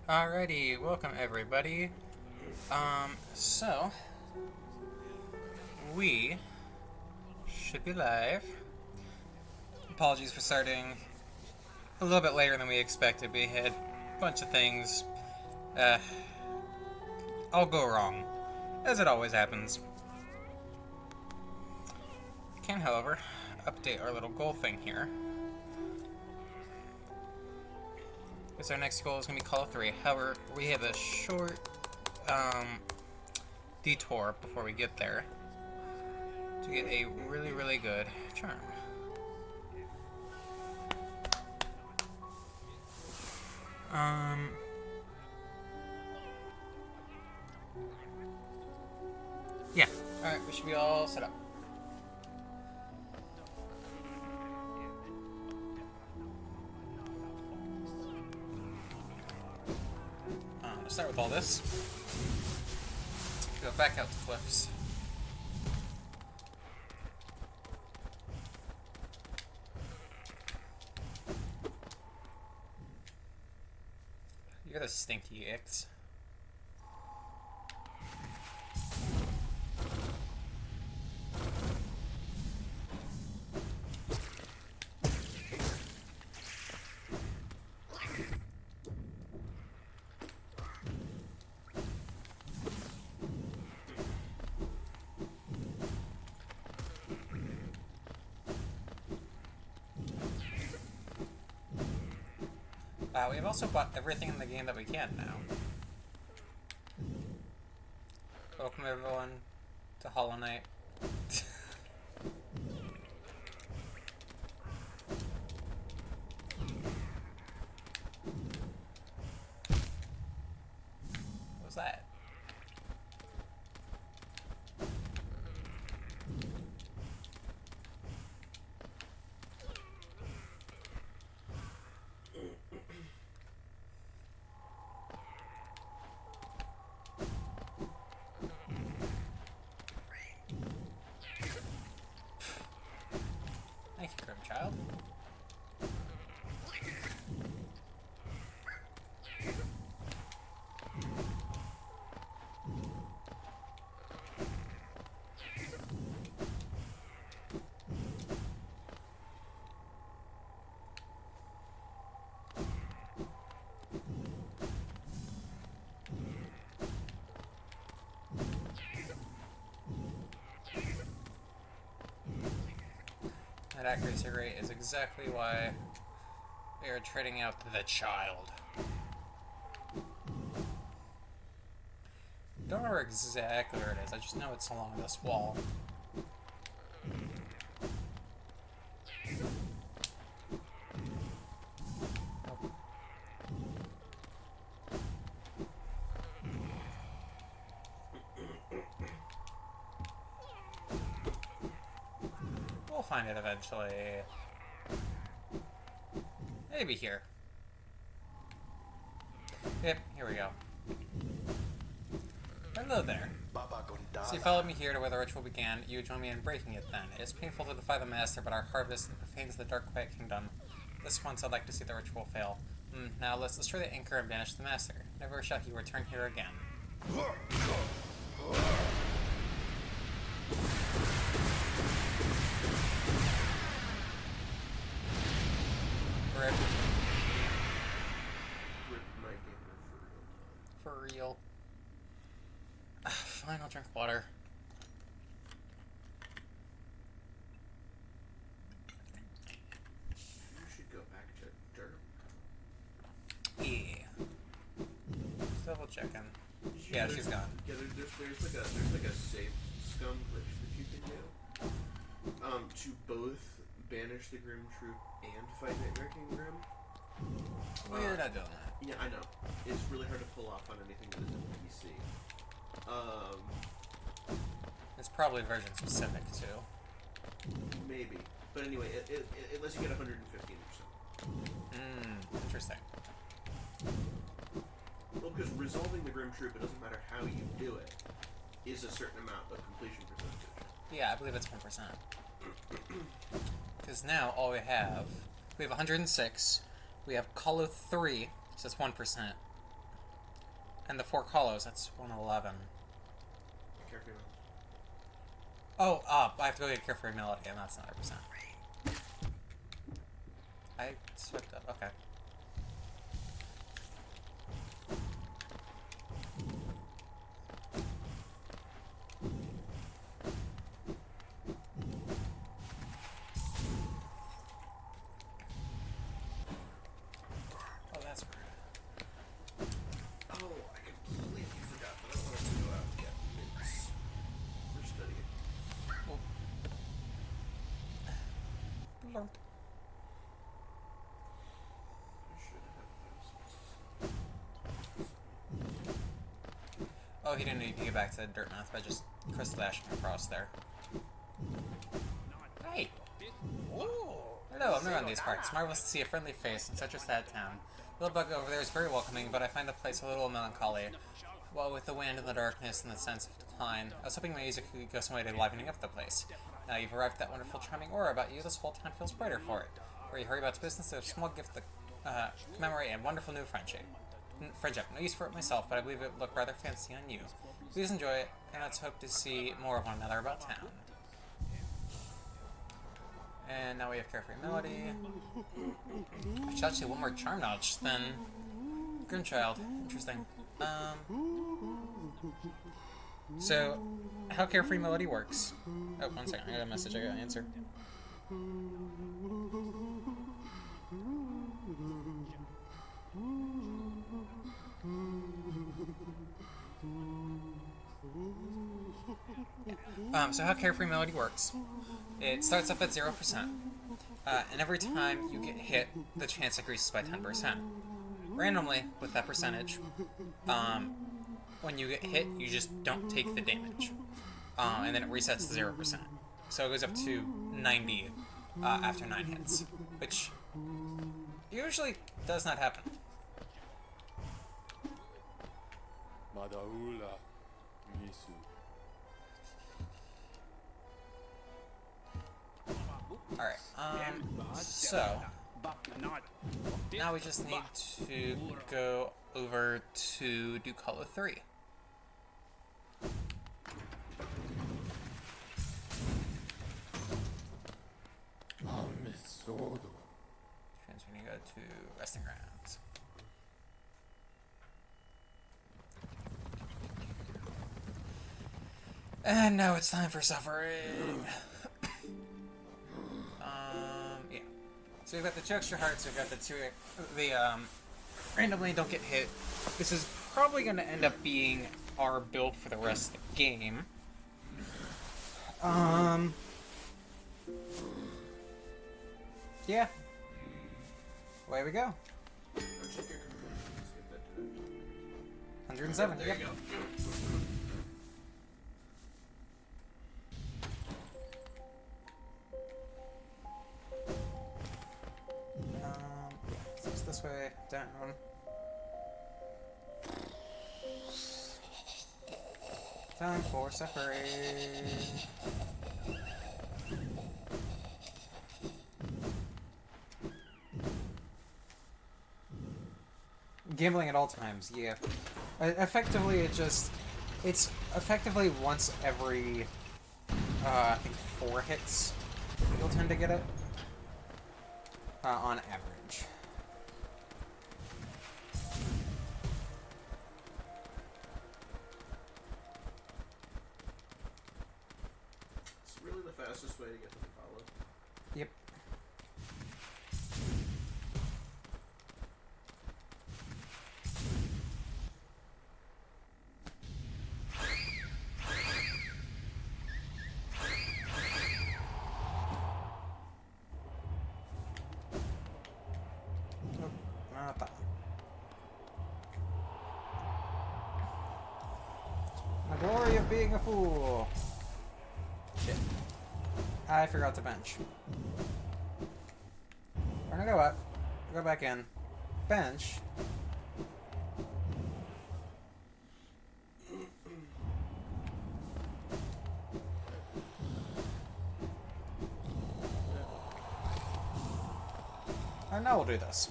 Alrighty, welcome everybody. So we should be live. Apologies for starting a little bit later than we expected. We had a bunch of things all go wrong, as it always happens. Can, however, update our little goal thing here. Because our next goal is going to be Colo 3. However, we have a short detour before we get there to get a really, really good charm. Yeah. Alright, we should be all set up. Let's start with all this. Go back out to Flips. You're the stinky icks. We've also bought everything in the game that we can now. Welcome everyone to Hollow Knight. What was that? Thank you, Grim Child. That accuracy rate is exactly why we are trading out the child. Don't remember exactly where it is, I just know it's along this wall. We'll find it eventually. Maybe here. Yep, here we go. Hello there. So you followed me here to where the ritual began. You join me in breaking it then. It is painful to defy the Master, but our harvest profanes the dark quiet kingdom. This once I'd like to see the ritual fail. Now let's destroy the anchor and banish the Master. Never shall he return here again. Rip. For real. Fine, I'll drink water. You should go back to dirt. Yeah. Double checking. Yeah, she's gone. Yeah, there's like a safe scum glitch that you can do. To both banish the Grim Troop and fight Nightmare King Grim. We're not doing that. Yeah, I know. It's really hard to pull off on anything that isn't PC. It's probably version specific too. Maybe. But anyway, it lets you get 115%. Interesting. Well, because resolving the Grim Troop, it doesn't matter how you do it, is a certain amount of completion percentage. Yeah, I believe it's 1%. Because now all we have 106. We have Colo 3, so that's 1%. And the 4 Colos, that's 111. Carefree Melody. Oh, I have to go get Carefree Melody, and that's not a percent. I swiped up, okay. Oh, that's weird. Oh, I completely forgot that I wanted to go out and get mints for studying. Oh. Blurp. I should have those. Oh, he didn't need to get back to Dirtmouth by just crystal dashing across there. Hey! Hello, I'm new on these parts. Marvelous to see a friendly face in such a sad town. The little bug over there is very welcoming, but I find the place a little melancholy. Well, with the wind and the darkness and the sense of decline, I was hoping my music could go some way to livening up the place. Now you've arrived at that wonderful, charming aura about you, this whole town feels brighter for it. Where you hurry about business, there's a small gift to commemorate a wonderful new friendship. No use for it myself, but I believe it would look rather fancy on you. Please enjoy it, and let's hope to see more of one another about town. And now we have Carefree Melody. Which actually one more charm notch than Grimchild. Interesting. So, how Carefree Melody works. Oh, one second, I got a message I gotta answer. So how Carefree Melody works. It starts off at 0%, and every time you get hit, the chance increases by 10%. Randomly, with that percentage, when you get hit, you just don't take the damage. And then it resets to 0%. So it goes up to 90 after 9 hits, which usually does not happen. Alright, so now we just need to go over to do Colo 3. Transferring to go to Resting Grounds. And now it's time for suffering. Yeah. So we've got the 2 extra hearts, we've got the randomly don't get hit. This is probably going to end up being our build for the rest of the game. Yeah. Away we go. 107, There yep. you go. So it's this way, down. Time for suffering. Gambling at all times, yeah. Effectively, it's effectively once every, I think 4 hits, you'll tend to get it, on average. It's really the fastest way to get to the Colo. Yep. Not that one. The glory of being a fool. Shit. I forgot to bench. We're gonna go up. Go back in. Bench. And now we'll do this.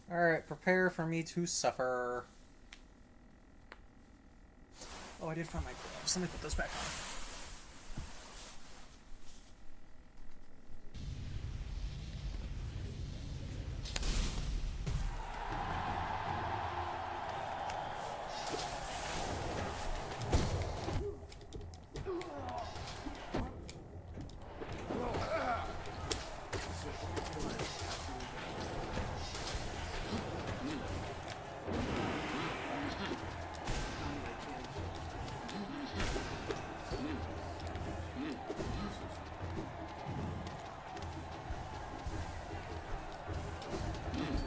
Alright, prepare for me to suffer. Oh, I did find my gloves. Let me put those back on.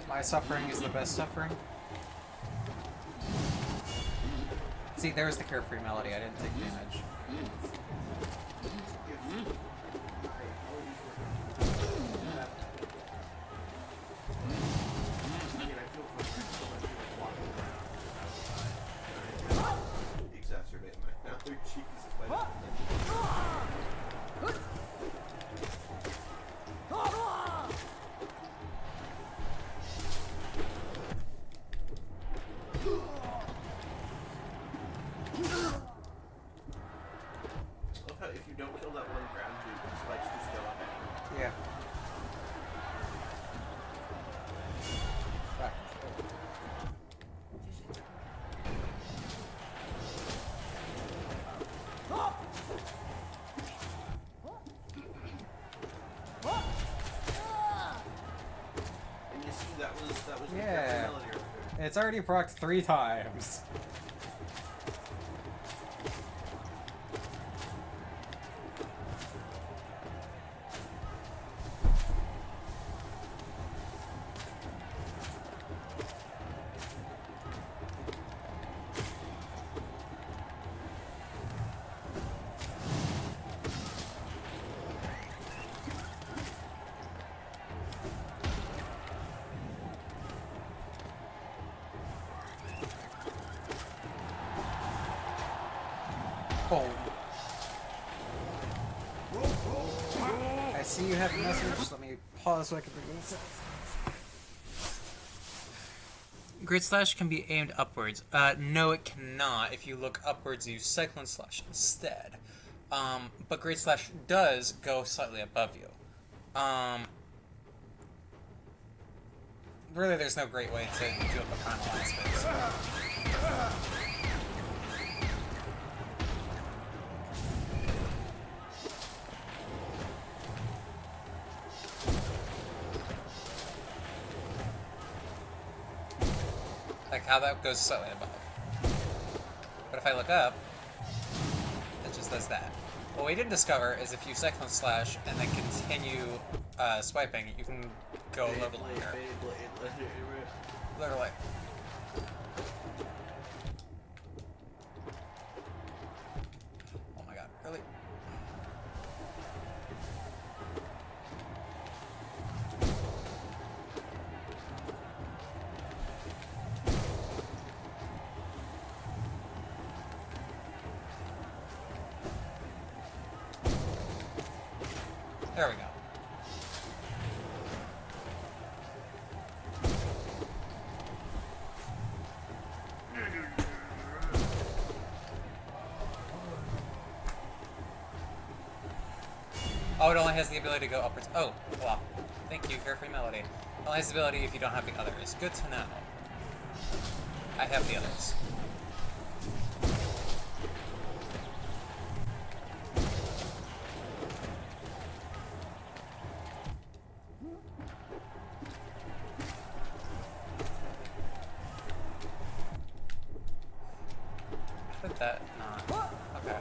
My suffering is the best suffering. See, there's the carefree melody. I didn't take damage. Exacerbate my allergies. If you don't kill that one ground dude, the spikes just go up anyway. Yeah. Back. And you see that was Yeah. the melody right there. It's already procced 3 times. Boom. I see you have a message. Let me pause so I can bring this up. Grid Slash can be aimed upwards. No, it cannot. If you look upwards, use Cyclone Slash instead. But Grid Slash does go slightly above you. Really, there's no great way to deal with the primal aspects. Like how that goes slightly above. But if I look up, it just does that. What we didn't discover is if you Cyclone Slash and then continue swiping, you can go a little longer. Literally. Oh my god, really? There we go. Oh, it only has the ability to go upwards. Oh, wow. Thank you, Carefree Melody. It only has the ability if you don't have the others. Good to know. I have the others. Put that not. Okay.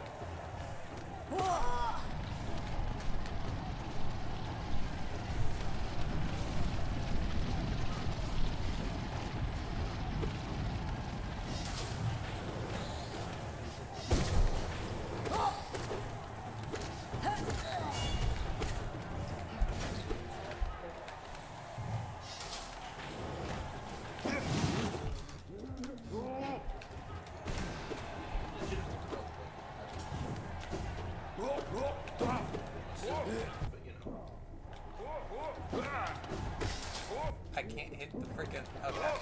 I can't hit the freaking. Okay.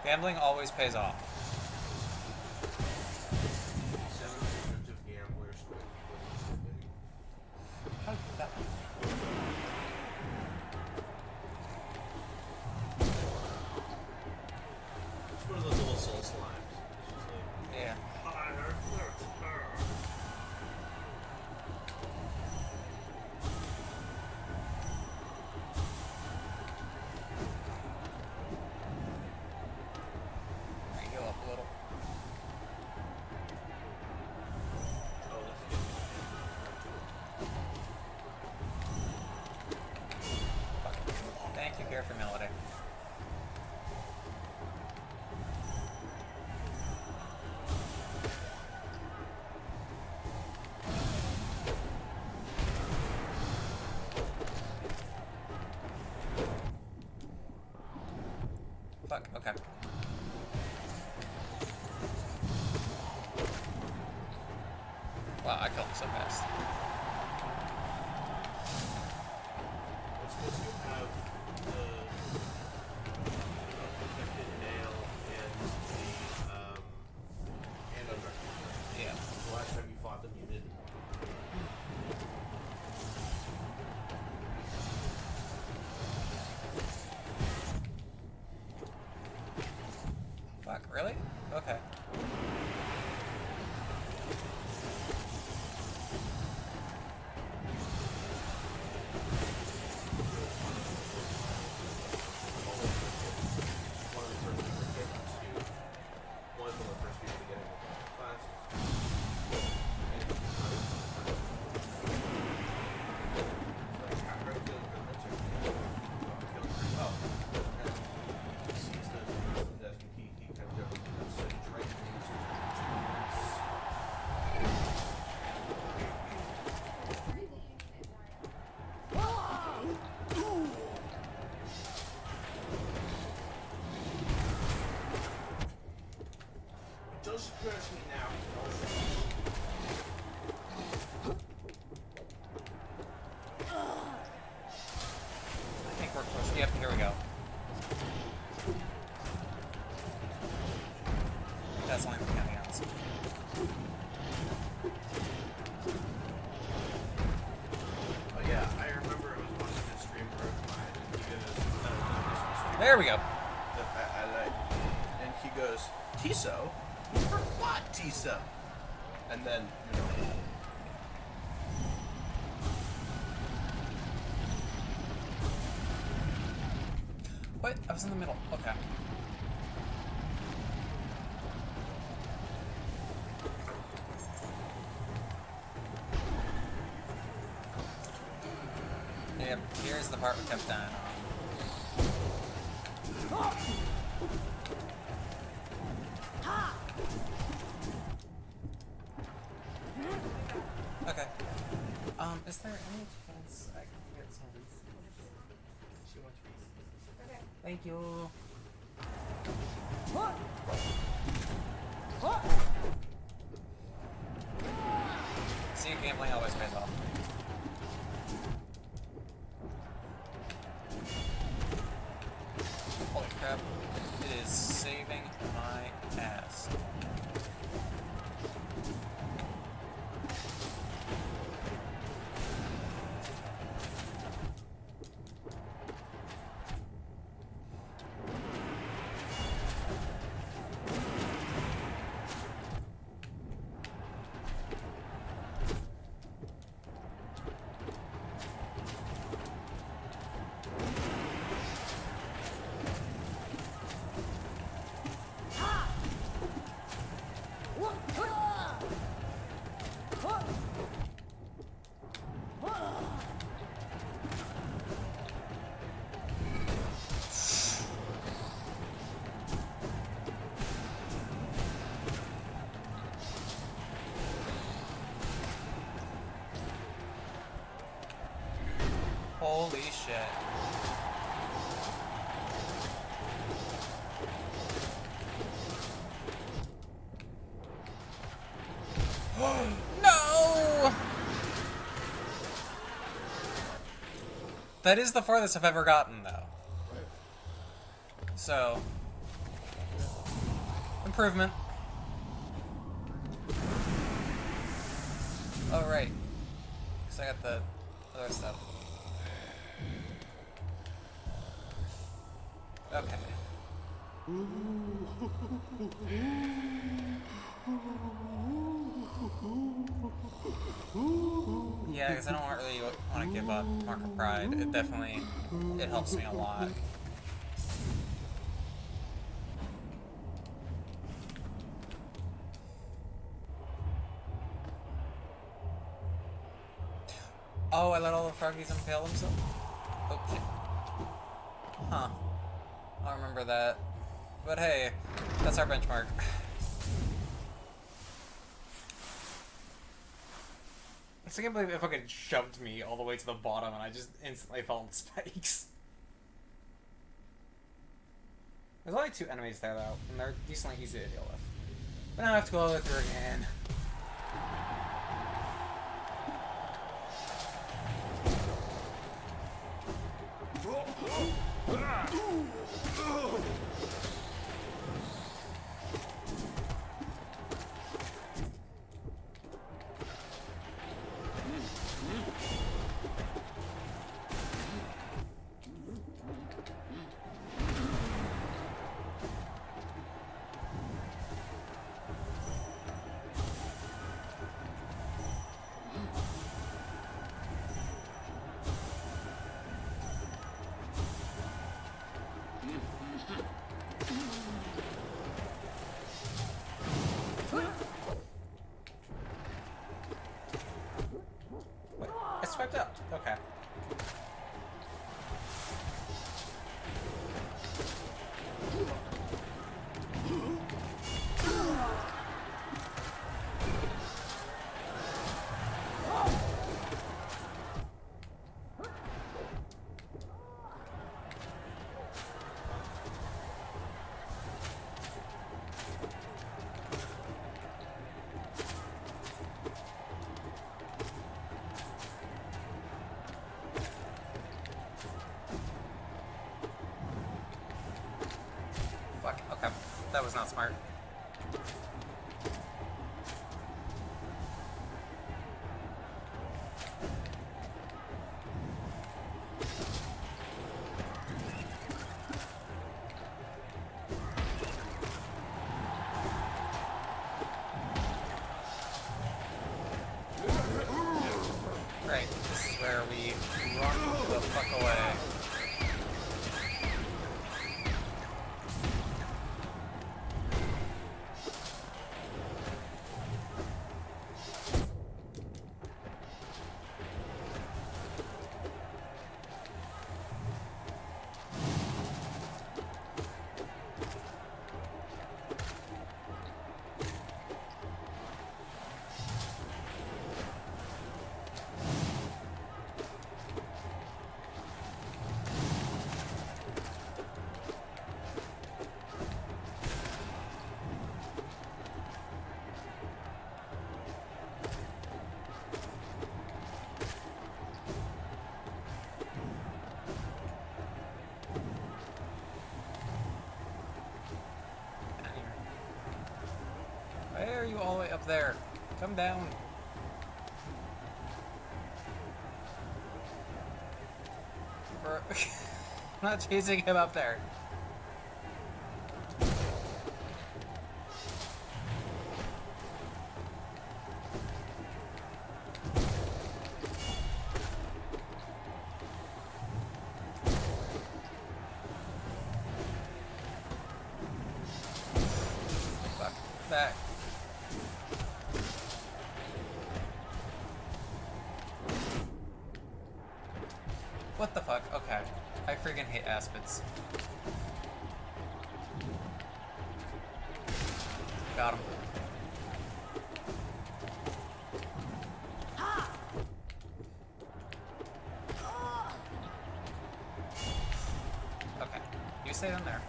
Gambling always pays off. 7% of gamblers quit gambling. How did that? It's one of those little soul slimes. It's just like, Yeah. Alright, heal up a little. oh, that's good. Fuck. Thank you, Care for Melody. Fuck, okay. Wow, I killed him so fast. It's good to have the affected nail and the unrecognized. Yeah. The last time you fought them, you did. Fuck, really? Okay. One of the first people to get into one of the first people to get into the class. Like after I killed the mentor, killed pretty well. And he sees the desk and he kind of goes, so he tried to answer it does occur to me now. I think we're close. Yep, here we go. That's only the pantheons. Oh yeah, I remember it was watching this stream where mine and he goes, There we go. I like, and he goes, Tiso? For what, Tiso? And then, you know, What? I was in the middle. Okay. Yep, here's the part we kept dying on. Okay. Is there any chance I can get some Reese's? She wants Reese's. Okay. Thank you. See, gambling always pays off. Holy crap. It is saving my ass. Holy shit. No! That is the farthest I've ever gotten, though. So, improvement. Oh, right. Because I got the other stuff. Okay. Yeah, because I don't really want to give up Mark of Pride. It definitely, it helps me a lot. Oh, I let all the froggies impale themselves? Oh, shit. Huh. I'll remember that. But hey, that's our benchmark. I can't believe it fucking shoved me all the way to the bottom and I just instantly fell on spikes. There's only 2 enemies there though, and they're decently easy to deal with. But now I have to go all the way through again. Spiked up. Okay. That was not smart. Right, this is where we run the fuck away. Why are you all the way up there? Come down. I'm not chasing him up there. Fuck that. What the fuck? Okay. I freaking hate aspids. Got him. You stay down there.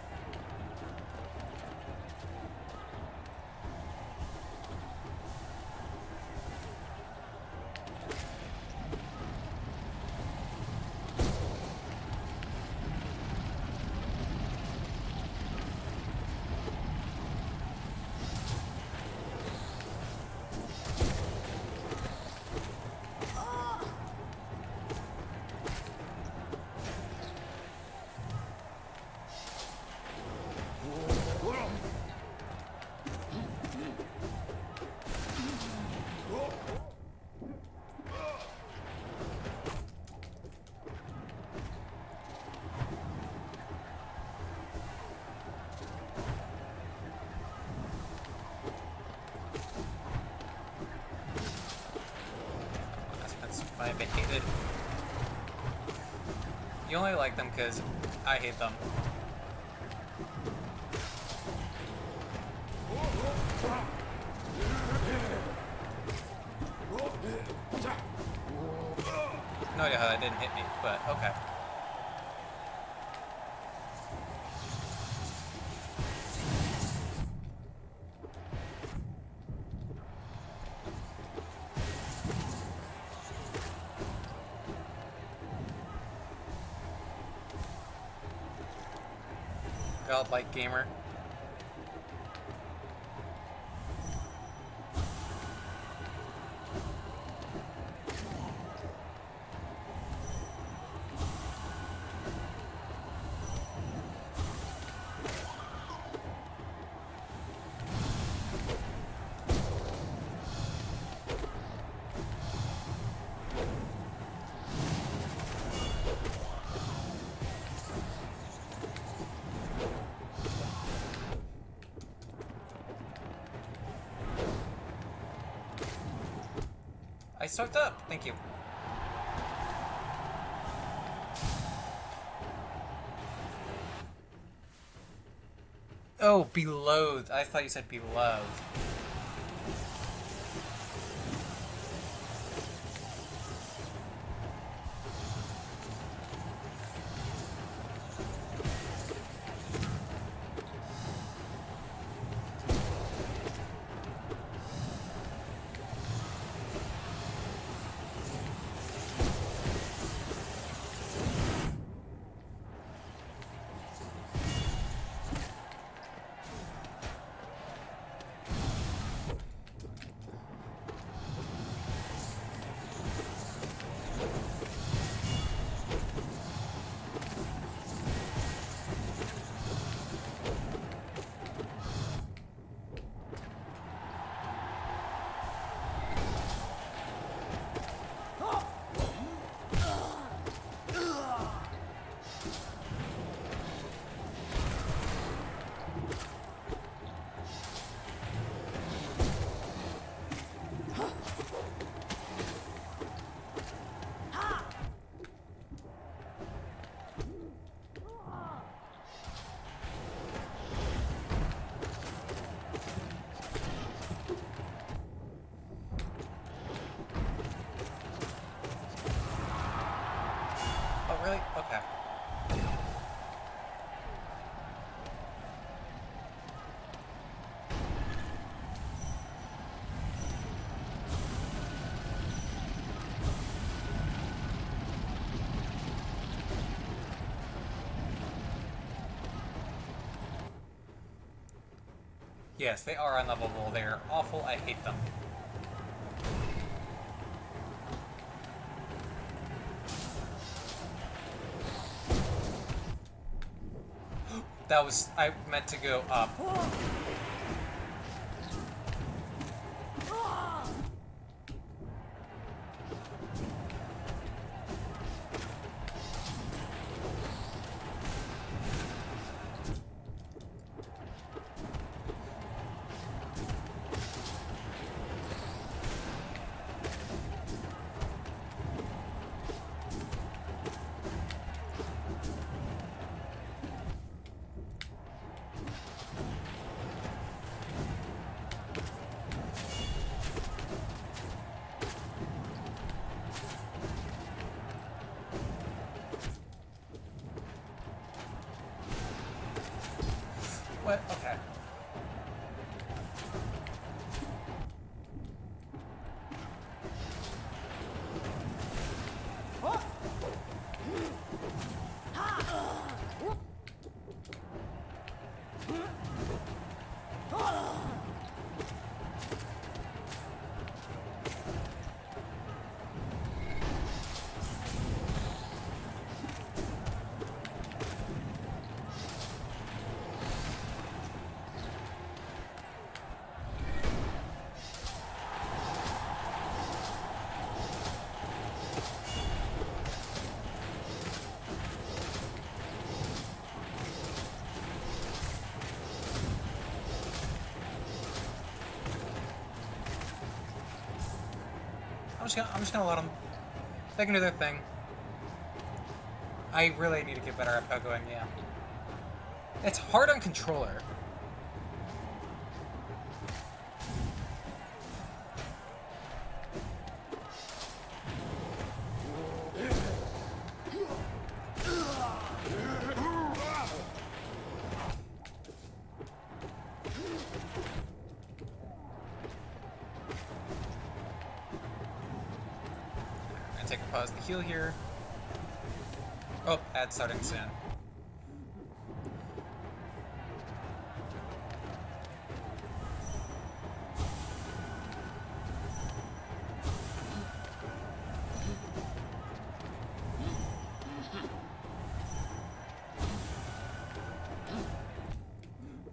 I've been hated. You only like them because I hate them. No idea how that didn't hit me, but okay. Godlike gamer. I stocked up. Thank you. Oh, beloathed. I thought you said beloved. Really? Okay. Yes, they are unlovable. They're awful. I hate them. That was... I meant to go up. But, okay. I'm just gonna let them. They can do their thing. I really need to get better at pogoing, yeah. It's hard on controller. Take a pause to heal here. Oh, ad's starting soon.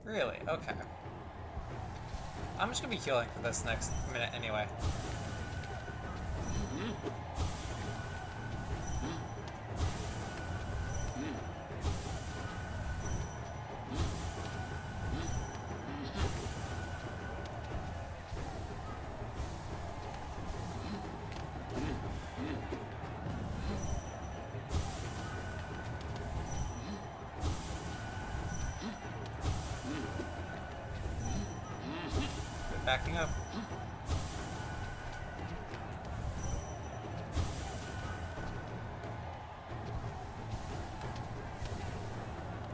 Really? Okay. I'm just gonna be healing for this next minute anyway. Backing up.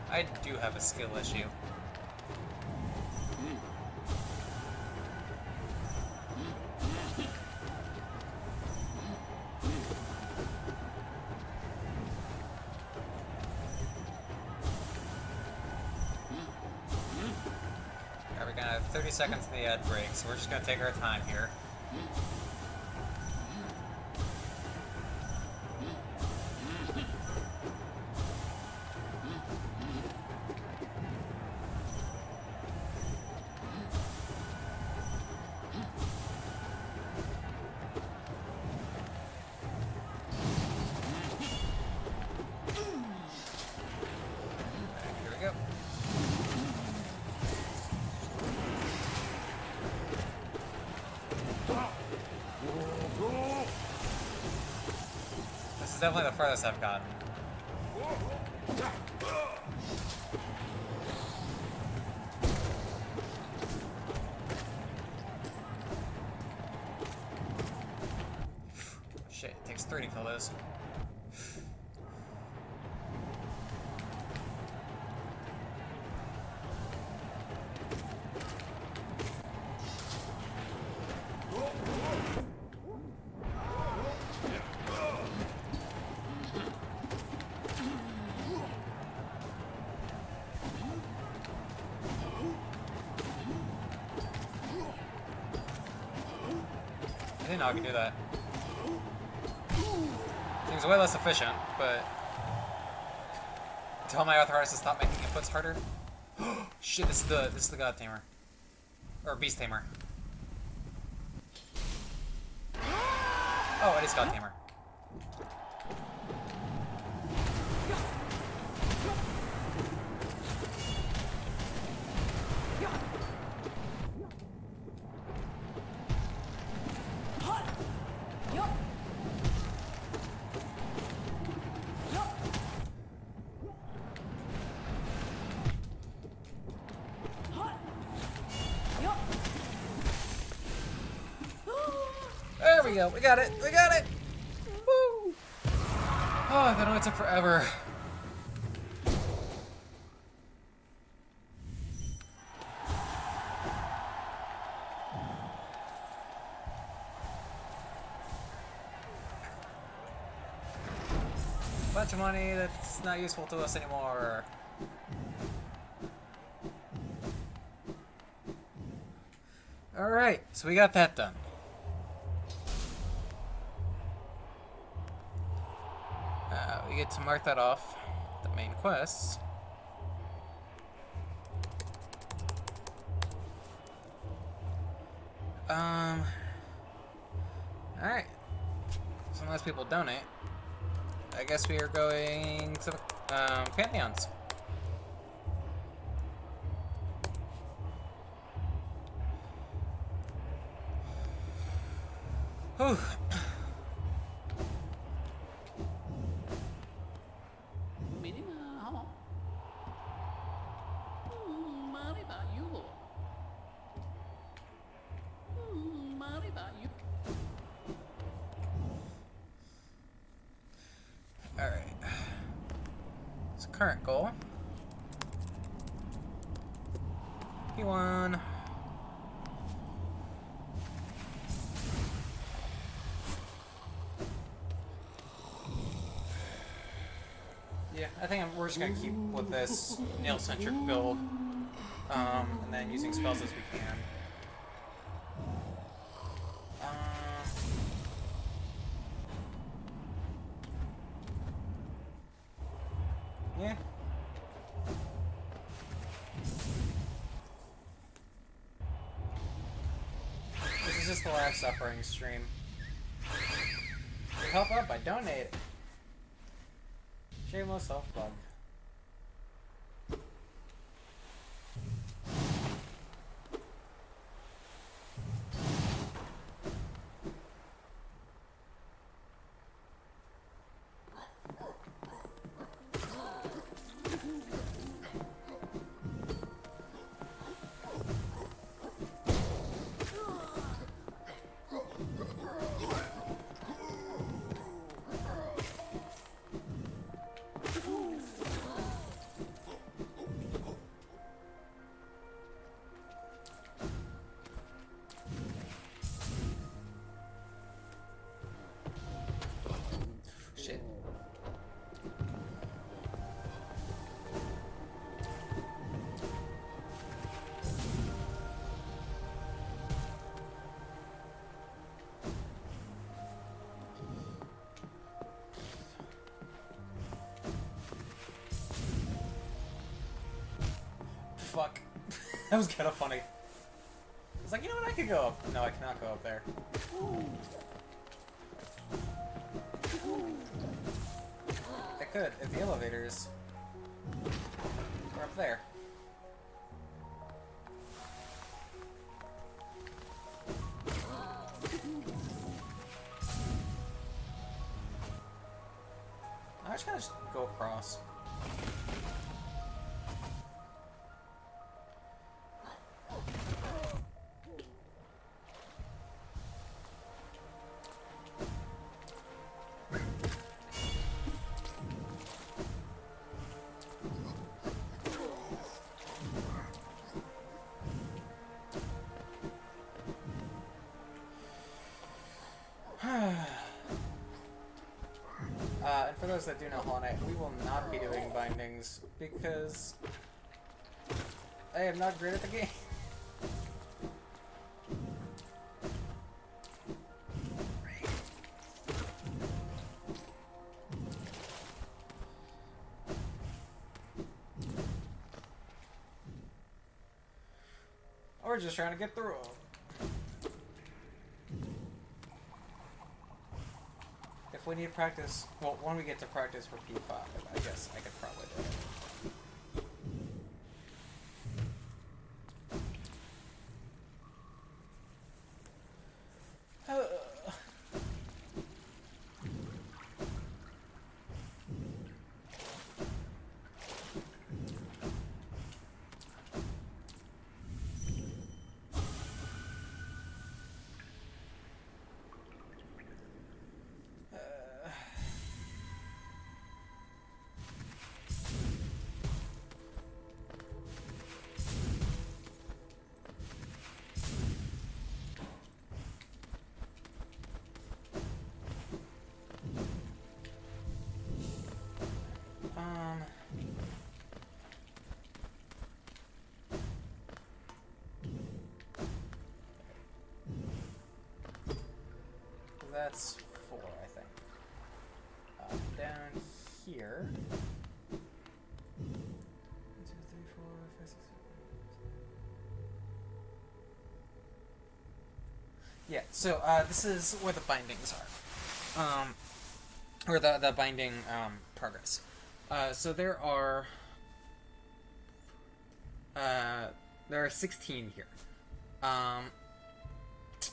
I do have a skill issue. Alright, we're gonna have 30 seconds to the ad break, so we're just gonna take our time here. This is definitely the furthest I've gotten. Shit, it takes 3 to kill those. I didn't know I could do that. Seems way less efficient, but tell my arthritis to stop making inputs harder. Shit, this is the god tamer. Or beast tamer. Oh, it is god tamer. There we go. We got it. We got it. Woo! Oh, that only took forever. bunch of money that's not useful to us anymore. Alright, so we got that done. We get to mark that off, the main quests. Alright. So unless people donate, I guess we are going to the pantheons. Whew. Alright. So current goal. P1. Yeah, I think we're just gonna keep with this nail-centric build, and then using spells as we can. Yeah. This is just the last suffering stream. You help out by donating. Shameless self-plug. Shit. Fuck. That was kind of funny. I was like, you know what, I could go up. No, I cannot go up there. I could, if the elevators were up there. I just gotta go across. And for those that do know Hollow Knight, we will not be doing bindings because I am not great at the game. We're just trying to get through them. If we need practice, well, when we get to practice for P5, I guess I could probably do it. that's 4, I think. Down here. 1, 2, 3, 4, 5, 6, 7. Yeah, so this is where the bindings are. Or the binding progress. So there are 16 here.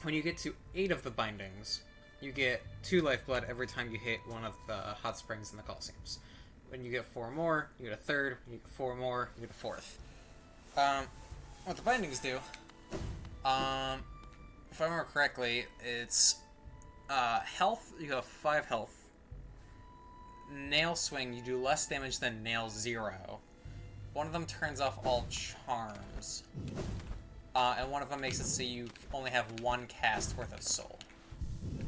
When you get to 8 of the bindings, you get 2 lifeblood every time you hit one of the hot springs in the Colosseums. When you get 4 more, you get a 3rd. When you get 4 more, you get a 4th. What the bindings do, if I remember correctly, it's health, you have 5 health. Nail swing, you do less damage than nail 0. One of them turns off all charms. And one of them makes it so you only have 1 cast worth of soul. You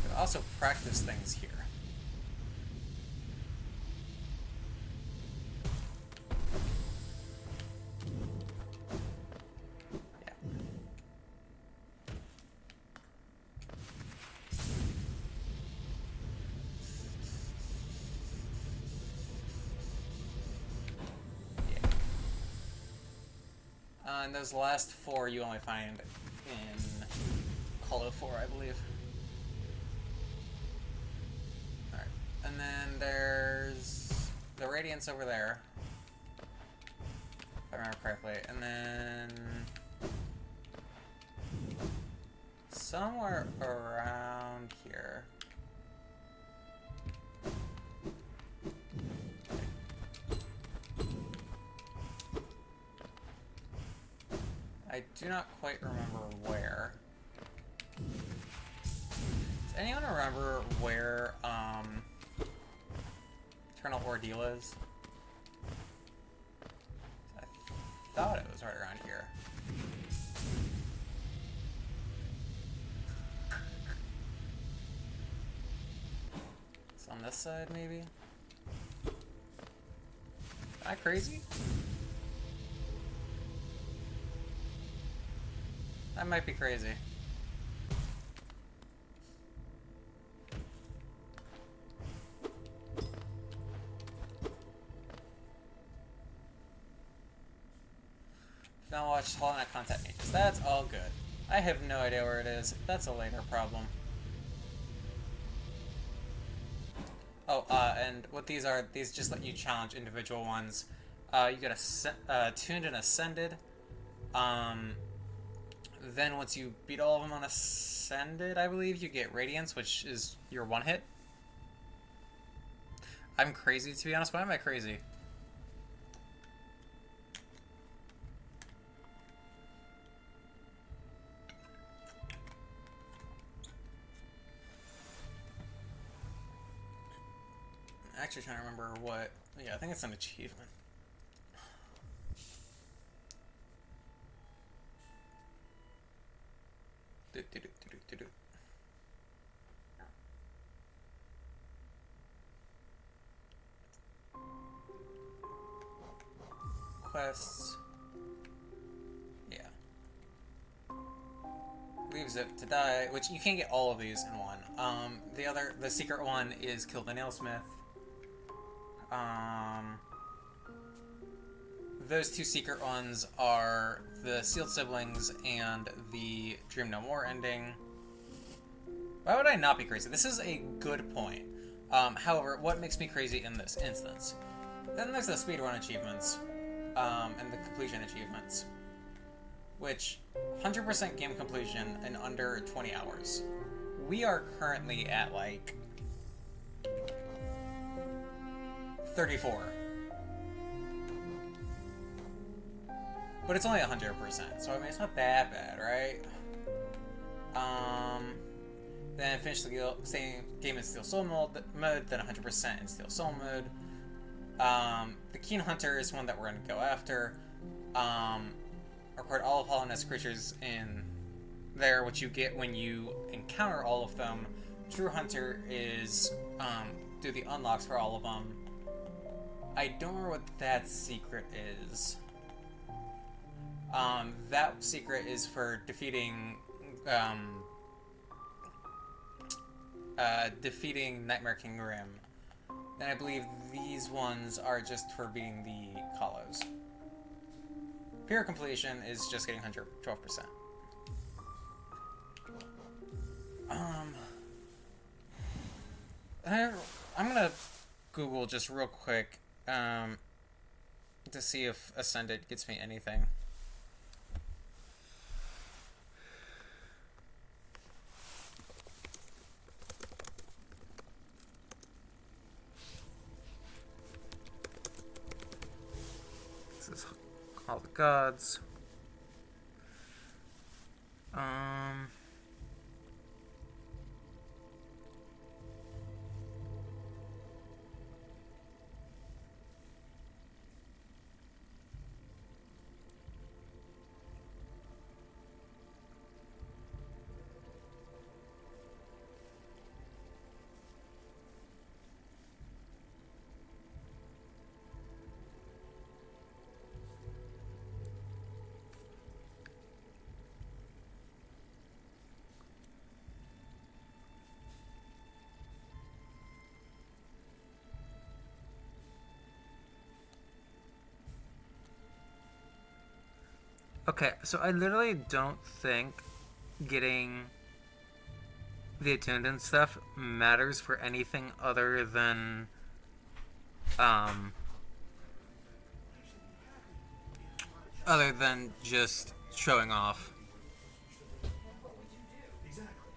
can also practice things here. And those last 4 you only find in Colo 4, I believe. Alright, and then there's the Radiance over there, if I remember correctly, and then somewhere around here. I do not quite remember where. Does anyone remember where, Eternal Ordeal is? I thought it was right around here. It's on this side, maybe? Am I crazy? I might be crazy. Now watch Hollow Knight Contact Mages. That's all good. I have no idea where it is. That's a later problem. Oh, and what these are, these just let you challenge individual ones. You get Tuned and Ascended. Then once you beat all of them on Ascended, I believe, you get Radiance, which is your 1-hit. I'm crazy, to be honest. Why am I crazy? I'm actually trying to remember what... Yeah, I think it's an achievement. Quests. Yeah. Leaves it to die, which you can't get all of these in one. The secret one is kill the nailsmith. Those 2 secret ones are the Sealed Siblings and the Dream No More ending. Why would I not be crazy? This is a good point. However, what makes me crazy in this instance? Then there's the speedrun achievements, and the completion achievements, which 100% game completion in under 20 hours. We are currently at like 34. But it's only 100%, so I mean, it's not that bad, right? Then finish the game in Steel Soul mode, then 100% in Steel Soul mode. The Keen Hunter is one that we're going to go after. Record all of Hollow Knight's creatures in there, which you get when you encounter all of them. True Hunter is do the unlocks for all of them. I don't remember what that secret is. That secret is for defeating Nightmare King Grim. And I believe these ones are just for beating the Colos. Pure completion is just getting 112%. I'm gonna Google just real quick to see if Ascended gets me anything. This is all the gods. Okay, so I literally don't think getting the attendance stuff matters for anything other than just showing off. Exactly.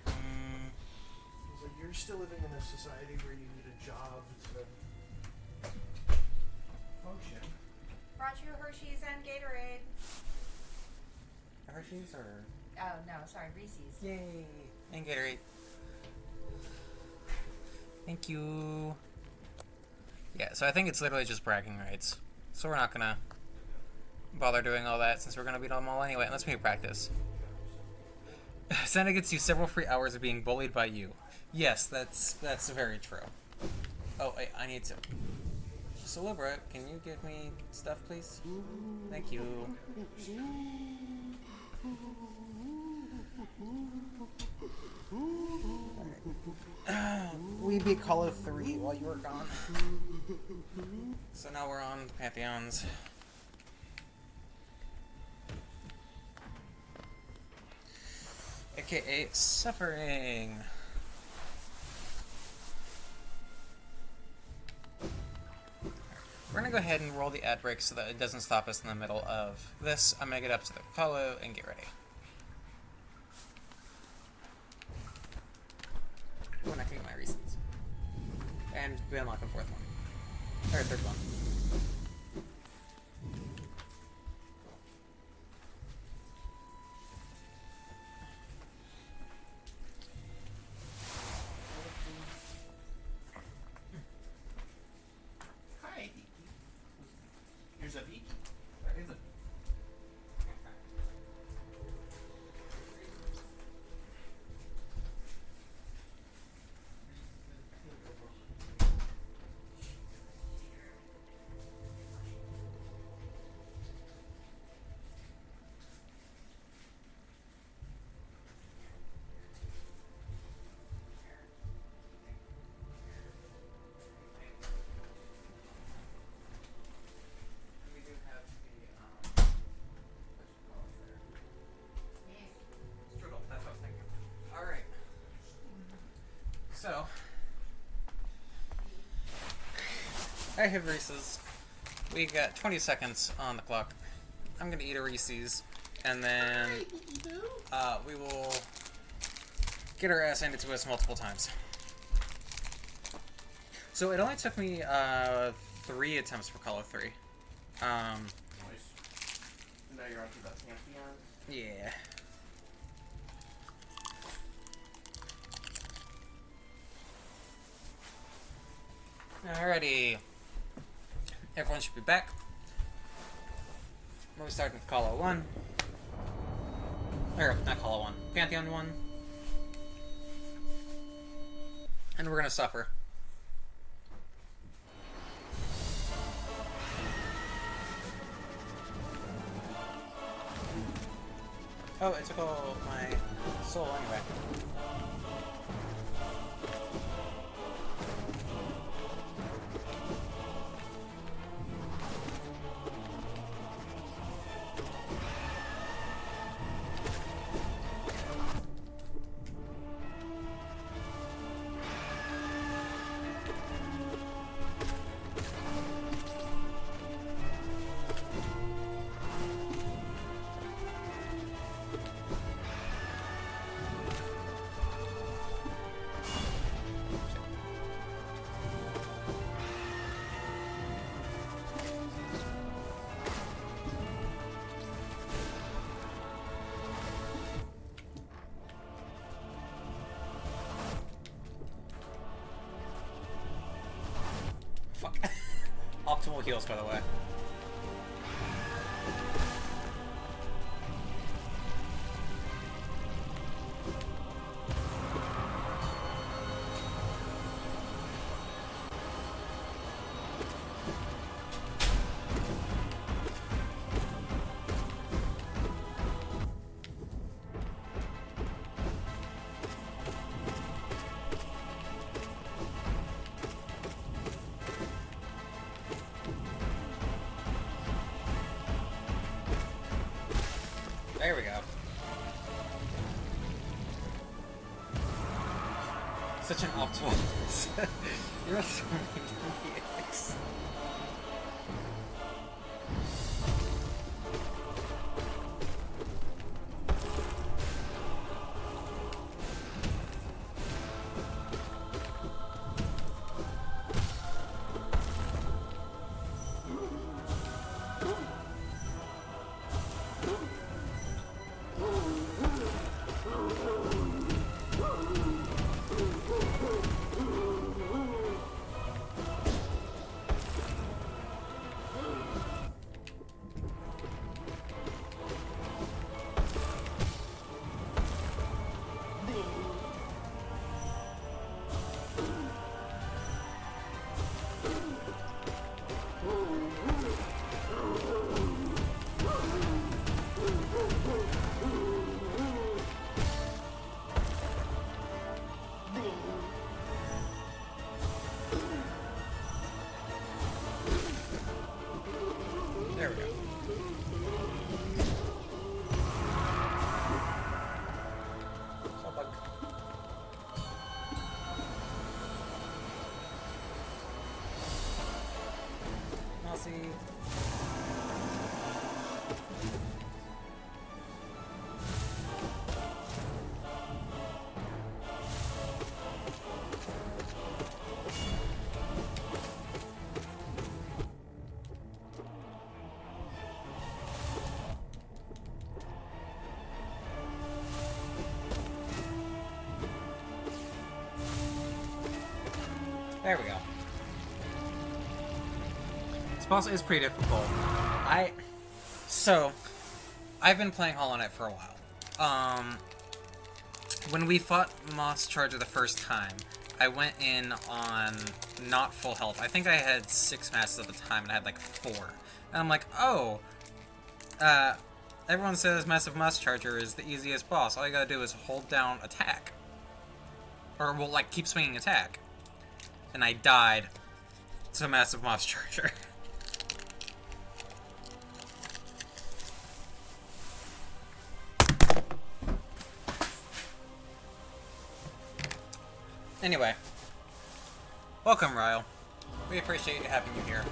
Like you're still living in a society where you need a job to function. Brought you Hershey's and Gatorade. Hershey's or? Oh, no, sorry, Reese's. Yay! And Gatorade. Thank you. Yeah, so I think it's literally just bragging rights. So we're not gonna bother doing all that since we're gonna beat them all anyway. And let's make practice. Santa gets you several free hours of being bullied by you. Yes, that's very true. Oh, wait, I need to. So, Libra, can you give me stuff, please? Thank you. We beat Colo 3 while you were gone. So now we're on Pantheons. AKA Suffering. We're gonna go ahead and roll the ad break so that it doesn't stop us in the middle of this. I'm gonna get up to the Colo and get ready. When I can get my Reese's. And we unlock the fourth one. Or third one. Hi. Here's a beak. Here's a So, I have Reese's. We got 20 seconds on the clock. I'm gonna eat a Reese's, and then we will get our ass handed to us multiple times. So it only took me 3 attempts for Colo 3. Nice. Now you're on to the pantheons. Yeah. Alrighty. Everyone should be back. We're starting with Colo 1. Or, not Colo 1. Pantheon 1. And we're gonna suffer. Oh, it took all my soul anyway. Fuck. Optimal heals, by the way. There we go. Such an optimal. You're so many DX. There we go. Oh, bug. Mousy. There we go. This boss is pretty difficult. I've been playing Hollow Knight for a while. When we fought Moss Charger the first time, I went in on not full health. I think I had 6 masses at the time, and I had like 4. And I'm like, oh, everyone says Massive Moss Charger is the easiest boss. All you gotta do is hold down attack. Or, well, like, keep swinging attack. And I died to Massive Moss Charger. Anyway, welcome, Ryle. We appreciate having you here.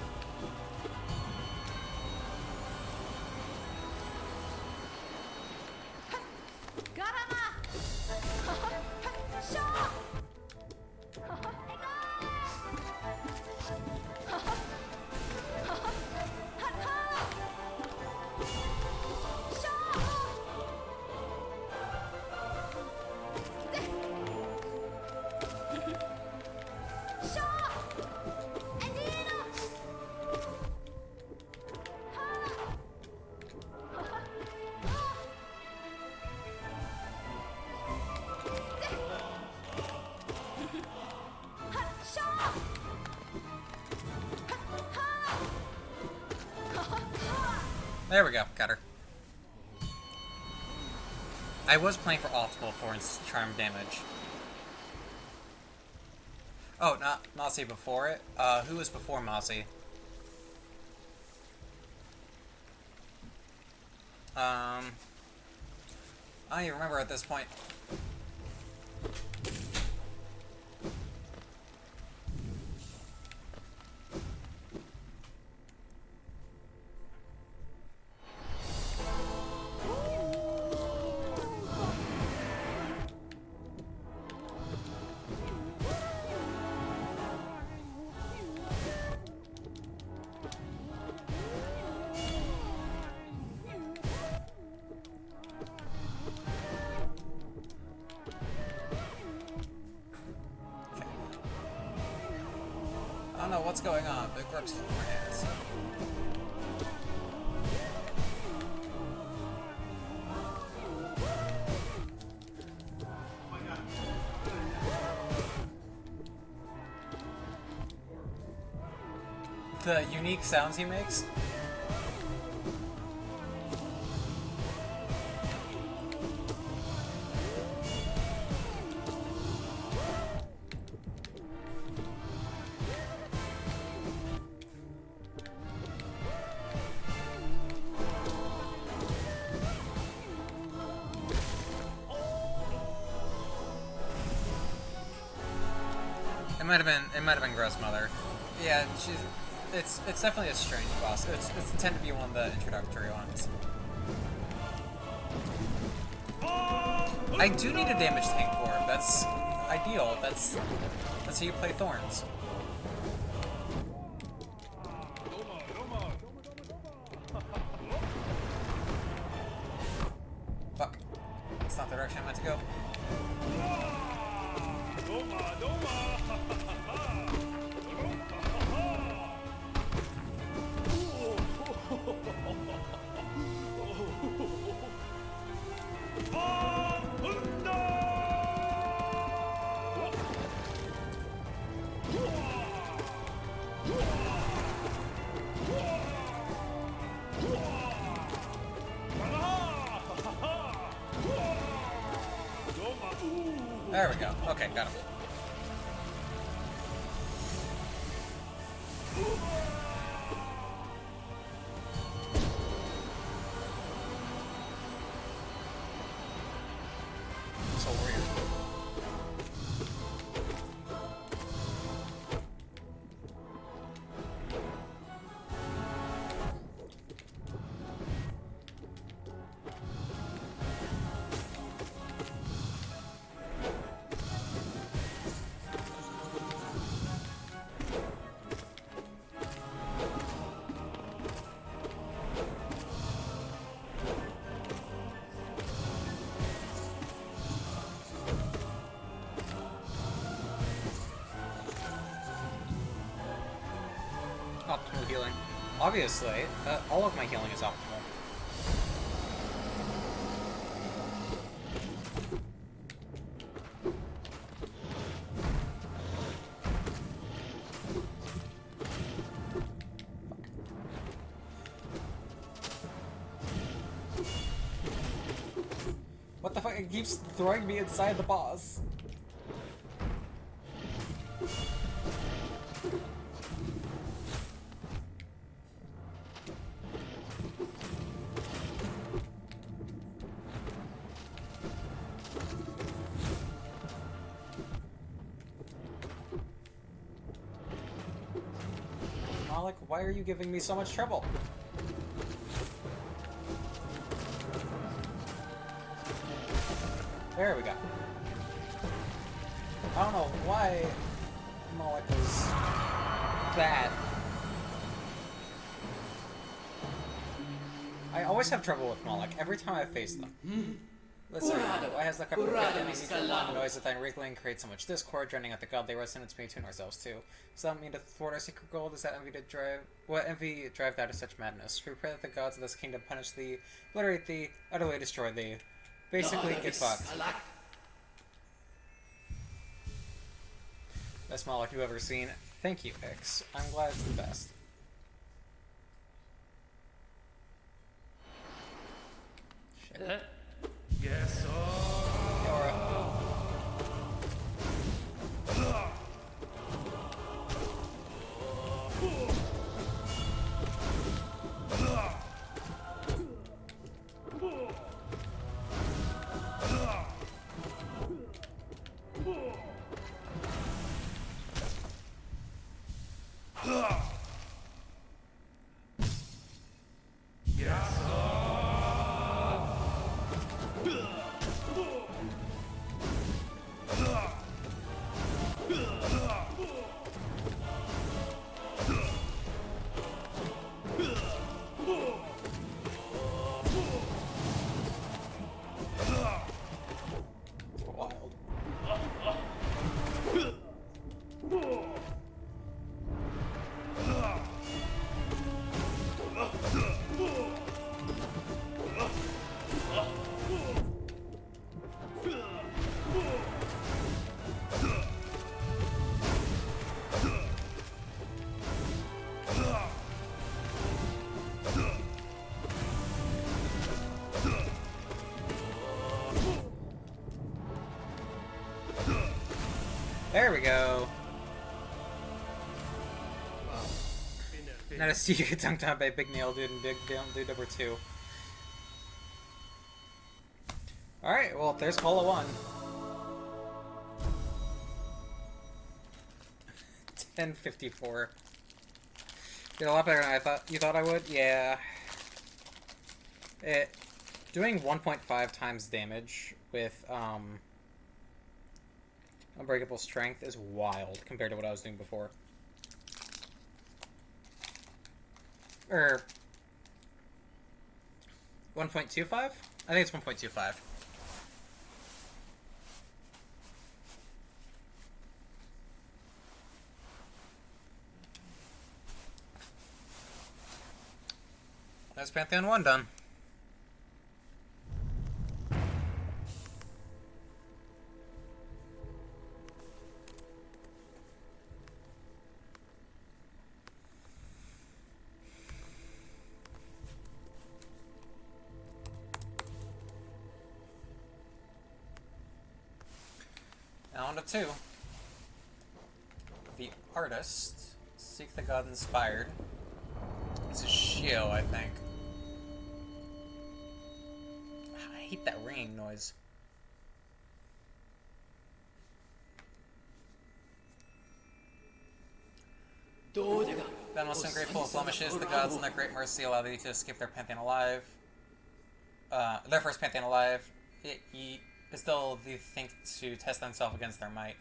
There we go, got her. I was playing for optimal Thorn's charm damage. Oh, not Mossy before it? Who was before Mossy? I don't even remember at this point. I don't know what's going on, but Grub's kicking my ass. The unique sounds he makes. It might have been Gross Mother. Yeah, it's definitely a strange boss. It's intended to be one of the introductory ones. I do need a damage tank for him. That's ideal. That's how you play Thorns. Fuck. That's not the direction I meant to go. There we go. Okay, got him. So weird. Optimal healing. Obviously, all of my healing is optimal. What the fuck? It keeps throwing me inside the boss. Malik, why are you giving me so much trouble? There we go. I don't know why Malik was bad. I always have trouble with Malik every time I face them. Let's see, why has the couple of the noise of thine wriggling create so much discord, drowning out the godly resonance between ourselves too? Does that mean to thwart our secret goal? Does that envy to drive envy drive thou to such madness? We pray that the gods of this kingdom punish thee, obliterate thee, utterly destroy thee. Basically, get fucked. Best Moloch you've ever seen. Thank you, X. I'm glad it's the best. Shit. Yes, Aura. Wild. There we go. Notice you get dunked on by Big Nail Dude and Big Nail Dude number 2. Alright, well, there's Colo 1. 1054. Did a lot better than I thought you thought I would? Yeah. Doing 1.5 times damage with Unbreakable Strength is wild compared to what I was doing before. Or 1.25? I think it's 1.25. That's Pantheon 1 done. Now on to 2. The Artist. Seek the God Inspired. It's a Shio, I think. I hate that ringing noise. Then most ungrateful of blemishes, the gods in their great mercy allow thee to escape their pantheon alive. Their first pantheon alive. Still thee think to test thyself against their might.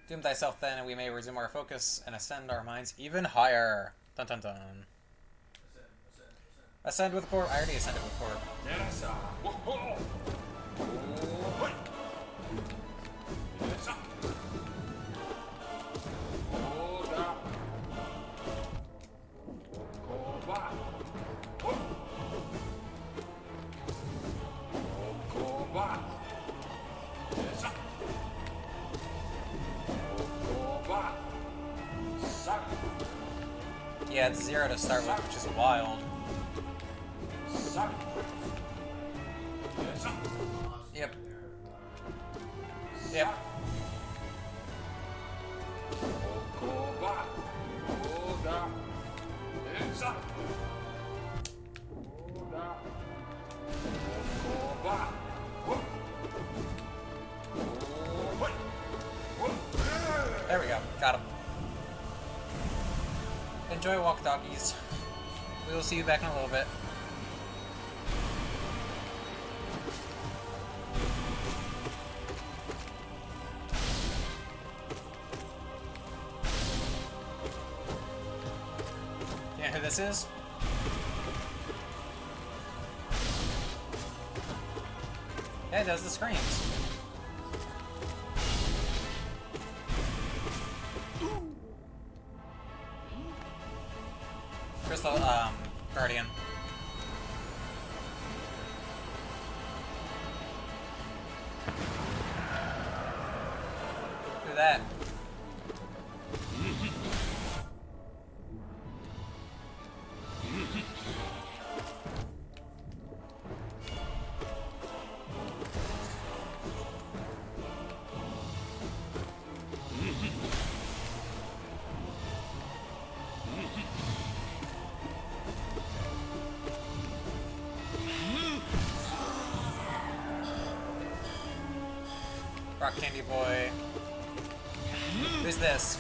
Doom thyself then, and we may resume our focus and ascend our minds even higher. Dun dun dun. Ascend with Corp. I already ascended with Corp. Yeah, it's 0 to start with, which is wild. Yep. Yep. There we go. Got him. Enjoy walk doggies. We will see you back in a little bit. You know who this is? Yeah, it does the screams. Crystal, Guardian. Do that. Rock Candy Boy. Who's this?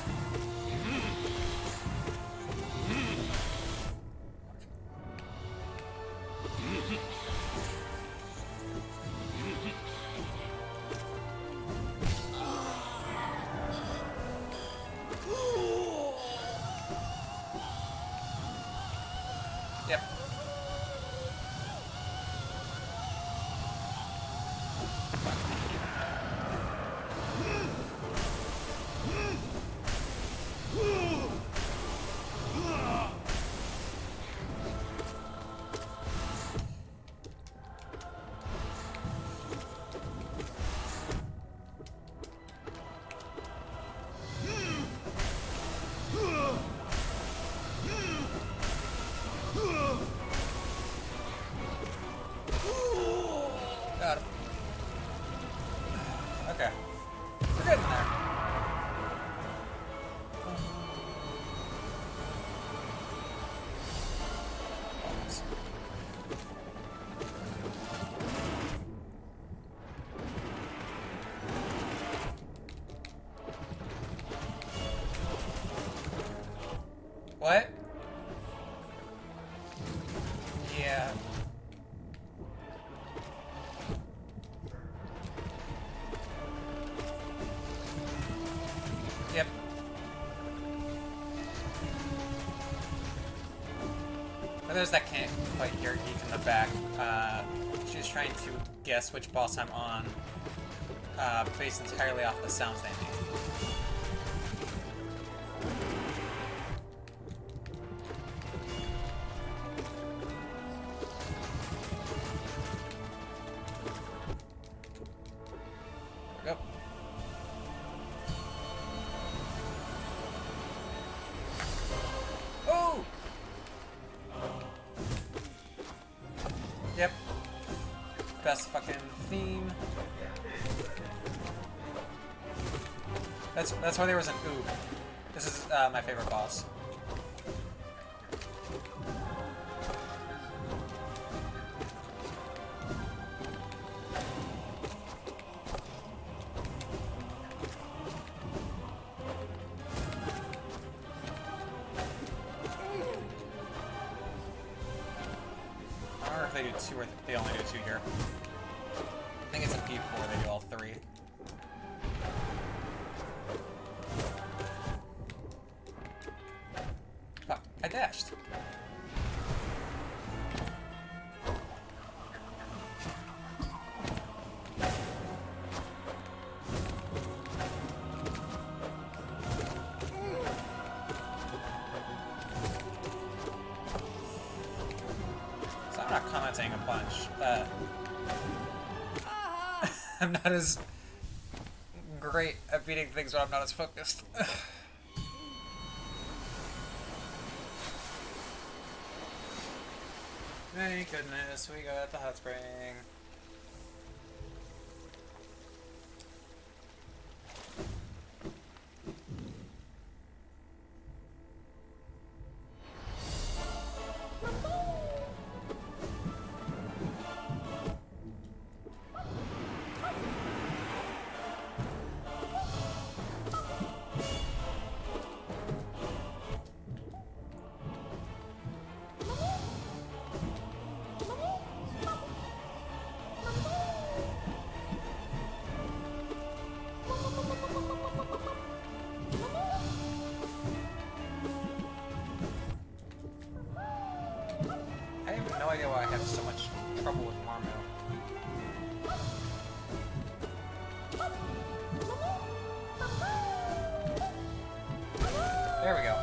Yep. Got him. Okay. We're getting there. Almost. What? Yeah. Yep. And there's that can't quite hear geek in the back. She's trying to guess which boss I'm on, based entirely off the sounds they make. There we go. Oh! Yep. Best fucking theme. That's why there was an ooh. This is my favorite boss. I wonder if they do two or they only do two here. I think it's a P4, they do all three. Fuck, I dashed. So I'm not commenting a bunch. I'm not as great at beating things when I'm not as focused. Thank goodness we got the hot spring. I have no idea why I have so much trouble with Marmo. There we go.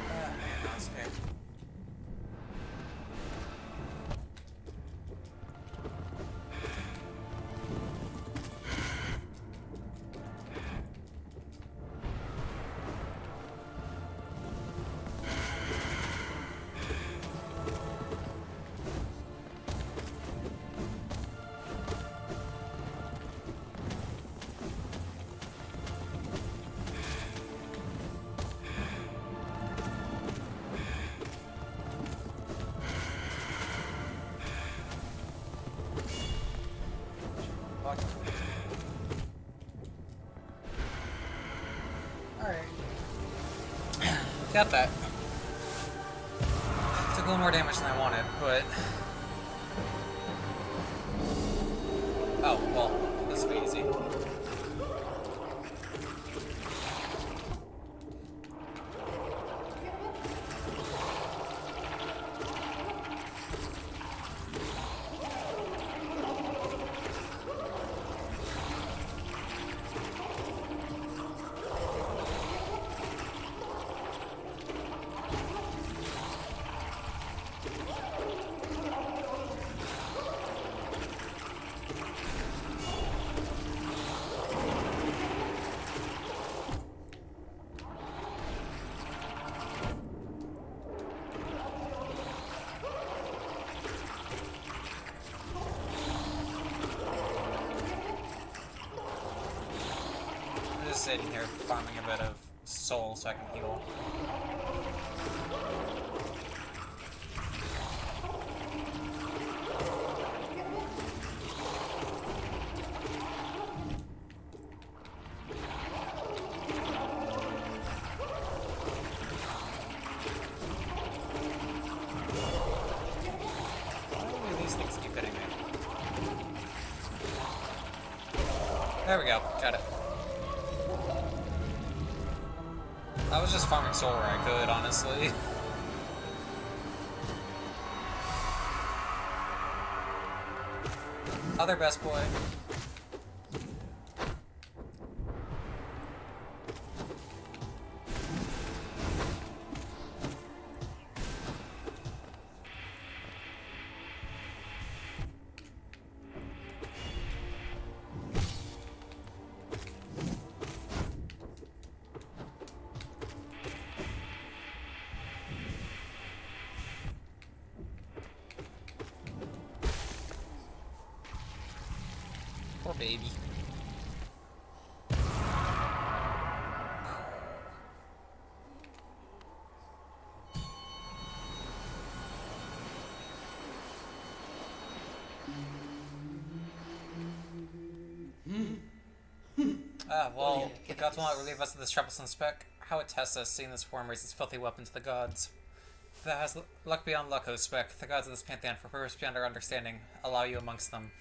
Man, that's okay. got that. Took a little more damage than I wanted, but... Oh, well, this will be easy. Sitting here farming a bit of soul so I can heal. Why do these things keep hitting me? There we go, got it. I was just farming soul where I could, honestly. Other best boy. Poor baby. Well, the gods will not relieve us of this troublesome speck. How it tests us, seeing this worm raise its filthy weapon to the gods. If that has luck beyond luck, O Speck, the gods of this pantheon, for purpose beyond our understanding, allow you amongst them.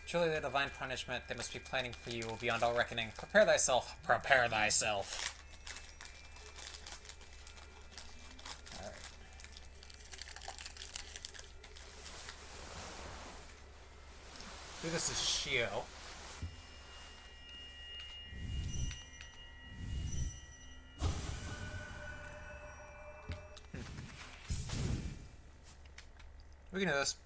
Truly the divine punishment they must be planning for you will beyond all reckoning. Prepare thyself. Prepare thyself. Alright. This is Shio. We can do this.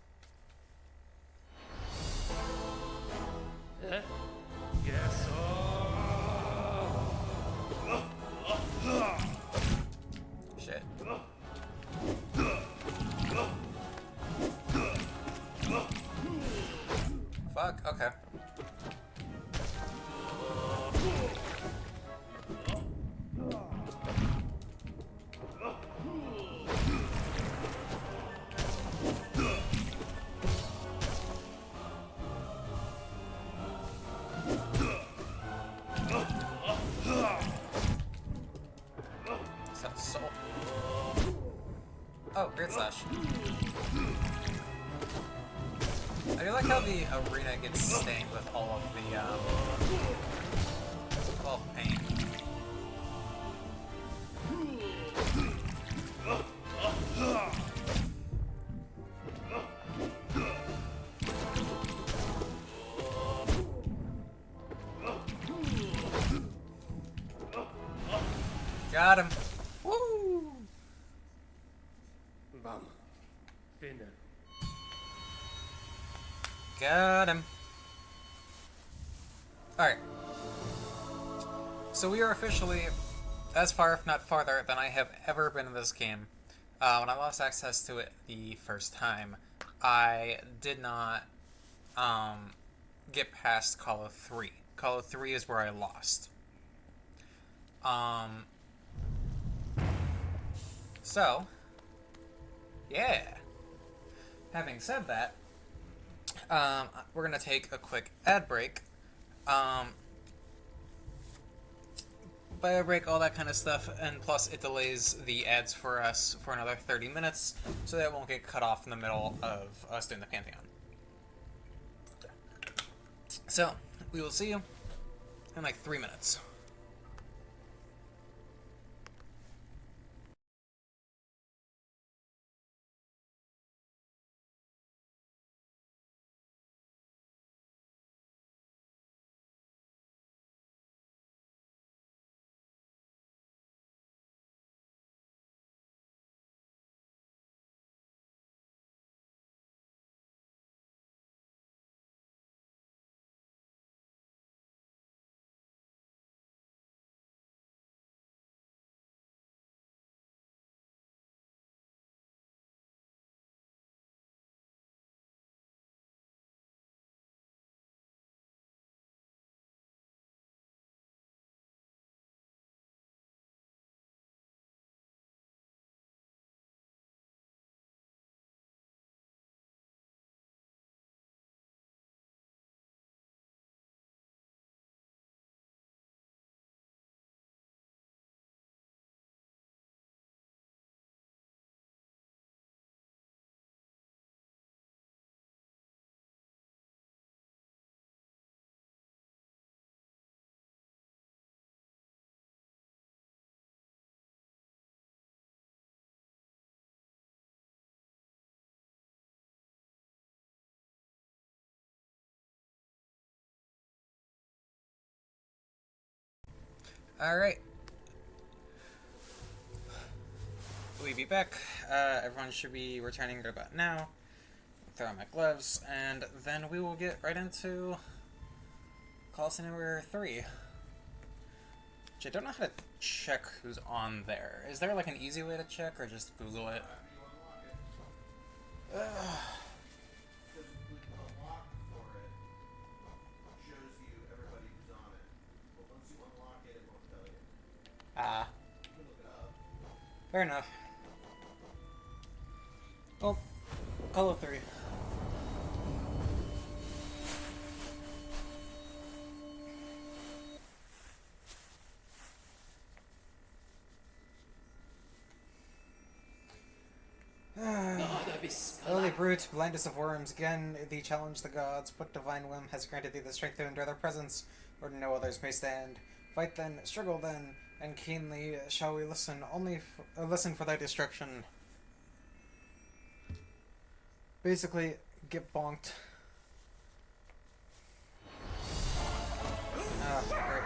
Yes. Shit. Fuck, okay. Oh, Great Slash. I do like how the arena gets stained with all of the, all of the paint. Got him. Woo! Vamos. Dinner. Got him. Alright. So we are officially as far, if not farther, than I have ever been in this game. When I lost access to it the first time, I did not get past Colo 3. Colo 3 is where I lost. So, yeah. Having said that, we're going to take a quick ad break. bio break, all that kind of stuff, and plus it delays the ads for us for another 30 minutes, so that it won't get cut off in the middle of us doing the Pantheon. So, we will see you in like 3 minutes. Alright. We'll be back. Everyone should be returning right about now. Throw on my gloves, and then we will get right into Call number 3. Which I don't know how to check who's on there. Is there like an easy way to check, or just Google it? Because unlock for it shows you everybody who's on it. But once you unlock it, it won't tell you. Ah. You can look it up. Fair enough. Well, Colo 3. Holy brute, blindest of worms, again thee challenge the gods. What divine whim has granted thee the strength to endure their presence, or no others may stand? Fight then, struggle then, and keenly shall we listen, listen for thy destruction. Basically, get bonked. Ah, great.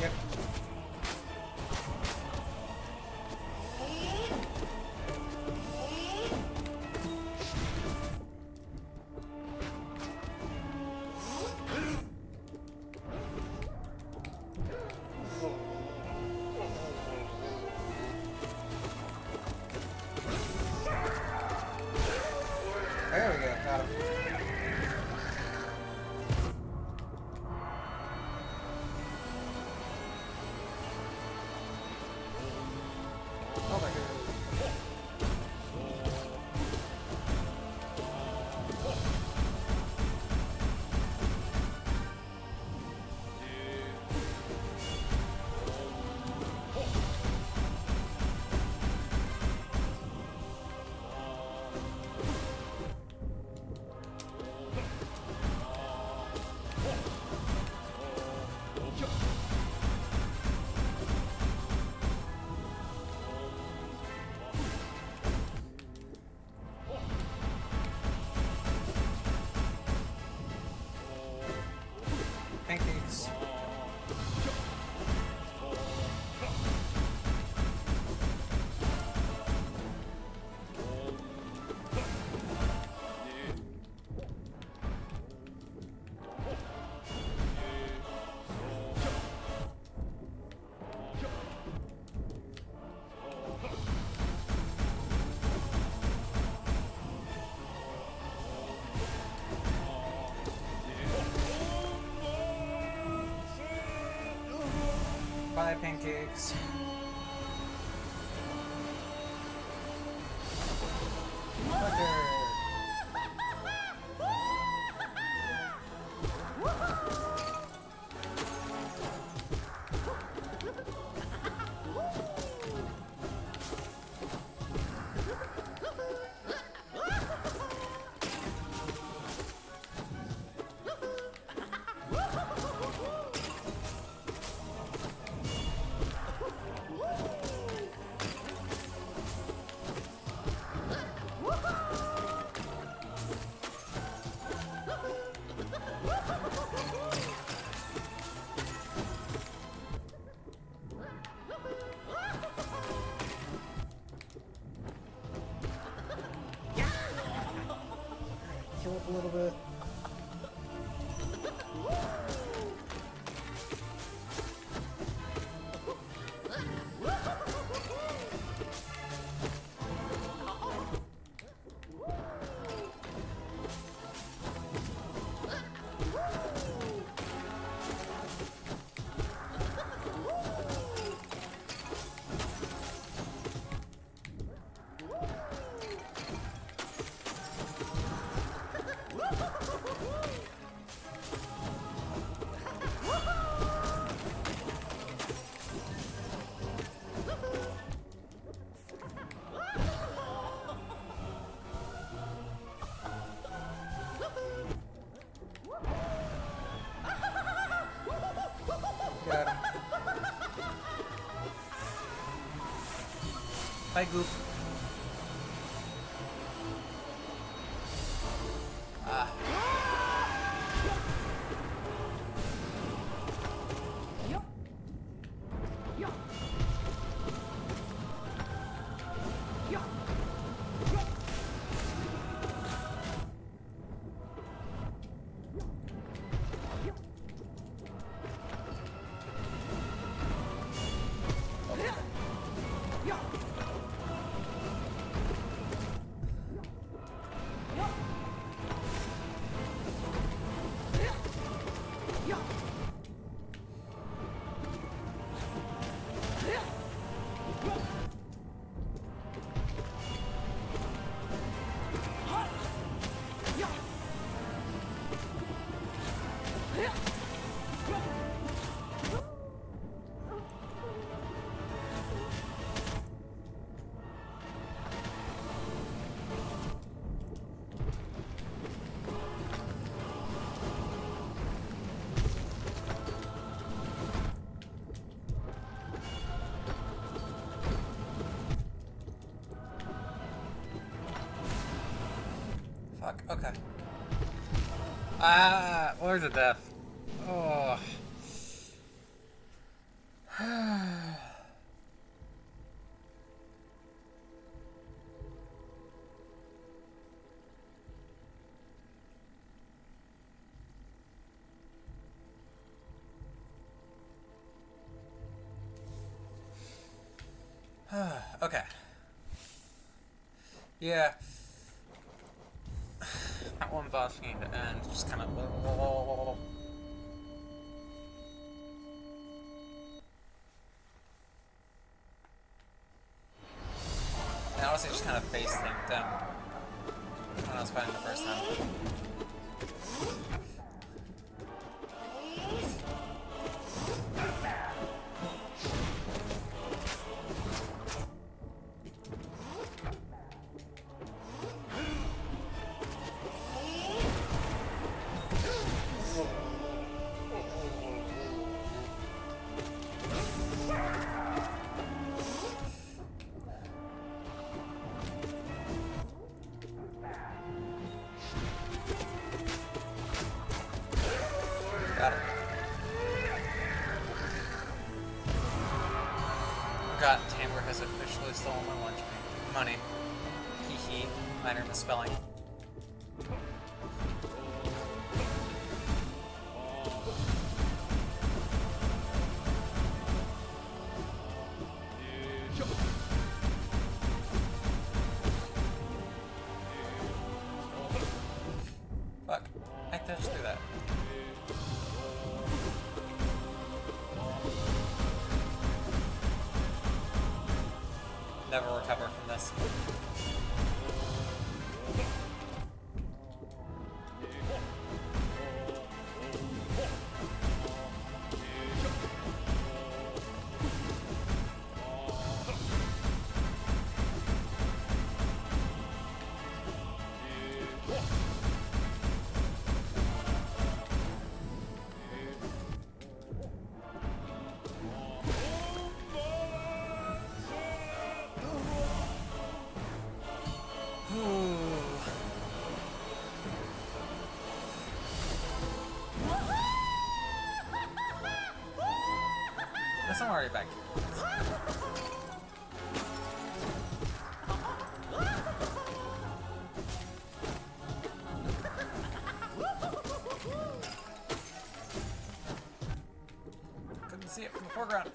Yep. There we go, got him. Oh my god. Pancakes. pancakes. Butter. Heal up a little bit. Got him. Bye, Goop. Ah. Fuck, okay. Ah, Lords of Death. Oh. Okay. Yeah. That one boss needed to end. Just kind of. I honestly just kind of face thinked them when I was fighting the first time. Got it. Got Tamber has officially stolen my lunch money. Hee hee. Minor misspelling. Fuck. I touched through that. never recover from this. Guess I'm already back. Couldn't see it from the foreground.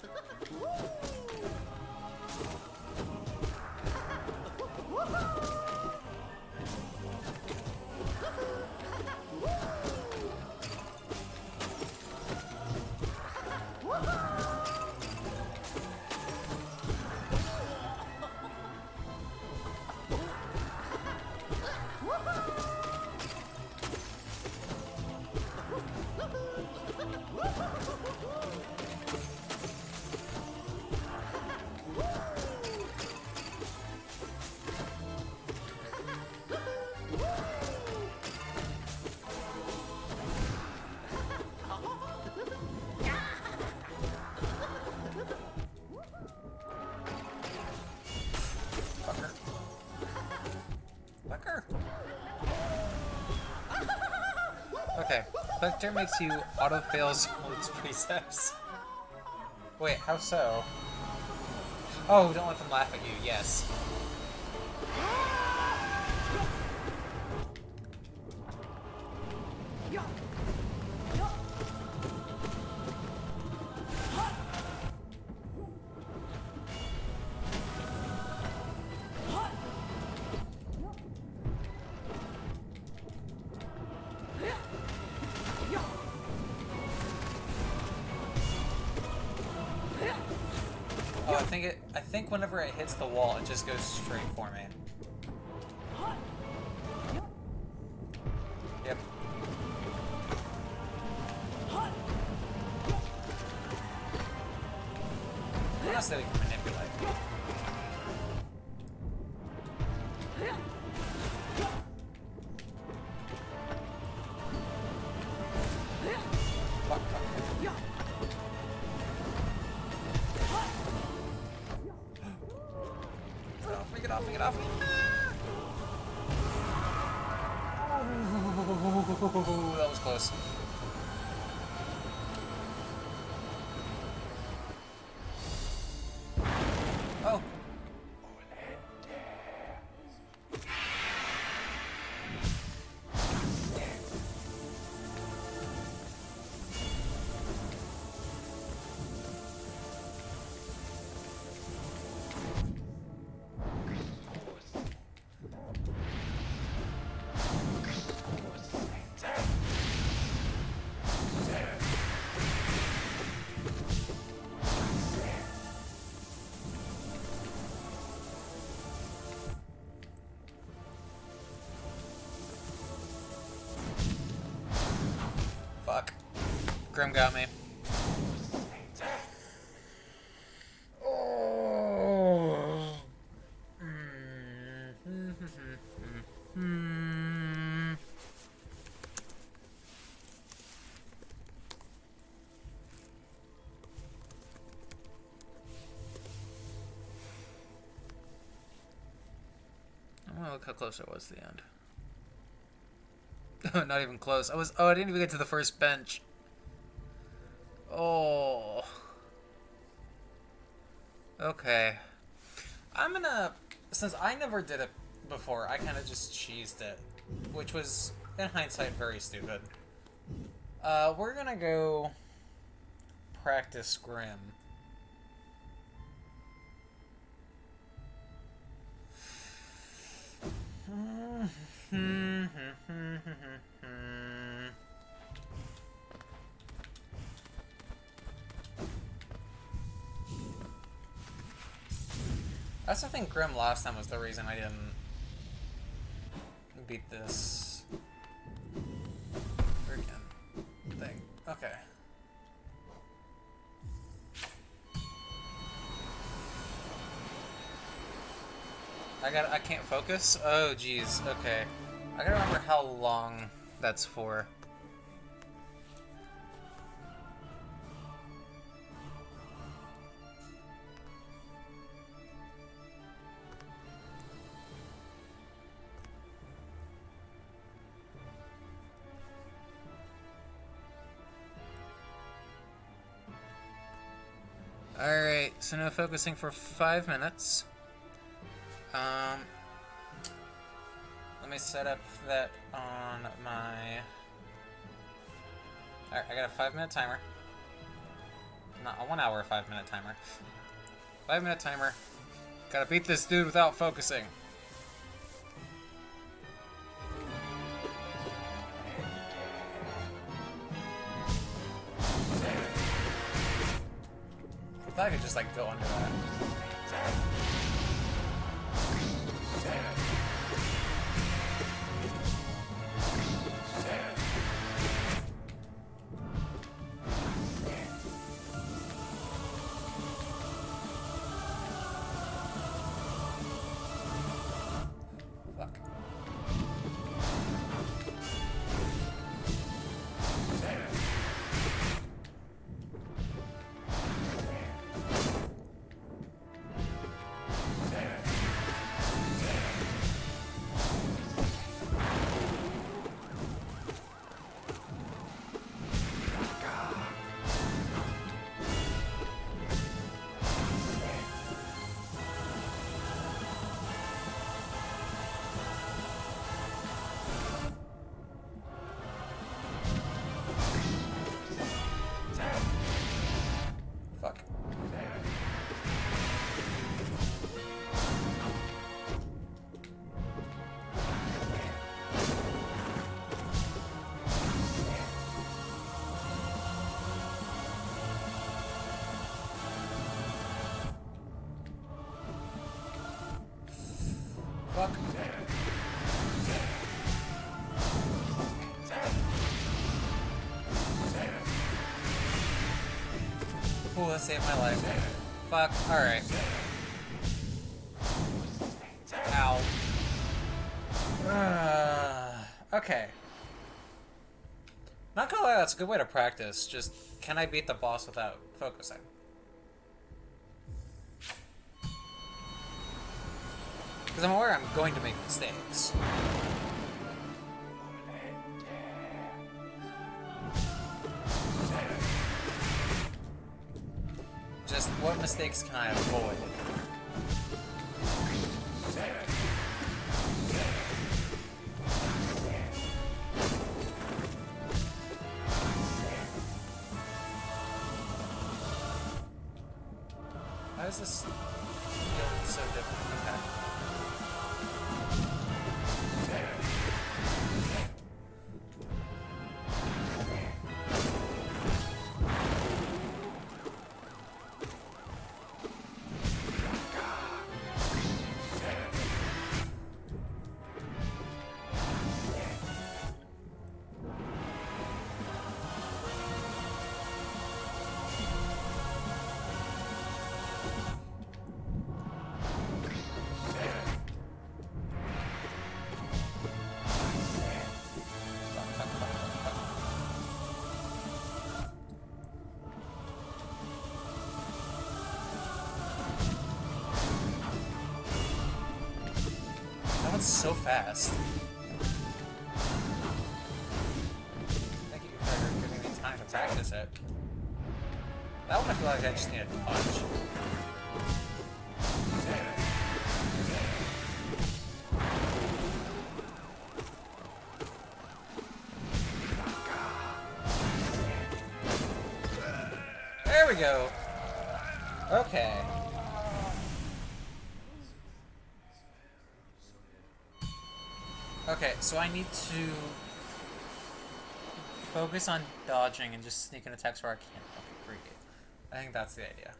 Okay, Collector makes you auto-fails its precepts. Wait, how so? Oh, don't let them laugh at you, yes. Oh, I think whenever it hits the wall, it just goes straight for me. Yep. What else that we can manipulate? Fuck, fuck, fuck. Get off me, get off me. Ooh, that was close. Oh. Fuck. Grim got me. Oh. I want to look how close I was to the end. Not even close. I didn't even get to the first bench. Oh. Okay. I'm gonna... Since I never did it before, I kind of just cheesed it. Which was, in hindsight, very stupid. We're gonna go... practice Grim. That's the thing. Grim last time was the reason I didn't beat this freaking thing. Okay. I can't focus? Oh, geez. Okay. I gotta remember how long that's for. Alright, so no focusing for 5 minutes. Let me set up that on my... Alright, I got a 5-minute timer. Not a 1 hour 5-minute timer. 5-minute timer. Gotta beat this dude without focusing. I thought I could just like go under that. Fuck. Fuck. Fuck. Ooh, that saved my life. Fuck. Alright. Ow. Okay. Not gonna lie, that's a good way to practice. Just, can I beat the boss without focusing? Because I'm aware I'm going to make mistakes. Just what mistakes can I avoid? Why does this feel so different? Okay. That one's so fast. Thank you for giving me time to practice it. That one I feel like I just need a punch. There we go. Okay. Okay, so I need to focus on dodging and just sneak in attacks where I can't. Okay, great. I think that's the idea.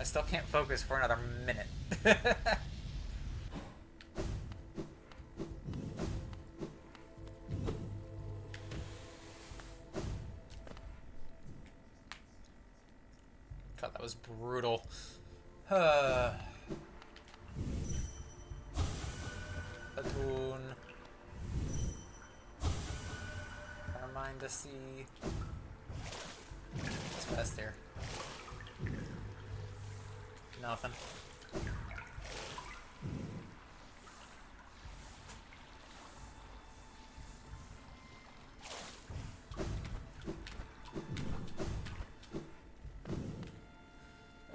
I still can't focus for another minute. God, that was brutal. Platoon. Never mind the sea. What's past here? Nothing.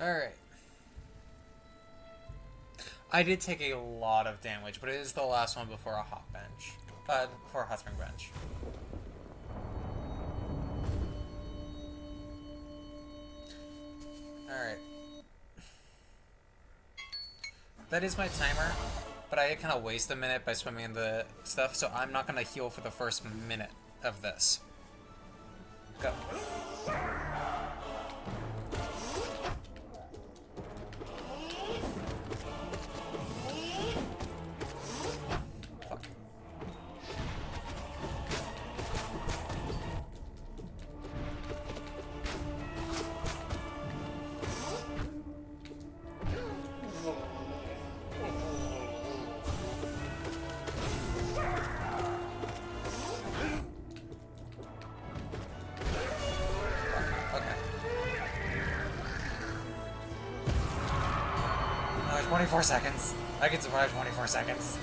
Alright. I did take a lot of damage, but it is the last one before a hot bench. Before a hot spring bench. Alright. That is my timer, but I kind of waste a minute by swimming in the stuff, so I'm not going to heal for the first minute of this. Go. Fuck. 24 seconds. I can survive 24 seconds.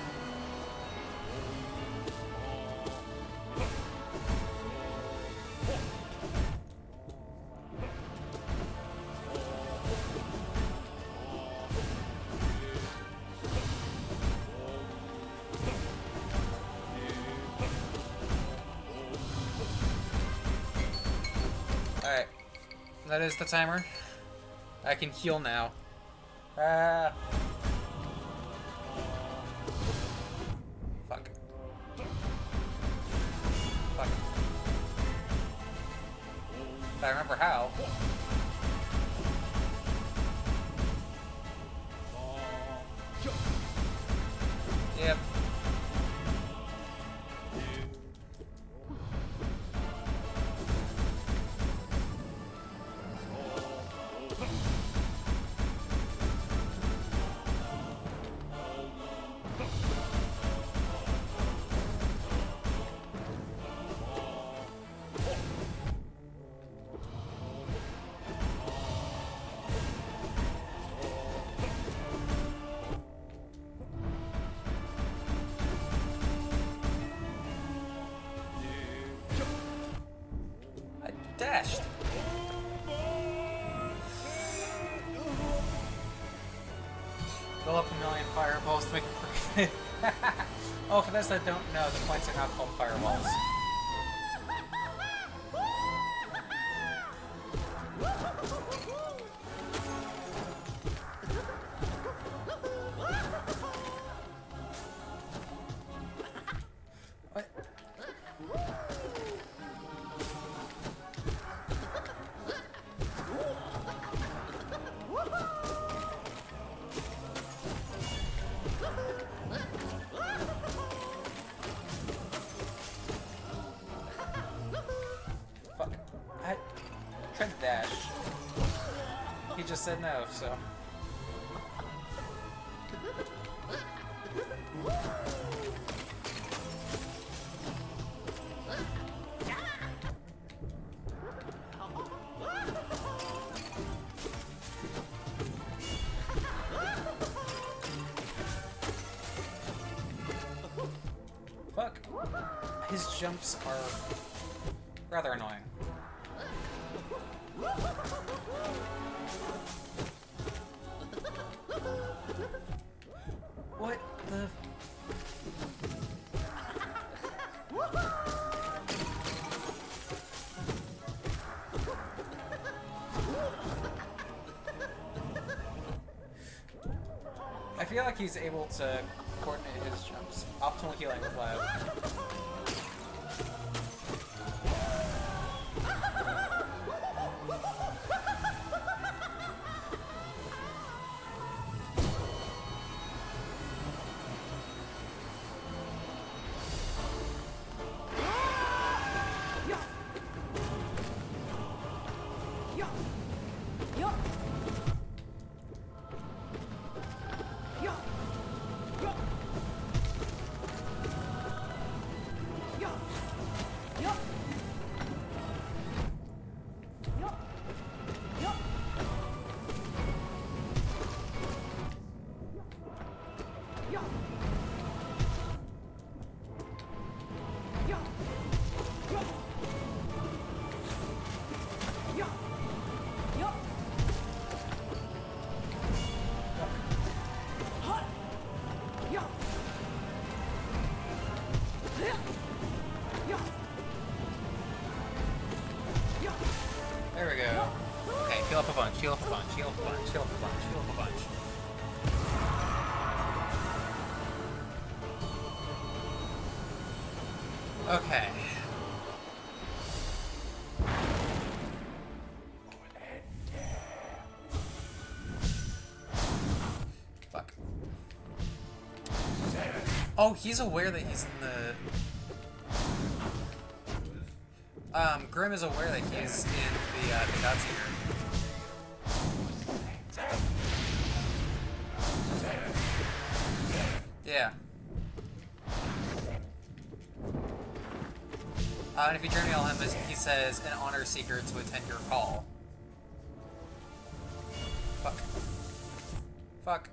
Alright. That is the timer. I can heal now. Fuck. Fuck. If I remember how. Yep. Dashed. Fill up a million fireballs to make it free. Oh, for those that don't know, the points are now called fireballs. What? Fuck. I tried to dash. He just said no, so. Fuck. His jumps are rather annoying. What the... I feel like he's able to coordinate his jumps. Optimal healing with Live. There we go. Okay, heal up a bunch, heal up a bunch, heal up a bunch, heal up a bunch, heal up a bunch. Okay. Fuck. Oh, he's aware that he's in the... Grim is aware that he's in the Godseeker. Yeah. And if you journey him, he says, an honor seeker to attend your call. Fuck. Fuck.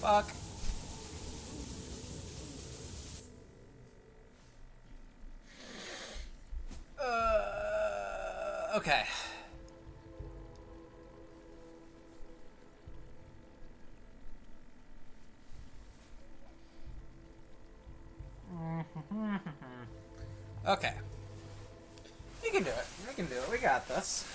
Fuck. Okay. Okay. We can do it. We can do it. We got this.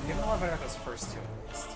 Give him a lot better at those first two, at least.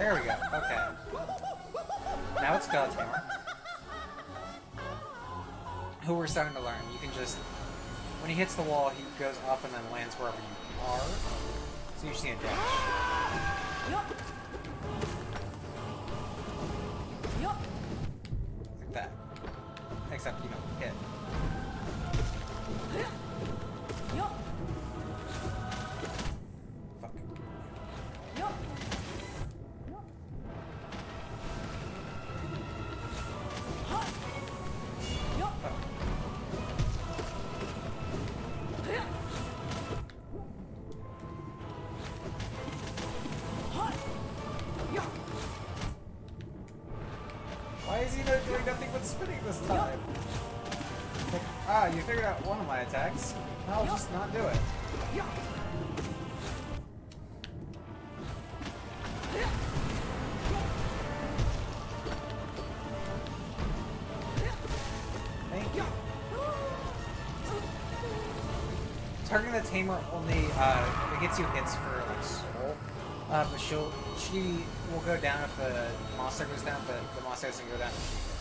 There we go. Okay. Now it's God Tamer. Who we're starting to learn. You can just... When he hits the wall, he goes up and then lands wherever you are. So you just need a dash. Like that. Except you don't hit. Fuck. Why is he not doing nothing but spinning this time? Like, ah, you figured out one of my attacks. I'll just not do it. Thank you. Targeting the tamer only it gets you hits for like soul. But she will go down if the monster goes down, but the monster doesn't go down if she goes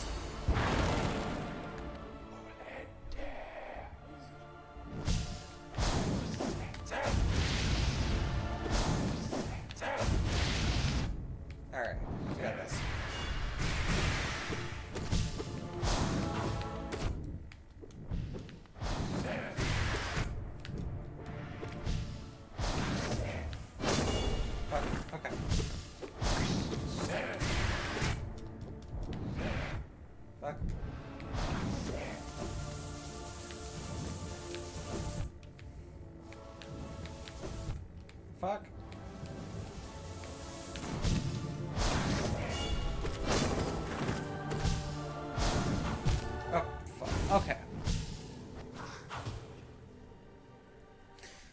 down. Alright, we got this. Okay. Fuck. Fuck. Oh, fuck. Okay.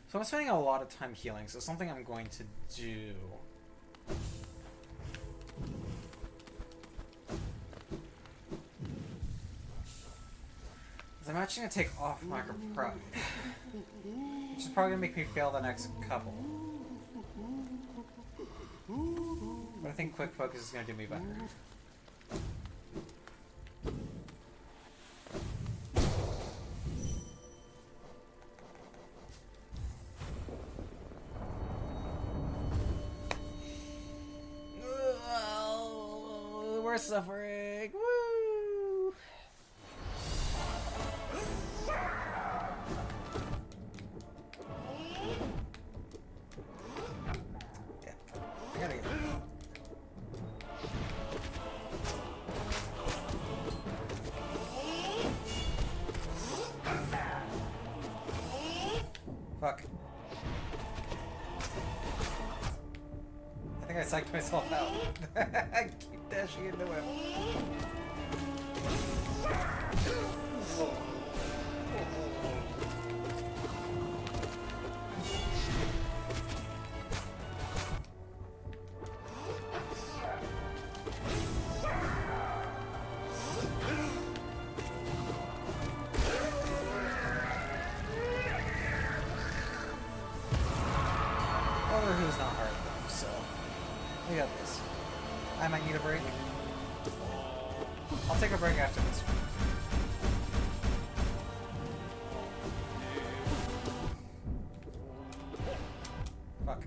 So I'm spending a lot of time healing, so something I'm going to do. I'm actually gonna take off Micro Pride, which is probably gonna make me fail the next couple. But I think Quick Focus is gonna do me better. We're suffering. Woo! Yeah, I gotta get. Fuck. I think I psyched myself out. I keep dashing into him. Who's not hard though, so we got this. I might need a break. I'll take a break after this one. Fuck.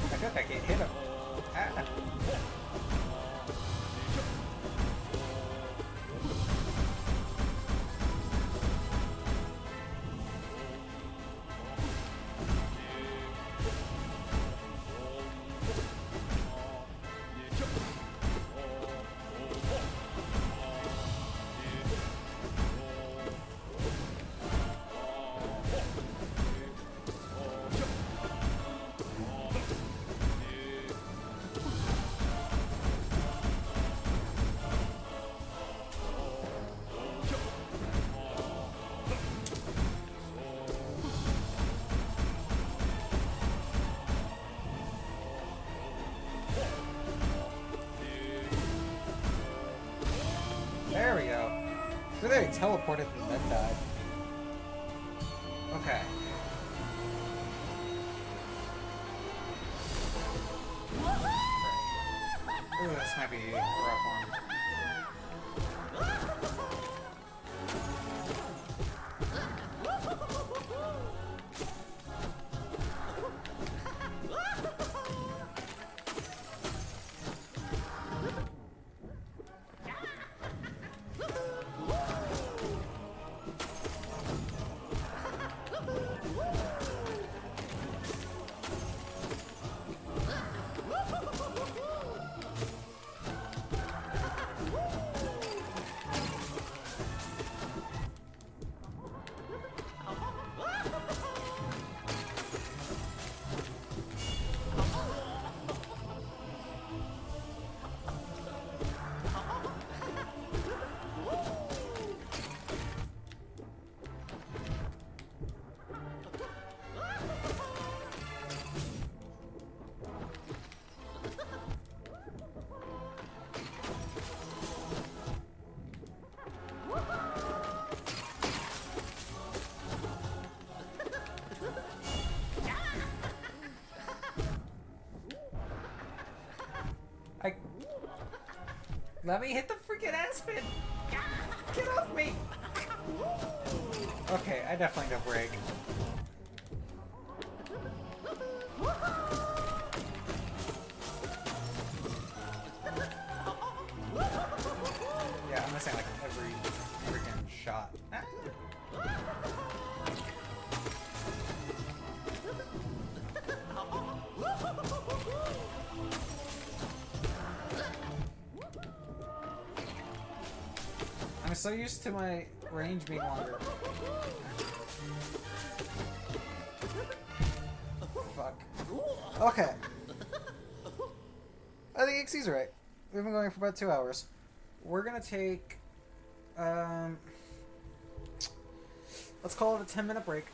I feel like I can't hit him. Ah. There we go. So there, he teleported and then died. Okay. Ooh, this might be a rough one. Let me hit the freaking aspen! Get off me! Okay, I definitely need a break. Yeah, I'm missing like every freaking shot. Ah. I'm so used to my range being longer. Fuck. Okay. I think XC's right. We've been going for about 2 hours. We're gonna take... let's call it a 10-minute break.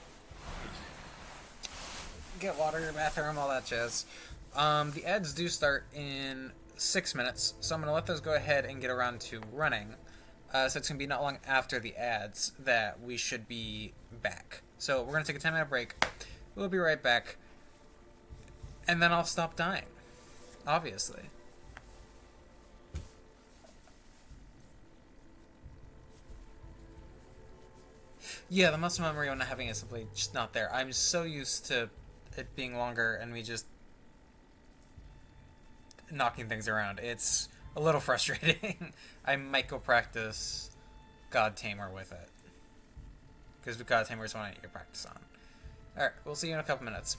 Get water, bathroom, all that jazz. The ads do start in 6 minutes, so I'm gonna let those go ahead and get around to running. So it's going to be not long after the ads that we should be back. So we're going to take a 10-minute break. We'll be right back. And then I'll stop dying. Obviously. Yeah, the muscle memory on having it simply just not there. I'm so used to it being longer and me just knocking things around. It's a little frustrating. I might go practice God Tamer with it. Because God Tamer is what I need to practice on. Alright, we'll see you in a couple minutes.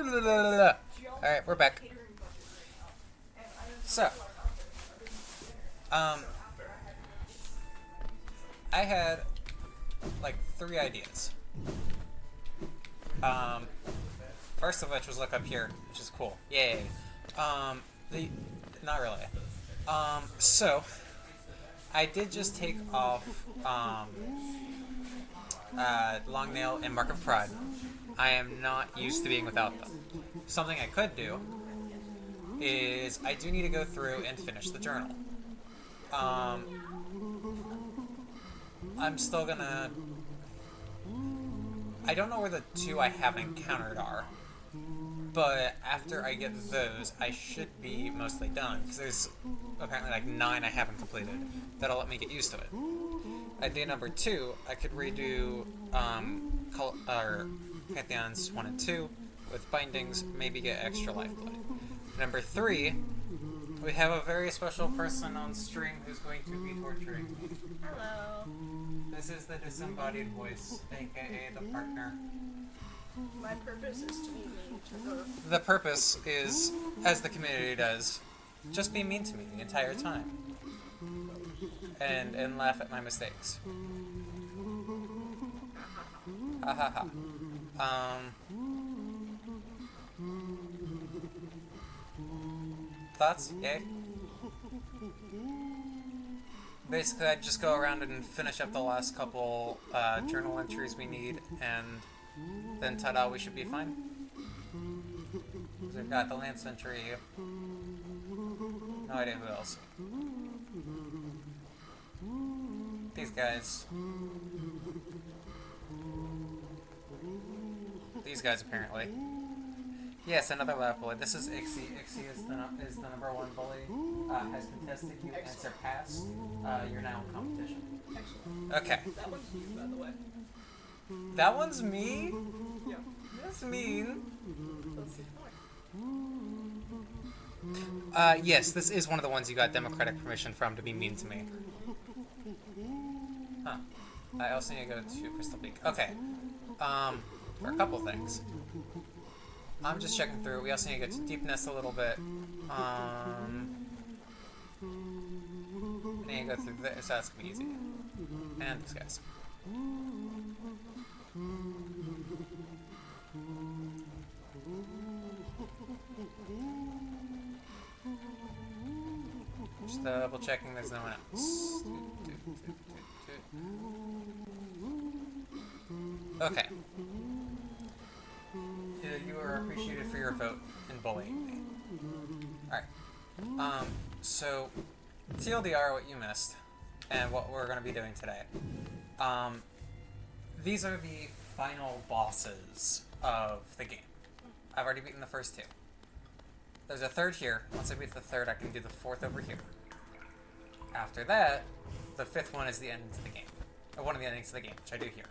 Alright, we're back. So, I had like 3 ideas. First of which was look up here, which is cool. Yay. Not really. So, I did just take off, Longnail and Mark of Pride. I am not used to being without them. Something I could do is I do need to go through and finish the journal. I'm still gonna... I don't know where the 2 I haven't encountered are, but after I get those, I should be mostly done, because there's apparently like 9 I haven't completed that'll let me get used to it. Idea number 2, I could redo Pantheons 1 and 2 with bindings, maybe get extra lifeblood. Number 3, we have a very special person on stream who's going to be torturing me. Hello. This is the disembodied voice, aka the partner. My purpose is to be mean to her. The purpose is, as the community does, just be mean to me the entire time. And laugh at my mistakes. Ha ha ha. Thoughts? Yay? Basically, I'd just go around and finish up the last couple journal entries we need, and then ta-da, we should be fine. We've got the Lance Sentry. No idea who else. These guys. These guys, apparently. Yes, another lab bully. This is Ixie. Ixie is the number 1 bully. Has contested you and surpassed. You're now in competition. Excellent. Okay. That one's you, by the way. That one's me? Yeah. That's mean. Let's see the point. Yes, this is one of the ones you got democratic permission from to be mean to me. Huh. I also need to go to Crystal Peak. Okay. For a couple things. I'm just checking through. We also need to go to Deepness a little bit. I need to go through this. So that's gonna be easy. And these guys. Just double checking there's no one else. Okay. You are appreciated for your vote in bullying me. Alright. So, TLDR, what you missed, and what we're going to be doing today. These are the final bosses of the game. I've already beaten the first 2. There's a 3rd here. Once I beat the 3rd, I can do the 4th over here. After that, the 5th one is the end of the game. Or one of the endings of the game, which I do here.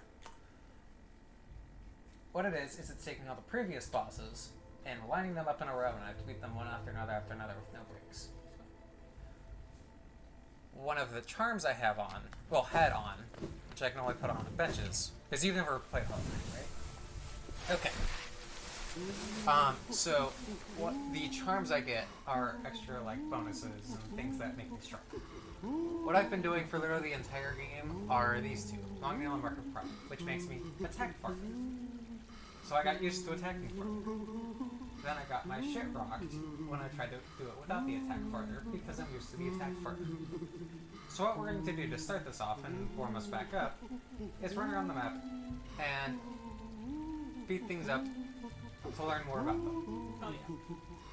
What it is it's taking all the previous bosses and lining them up in a row, and I have to beat them one after another with no breaks. One of the charms I have on, had on, which I can only put on benches, because you've never played Hollow Knight, right? Okay. So, what the charms I get are extra, like, bonuses and things that make me strong. What I've been doing for literally the entire game are these 2, Longnail and Mark of Pride, which makes me attack farther. So I got used to attacking farther. Then I got my shit rocked when I tried to do it without the attack farther, because I'm used to the attack farther. So what we're going to do to start this off and warm us back up is run around the map and beat things up to learn more about them. Oh, yeah.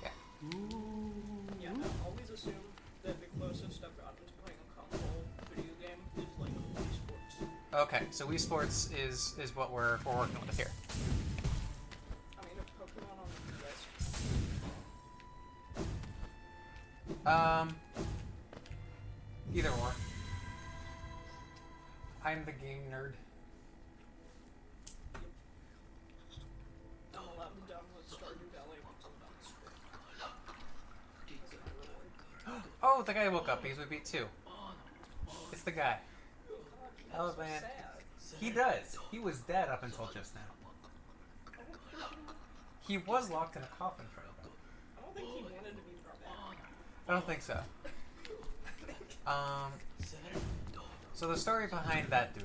Yeah. Yeah, I always assume that the closest I've gotten to playing a console video game is like Wii Sports. Okay, so Wii Sports is what we're working with here. I mean, if Pokemon on the DS. Either or. I'm the game nerd. I'm allowed to download Stardew Valley once I'm done streaming. Oh, the guy woke up because we beat 2. It's the guy. Oh man. Sad. He does. He was dead up until just now. He was locked in a coffin for a bit. I don't think he wanted to be brought back. I don't think so. So the story behind that dude,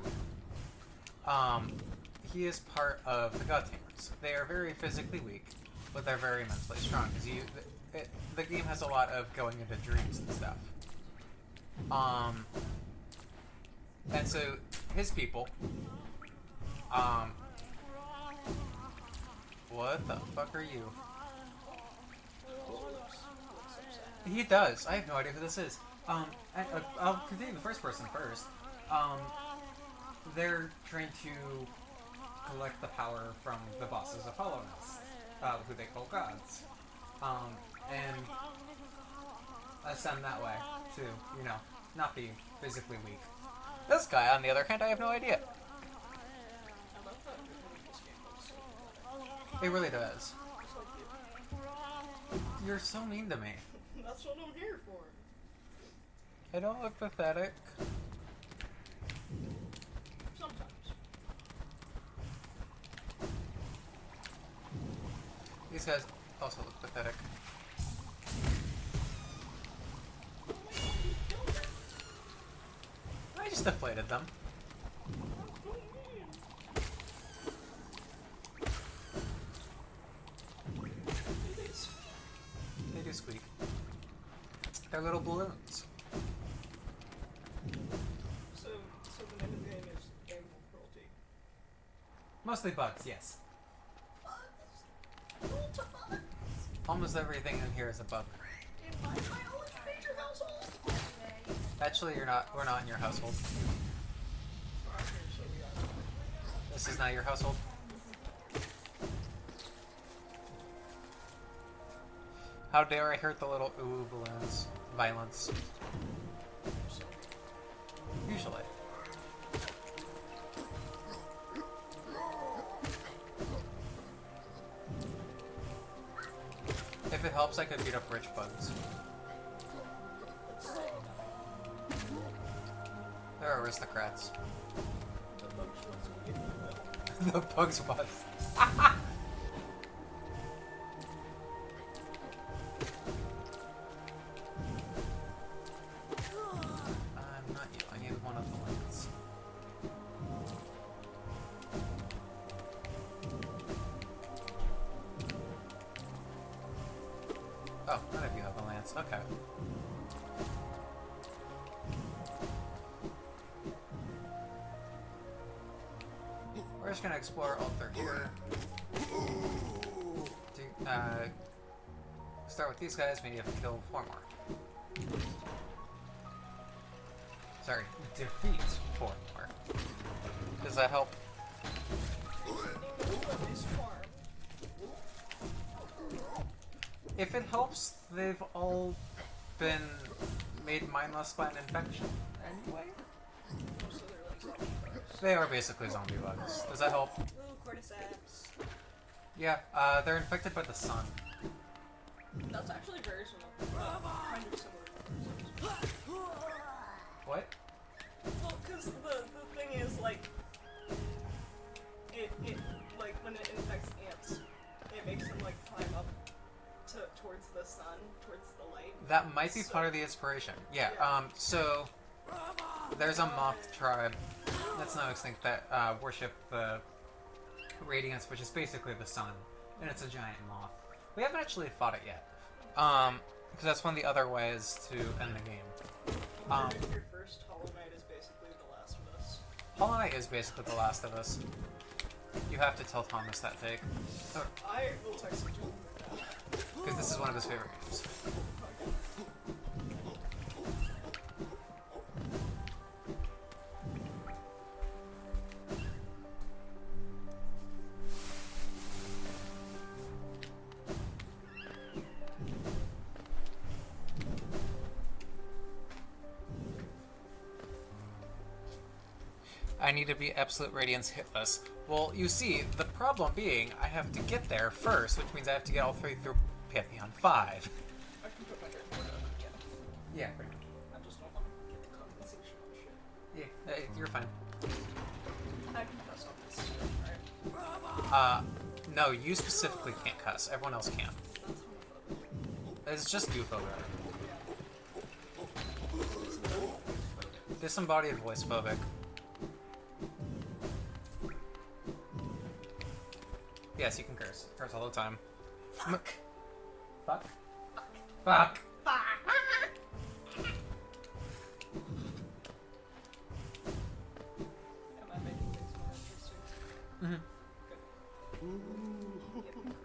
he is part of the God Tamers. They are very physically weak, but they're very mentally strong. Because the game has a lot of going into dreams and stuff. And so his people, what the fuck are you? He does. I have no idea who this is. I'll continue the first person first. They're trying to collect the power from the bosses of Hollow Knight, who they call gods, and ascend that way to, not be physically weak. This guy, on the other hand, I have no idea. I love how everything in this game looks so good. It really does. Just like you. You're so mean to me. That's what I'm here for. I don't look pathetic. Sometimes. These guys also look pathetic. I just deflated them. They do squeak. They're little balloons. So the name of the game is Animal Cruelty. Mostly bugs, yes. Cruel to bugs. Almost everything in here is a bug. In my own major household. Actually, we're not in your household. I'm here, so we are. This is not your household. How dare I hurt the little ooh balloons? Violence. Usually. If it helps, I could beat up rich bugs. They're aristocrats. The bugs was in the middle. The bugs was. I'm not you. I need one of the lights. Oh, none of you have a lance. Okay. We're just gonna explore all through here. Start with these guys. We need to kill 4 more. Sorry, defeat 4 more. Does that help? If it helps, they've all been made mindless by an infection. Anyway? So they're like zombie bugs. They are basically zombie bugs. Does that help? Ooh, cordyceps. Yeah, they're infected by the sun. That's actually very similar. Kind of similar to cordyceps. What? Well, because the thing is, like, it like, when it infects ants, it makes them, like, climb up towards the sun, towards the light. That might be part of the inspiration. Yeah, so there's a moth tribe that's now extinct that worship the radiance, which is basically the sun, and it's a giant moth. We haven't actually fought it yet, because that's one of the other ways to end the game. Your first Hollow Knight is basically The Last of Us. Hollow Knight is basically The Last of Us. You have to tell Thomas that take, I will text it to him right now. because this is one of his favorite games. I need to be Absolute Radiance hitless. Well, you see, the problem being, I have to get there first, which means I have to get all 3 through Pantheon 5. I can put my hair in order, yeah. Yeah, pretty much. I just don't want to get the compensation on shit. Yeah, you're fine. I can press on this shit, right? No, you specifically can't cuss. Everyone else can. It's just you, phobic. Disembodied voice phobic. Yes, you can curse. Curse all the time. Fuck. Fuck. Fuck. Am I making things more interesting? Mm-hmm.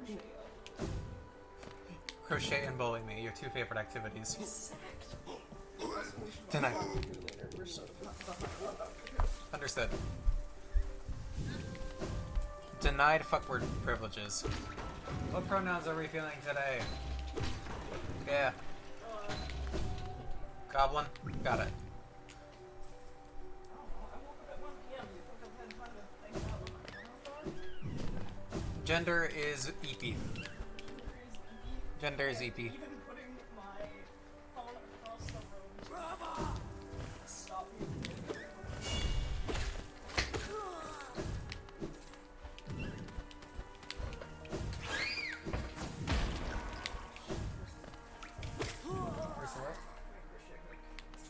Get Crochet and bully me, your two favorite activities. Exactly. Tonight. We're so behind. Understood. Denied fuckword privileges. What pronouns are we feeling today? Yeah. Goblin? Got it. Gender is EP. Gender is EP. Even putting my phone across the room to stop me from getting it.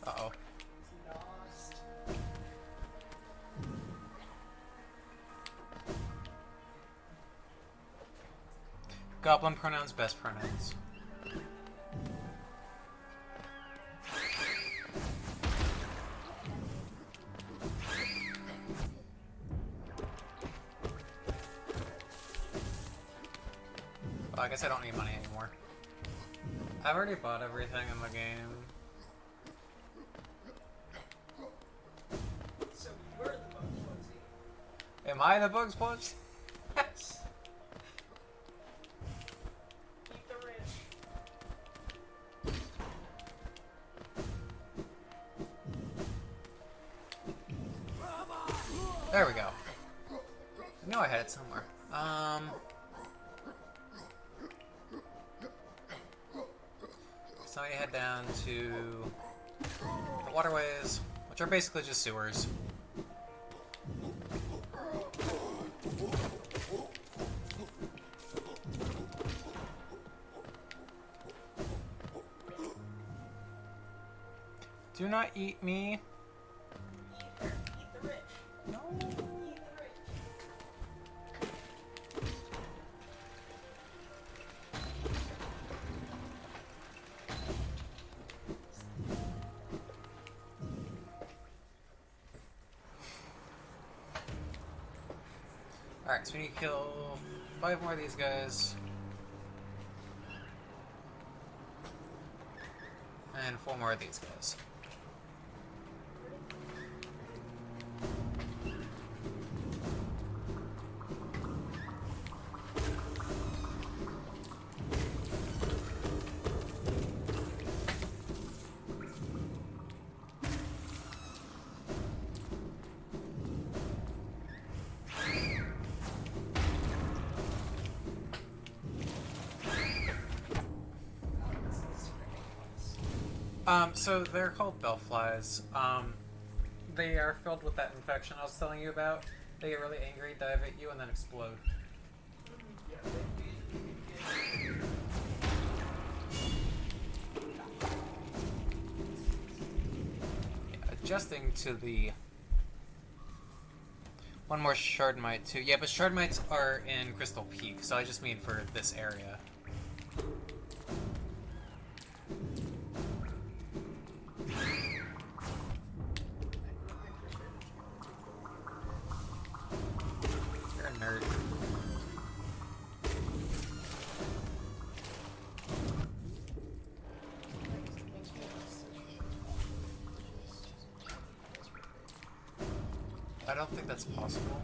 Uh-oh. Lost. Goblin pronouns, best pronouns. Well, I guess I don't need money anymore. I've already bought everything in the game. So you're the Bugs Fuzzy. Am I the Bugs Bunch? Yes. Eat the rich. There we go. I know I had it somewhere. So you head down to the waterways, which are basically just sewers. Do not eat me. Eat the rich. No. Eat the rich. Alright, so we need to kill 5 more of these guys. And 4 more of these guys. So they're called bellflies. They are filled with that infection I was telling you about. They get really angry, dive at you, and then explode. Yeah, adjusting to the... One more shard mite too. Yeah, but shard mites are in Crystal Peak, so I just mean for this area. You're a nerd. I don't think that's possible.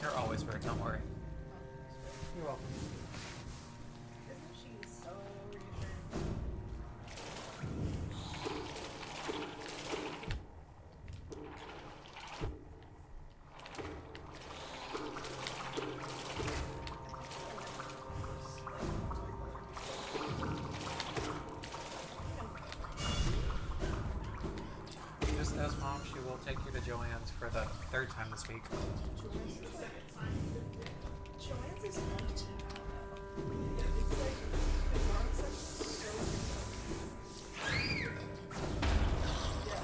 You're always weird, don't worry. You're welcome. Isn't she so reassuring? Joanne's for the third time this week. Joanne's is empty now. It's like the concept is so good. Yeah.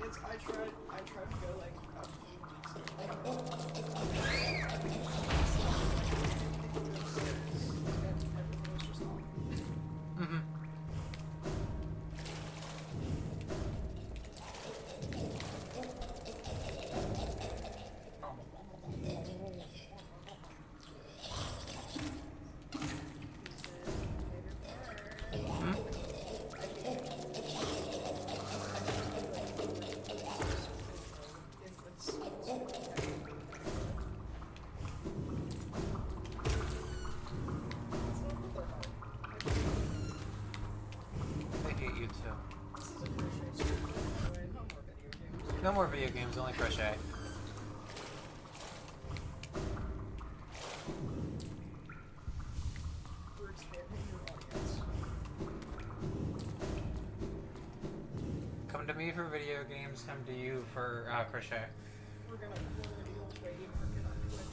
It's I tried to go like a few weeks ago. And everything was just on. Mm-hmm. I hate you too. No more video games, only crochet. We're expanding your audience. Come to me for video games, come to you for crochet. We're gonna do the old lady market on Twitch.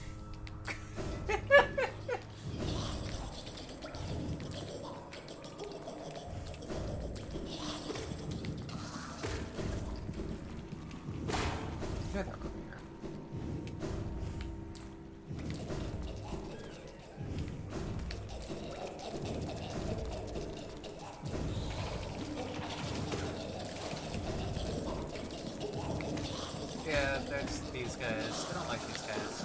Good, I'll come here. Yeah, there's these guys. I don't like these guys.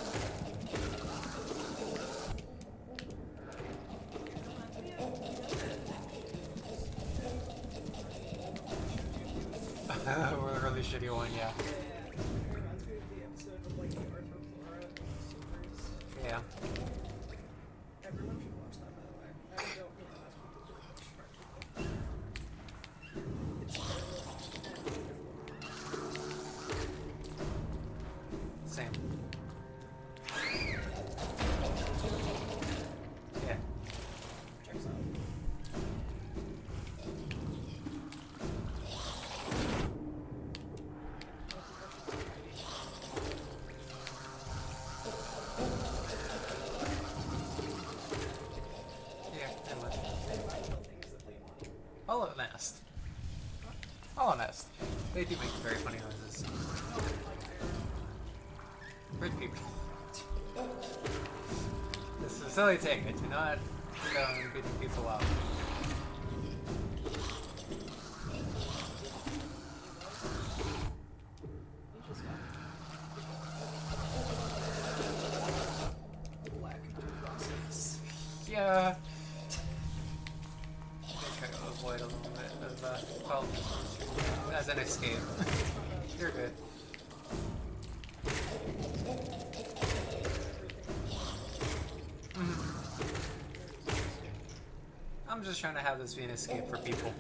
We're the really shitty one, yeah. It reminds me of the episode of like the Arthur Flora Supers. Yeah. Everyone should watch that, by the way. I don't mean enough people to watch Part 2. It's terrible and beautiful. Same. Yeah. Checks out. Yeah, pretty much. They might kill things that they want. Hollow Nest. Hollow Nest. They do make very funny noises. Rich people. This is a silly thing. I do not condone beating people up. Lack of process. Yeah. I think I gotta avoid a little bit of, well, as an escape. You're good. I'm just trying to have this be an escape for people.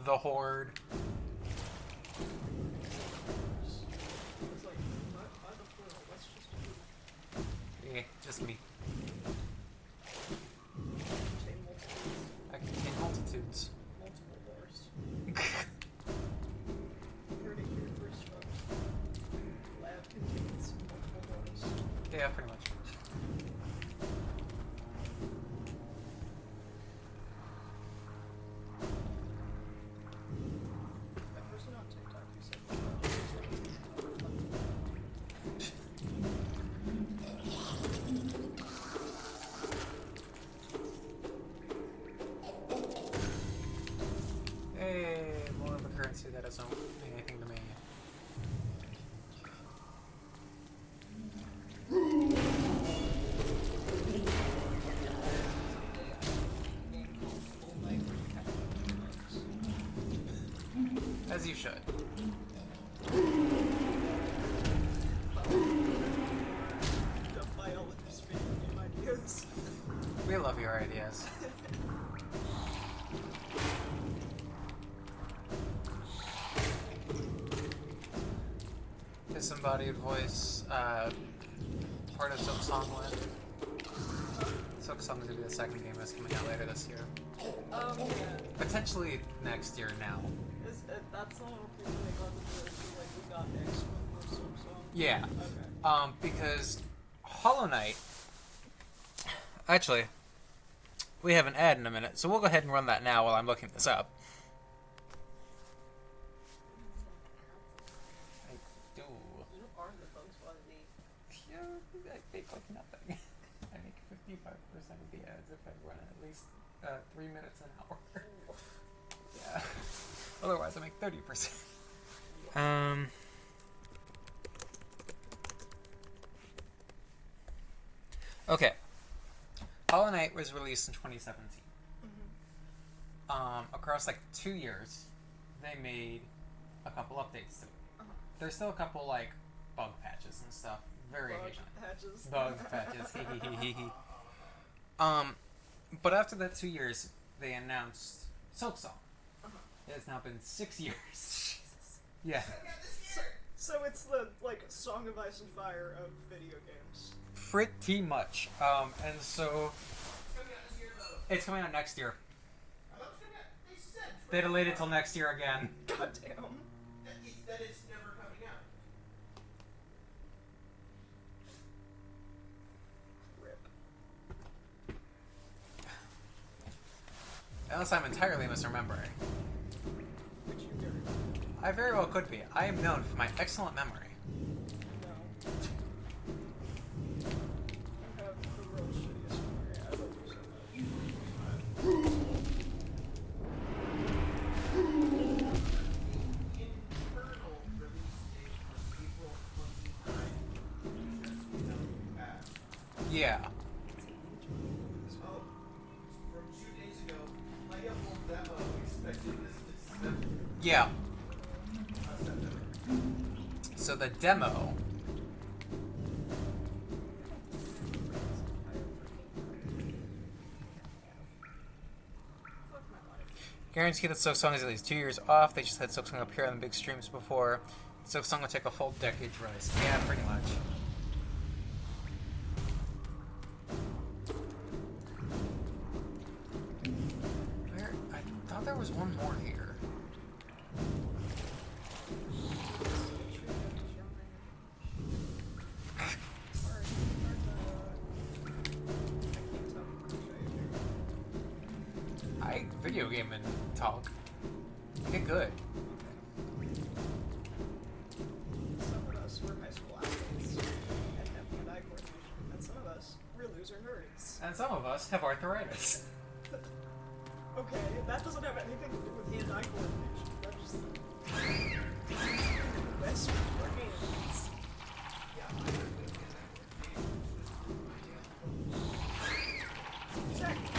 The Horde. It's like, not the plural, that's just a Yeah, just me. contain multiple I contain multitudes. doors. Heard it here first, folks. Lab contains multiple doors. Yeah, pretty much. That person on TikTok who said Hey, more of a currency that doesn't mean anything to me. As you should. dumb biologist video game ideas. We love your ideas. Disembodied voice, part of some song one. Silk Song is going to be the second game that's coming out later this year. Yeah. Potentially next year now. That's the one where they got the like we got X before Silk Song. Yeah. Okay. Because Hollow Knight... Actually, we have an ad in a minute, so we'll go ahead and run that now while I'm looking this up. I do. You are the bugs by the... Yeah, I make like nothing. I make 55% of the ads if I run at least 3 minutes an hour. Yeah. Otherwise, I make 30%. Okay. Hollow Knight was released in 2017. Across like 2 years, they made a couple updates to it. There's still a couple like bug patches and stuff. Very occasionally. Bug patches. But after that 2 years, they announced Silk Song. It has now been 6 years. Jesus. Yeah. So it's the like Song of Ice and Fire of video games. Pretty much. And so it's coming out next year. They delayed it till next year again. God damn. That it's never coming out. Rip. Unless I'm entirely misremembering. Which you very I very well could be. I am known for my excellent memory. no. You have the world's shittiest memory. I love you so much. Internal release date was April 29th. Just without ads. Yeah. Oh, from 2 days ago, playable demo expected this December. Yeah. September. So the demo... Fuck my life. Guarantee that Silk Song is at least 2 years off. They just had Silk Song appear on the big streams before. Silk Song will take a full decade to rise. Yeah, pretty much. Where? I thought there was one more here. I video game and talk. Get good. Some of us were high school athletes and have hand-eye coordination, and some of us were loser nerds. And some of us have arthritis. Okay, that doesn't have anything to do with hand-eye coordination. That's just the best for hands. Exactly.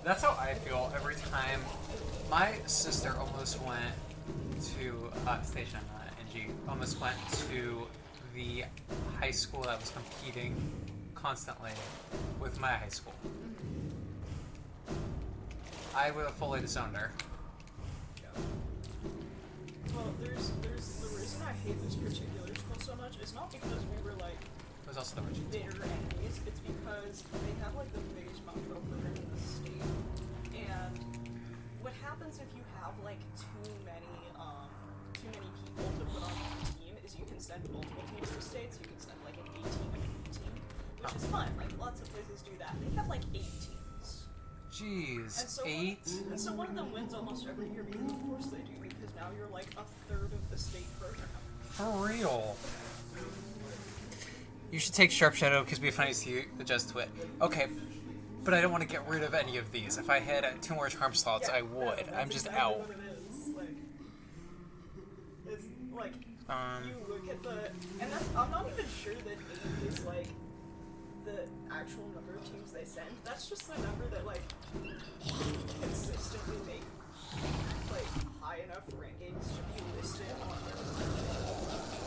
That's how I feel every time. My sister almost went to station NG. Almost went to the high school that was competing constantly with my high school. I would have fully disowned her. Well, there's the reason I hate this particular school so much is not because we were like It was also the Richard. bitter enemies. It's because they have like the biggest mountain program in the state, and what happens if you have like too many people to put on one team is you can send multiple teams to states. You can send like an A team and a B team, which is fine. Like lots of places do that. They have like 8 teams. Jeez, And so 8? And so one of them wins almost every year because of course they do, because now you're like a third of the state program. For real. You should take Sharp Shadow because it'd be funny to see you adjust to it. Okay, but I don't want to get rid of any of these. If I had 2 more charm slots, I would. That's I'm just exactly out. what it is. Like, it's like you look at the, and that's, I'm not even sure that 8 is like the actual number of teams they send. That's just the number that like consistently make like high enough rankings to be listed on their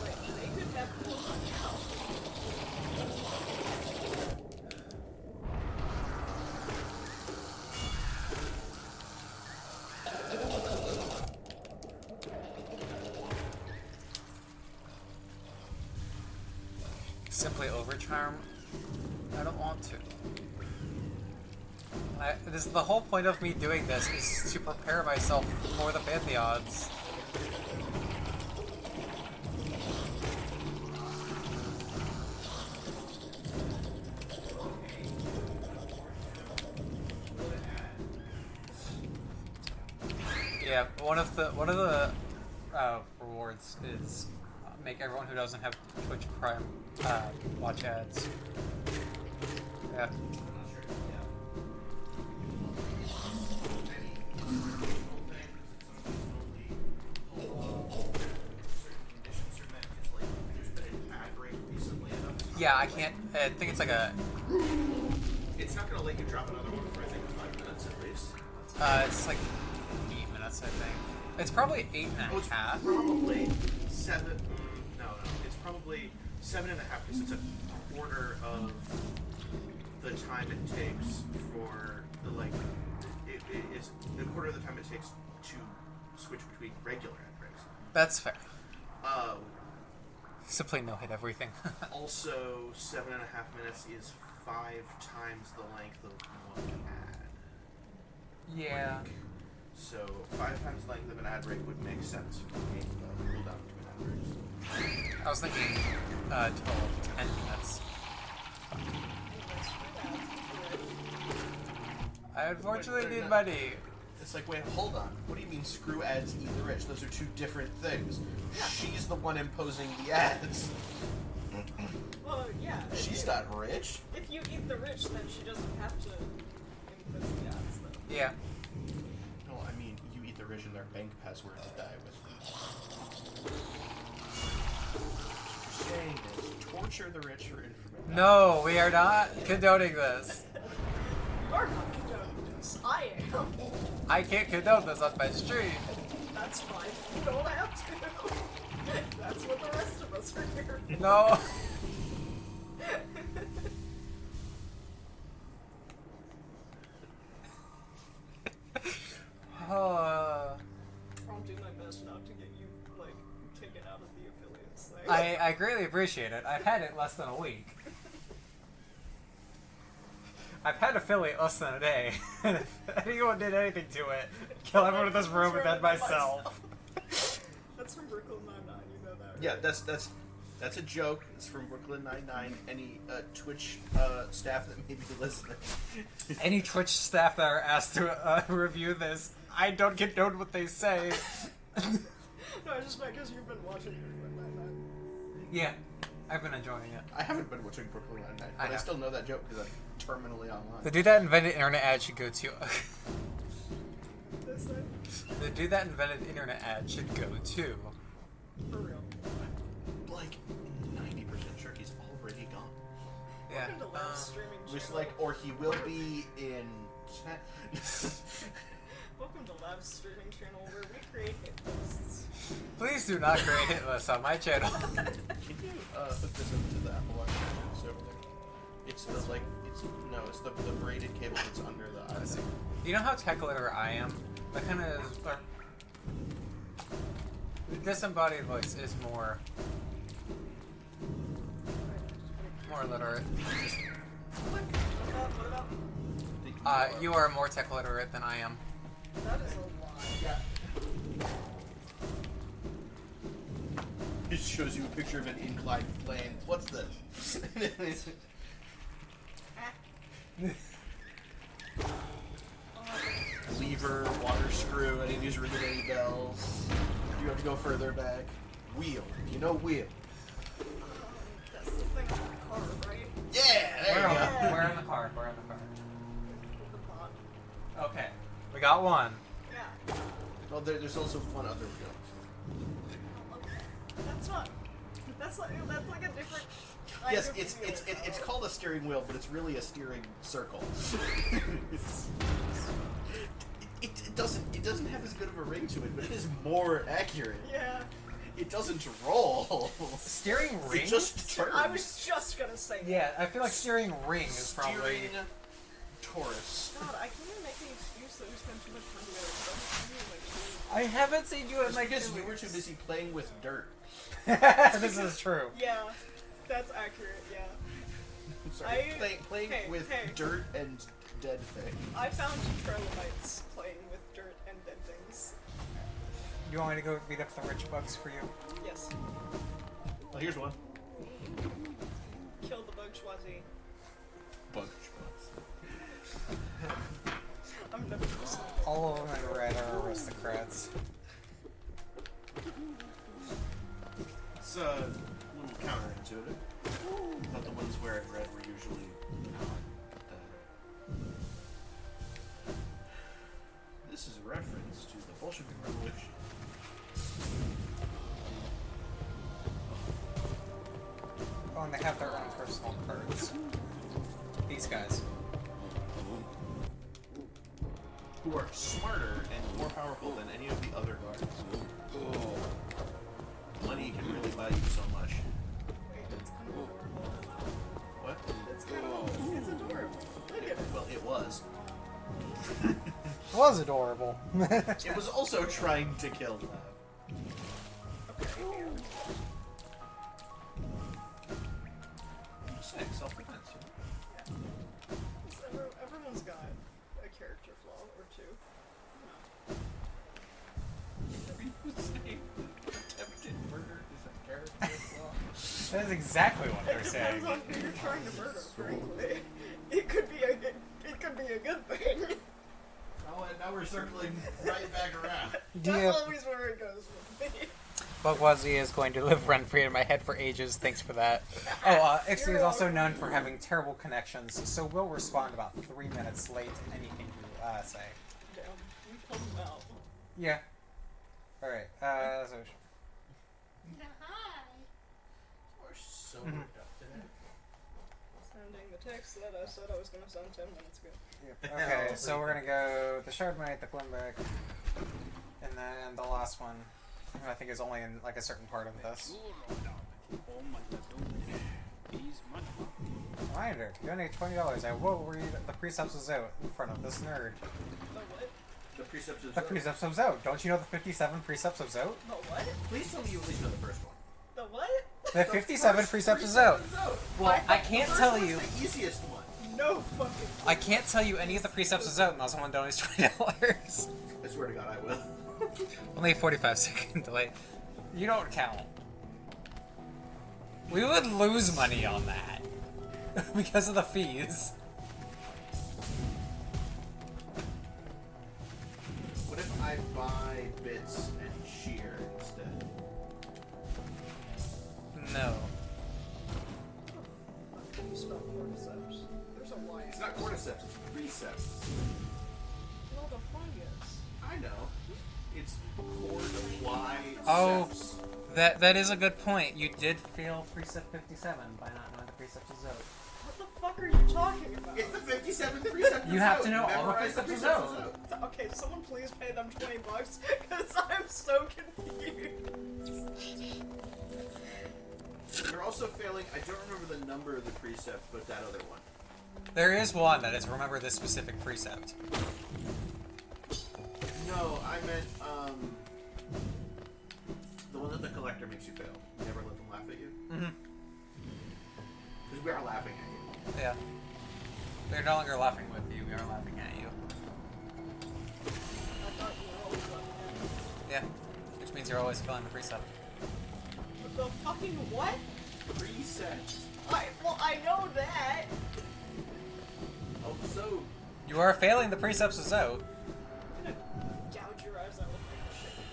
like they could have more money out. simply overcharm. I don't want to. This the whole point of me doing this is to prepare myself for the pantheons. Yeah, one of the rewards is make everyone who doesn't have Twitch Prime watch ads. Yeah. Yeah, I can't. I think it's like a. It's not gonna let you drop another one for I think 5 minutes at least. It's like 8 minutes, I think. It's probably 8.5. It's probably 7. No, it's probably 7.5 because it's a quarter of the time it takes for the like. It's a quarter of the time it takes to switch between regular ad breaks. That's fair. Simply no hit everything. Also, 7.5 minutes is 5 times the length of one ad. Yeah. Break. So 5 times the length of an ad break would make sense for me to cool down between ad breaks. I was thinking total of 10 minutes. I unfortunately need money. It's like, wait, hold on. What do you mean screw ads, eat the rich? Those are two different things. Yeah. She's the one imposing the ads. Well, yeah. She's not rich. If you eat the rich, then she doesn't have to impose the ads, though. Yeah. No, I mean, you eat the rich and their bank password to die with. What you're saying is torture the rich for information. No, we are not condoning this. You are not condoning this. I am. I can't condone this on my stream. That's fine. You don't have to. That's what the rest of us are here for. No. I'll do my best not to get you, like, taken out of the affiliates thing. I greatly appreciate it. I've had it less than a week. I've had affiliate less than a day. And if anyone did anything to it, kill everyone in this room and then myself. That's from Brooklyn Nine-Nine, you know that, right? Yeah, that's a joke. It's from Brooklyn Nine-Nine. Any Twitch staff that may be listening. Any Twitch staff that are asked to review this, I don't condone what they say. No, I just meant because you've been watching Brooklyn Nine-Nine. Yeah, I've been enjoying it. I haven't been watching Brooklyn Nine-Nine, but I still know that joke because I'm terminally online. The dude that invented internet ad should go to. This thing? The dude that invented internet ad should go to. For real. Like 90% sure he's already gone. Yeah. Welcome to live streaming Just channel. like, or he will be in. Welcome to live streaming channel where we create hit lists. Please do not create hit lists on my channel. Can you hook this up to the Apple Watch that's over there? It's the like, it's the braided cable that's under the Let's see. iPad. You know how tech literate I am? That kind of disembodied voice is more literate. What about? You are more tech literate than I am. That is a lie. It shows you a picture of an inclined plane. What's this? Lever, water screw, any of these ringing any bells? Do you have to go further back? Wheel. You know wheel. That's the thing on the car, right? Yeah, there you go. We're in the car. We're in the car. The pond. Okay, we got one. Yeah. Well, there's also one other wheel. That's like a different. Yes, kind of wheel. it's called a steering wheel, but it's really a steering circle. it doesn't have as good of a ring to it, but it is more accurate. Yeah. It doesn't roll. Steering ring? It just turns. I was just gonna say that. Yeah, I feel like steering ring is probably. Steering Taurus. God, I can't even make the excuse that we spent too much time together because I was like, I haven't seen you in It's like because 2 you were too weeks. busy playing with dirt. This is true. yeah. That's accurate, yeah. Sorry, playing hey, with hey. dirt and dead things. I found Trailamites playing with dirt and dead things. You want me to go beat up the rich bugs for you? Yes. Well, here's one. Kill the bug schwazi. Bug I'm never gonna say All of them in red are aristocrats. It's a little counterintuitive. But the ones wearing red were usually not. This is a reference to the Bolshevik Revolution. Oh, and they have their own personal cards. These guys. Who are smarter and more powerful than any of the other guards. Money can really buy you so much. Wait, it's kind of adorable. What? It's kind of, it's adorable. Look at it. Well, it was. Was adorable. It was also trying to kill Lav. Okay, yeah. I'm just saying, self-defense. Everyone's got a character flaw or two. Are you saying attempted murder is a character flaw? That is exactly what they're It saying. depends on who you're trying to murder, frankly. It could be a good thing. Oh, and now we're circling right back around. That's always where it goes with me. Bugwazi is going to live rent-free in my head for ages. Thanks for that. Oh, Ixie You're is also welcome. known for having terrible connections, so we'll respond about 3 minutes late to anything you say. Damn, you pulled him out. Yeah. Alright, so... We're so Mhm. worked up today. Sending the text that I said I was going to send 10 minutes ago. Okay, so we're gonna go the Shardmite, the Glimbeck, and then the last one, who I think is only in like a certain part of this. Reminder, donate $20. I will read the precepts of Zout in front of this nerd. The what? The precepts of The precepts of Zout. Don't you know the 57 precepts of Zout? The what? Please tell me you at least know the first one. The what? The 57 precepts of Zout. Well, I can't The first tell one's you. the easiest one. No fucking. I can't tell you any of the precepts of Zout unless someone donates $20. I swear to God, I will. Only a 45-second delay. You don't count. We would lose money on that because of the fees. What if I buy bits and shear instead? No. You spell cordyceps. There's a Y. It's not cordyceps, it's precepts. No, the fungus. I know. It's cord Y. Oh, that is a good point. You did fail precept 57 by not knowing the precepts of Zoe. What the fuck are you talking about? It's the 57th precept. You have to know all the Memorize precepts of of Zoe. Okay, someone please pay them $20 because I'm so confused. You're also failing. I don't remember the number of the precept, but that other one. There is one that is remember this specific precept. No, I meant the one that the collector makes you fail. You never let them laugh at you. Mm-hmm. Because we are laughing at you. Yeah. They're no longer laughing with you, we are laughing at you. I thought you were always laughing at me. Yeah. Which means you're always failing the precept. The fucking what? Precept. I know that. Oh, so You are failing the precepts of Zoe. I'm gonna gouge your eyes out with my shit with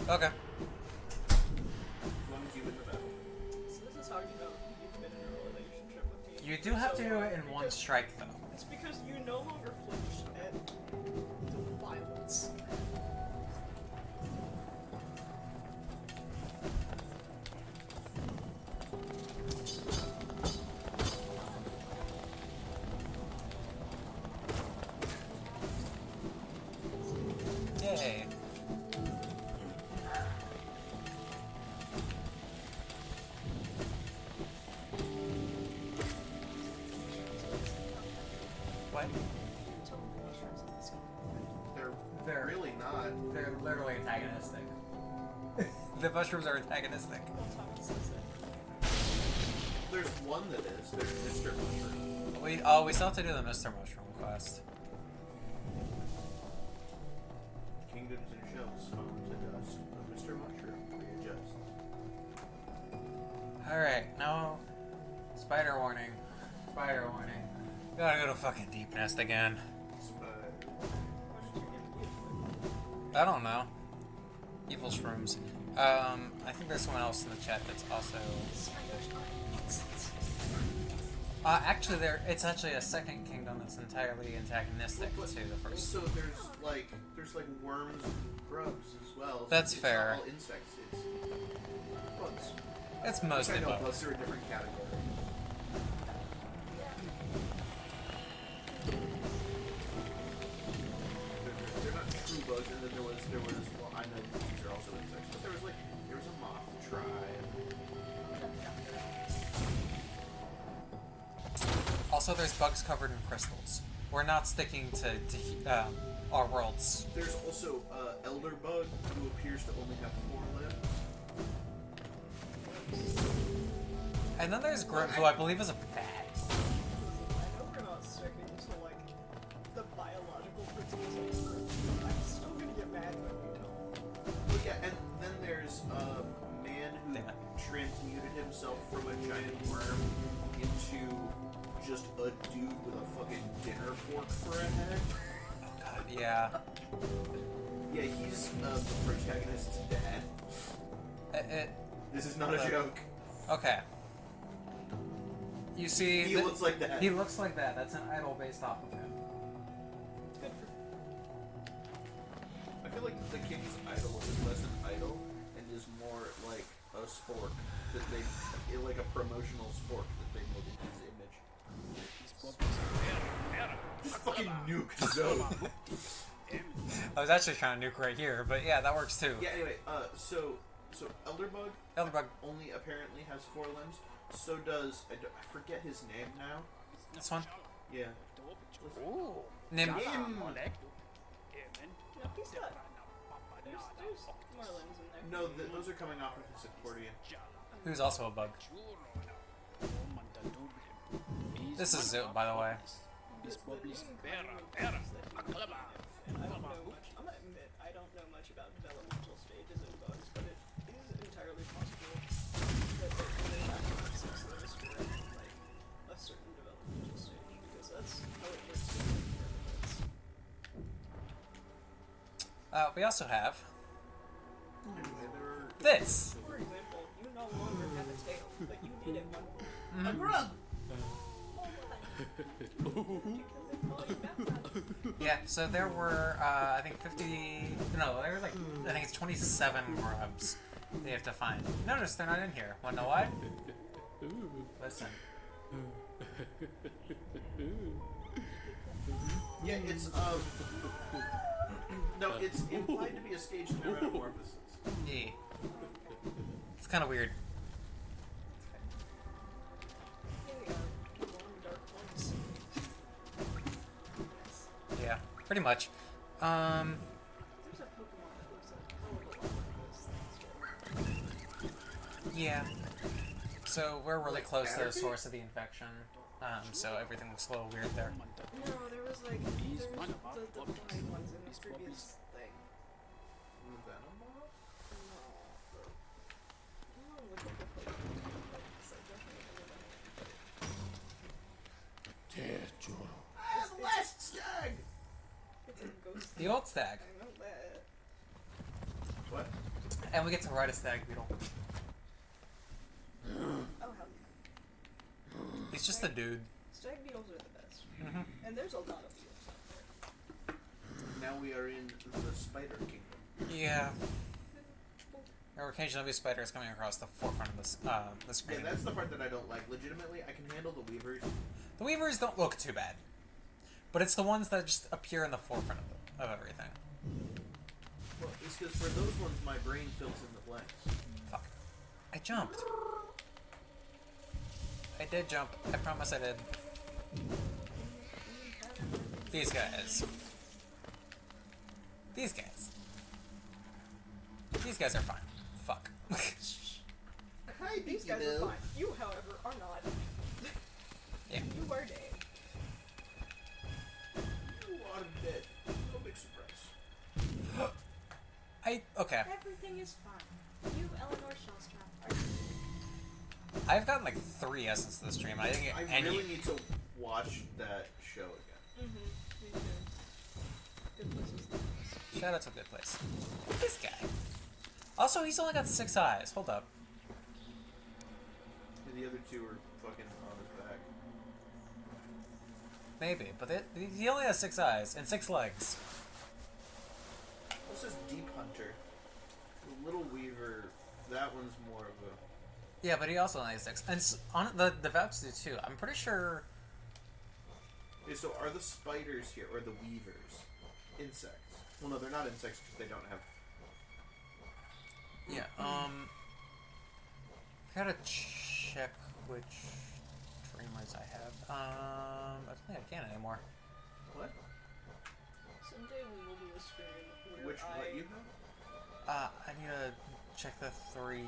them. Okay. as long as you win the battle. So this is how you know you've been in a relationship with me. You do have to do it in one Because- strike, though. It's because you no longer flinch at the violence. Yay. What? They're really not. They're literally antagonistic. The mushrooms are antagonistic. That's how it says it. there's one that is. There's Mr. Mushroom. We still have to do the Mr. Mushroom quest. Kingdoms and shells fall to dust. But Mr. Mushroom readjusts. Alright, now... Spider warning. Spider warning. Gotta go to fucking Deep Nest again. I don't know. Evil shrooms. I think there's someone else in the chat that's also... actually, it's actually a second kingdom that's entirely antagonistic to the first. Also, there's like worms and grubs as well. That's it's fair. Not all insects. It's bugs. It's mostly I know bugs. bugs are a different category. They're not true bugs, and then there was well, I know these are also insects, but there was a moth tribe. Also, there's bugs covered in crystals. We're not sticking to our worlds. There's also elder bug who appears to only have 4 limbs. And then there's Grim, who I believe is a bat. I know we're not sticking to like the biological principles of Earth, but I'm still gonna get mad when we don't. Well, yeah, and then there's a man who transmuted himself from a giant worm into just a dude with a fucking dinner fork for a head. Oh god, yeah. Yeah, he's the protagonist's dad. This is not a joke. Okay. You see... He looks like that. He looks like that. That's an idol based off of him. Good for I feel like the king's idol is less an idol and is more like a spork that they, like a promotional spork that they made in his image. Just fucking nuke Zoe. I was actually trying to nuke right here, but yeah, that works too. Yeah, anyway, so Elderbug only apparently has 4 limbs. So does I forget his name now. This one? Yeah. Nim. No, he's got. There's more limbs in there. No, those are coming off of his accordion. Who's also a bug. This is Zoot, by the way. And I don't know much. I'm gonna admit I don't know much about developmental stages in bugs, but it is entirely possible that they have 6 limbs for like a certain developmental stage, because that's how it works in bugs. We also have Anyway, there are this. For example, you no longer have a tail, but you did at one point. a grub. Yeah, so there were, I think 50... No, there was like, I think it's 27 grubs they have to find. Notice they're not in here. Wanna know why? Listen. Yeah, it's no, it's implied to be a stage in metamorphosis. Yeah. It's kind of weird. Yeah, pretty much. There's a Pokemon that looks like a hell of a lot like those things. Yeah. So we're really Like close to the Caterpie? source of the infection. So everything looks a little weird there. No, there was like the flying ones in the previous thing. Venomoth? No, look at the Pokemon. It's like definitely The last stag! it's a ghost. The old stag. I know that. What? And we get to ride a stag beetle. Oh hell yeah. He's just a dude. Stag beetles are the best. Mm-hmm. And there's a lot of beetles out there. Now we are in the Spider Kingdom. Yeah. There will occasionally be spiders coming across the forefront of the Yeah, screen. that's the part that I don't like. Legitimately, I can handle the weavers. The weavers don't look too bad. But it's the ones that just appear in the forefront of everything. Well, it's because for those ones, my brain fills in the blanks. Fuck. I jumped. I did jump. I promise I did. These guys. These guys. These guys are fine. Fuck. Hi, These guys are fine. You, however, are not. have him dead. No big surprise. Okay. Everything is fine. You, Eleanor Shellstrap, are. I've gotten like 3 essences this stream. I didn't get I any. really need to watch that show again. Me too. Good places. Shout out to Good Place. This guy. Also, he's only got 6 eyes. Hold up. And the other 2 are fucking on his back. Maybe, but he only has 6 eyes and 6 legs. What's this Deep Hunter? The Little Weaver, that one's more of a... Yeah, but he also only has 6. And on the Vouch do too. I'm pretty sure... Okay, so are the spiders here, or the weavers, insects? Well, no, they're not insects because they don't have... Yeah, gotta check which dreamers I have. I don't think I can anymore. What? Someday we will do a stream where Which, what you have? I need to check the 3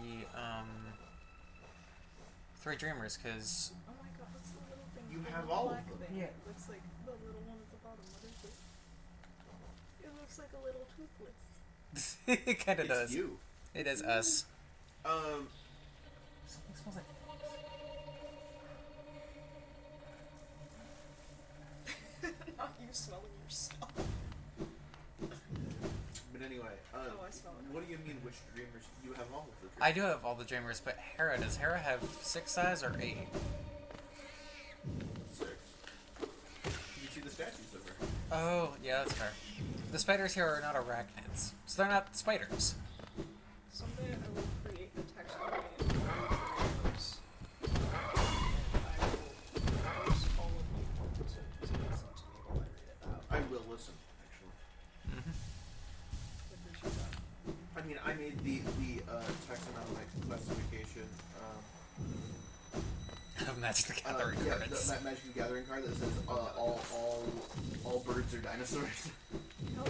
dreamers, because... Oh my god, what's the little thing? You the have little all of black them. thing? Yeah. Looks like the little one at the bottom. What is it? It looks like a little toothless. It kind of It's does. you. It is us. Something smells like... Not you smelling yourself. But anyway, Oh, I smell it. what do you mean which dreamers? You have all of the dreamers. I do have all the dreamers, but Hera, does Hera have 6 eyes or 8? 6. You see the statues of her. Oh, yeah, that's fair. The spiders here are not arachnids, so they're not spiders. Someday I will create the text on my inbox. And I will force all of you to listen to me while I read it out. I will listen, actually. I appreciate that. I mean, I made the taxonomic classification. Of Magic the Gathering Yeah, cards. that Magic the Gathering card that says all birds are dinosaurs. No.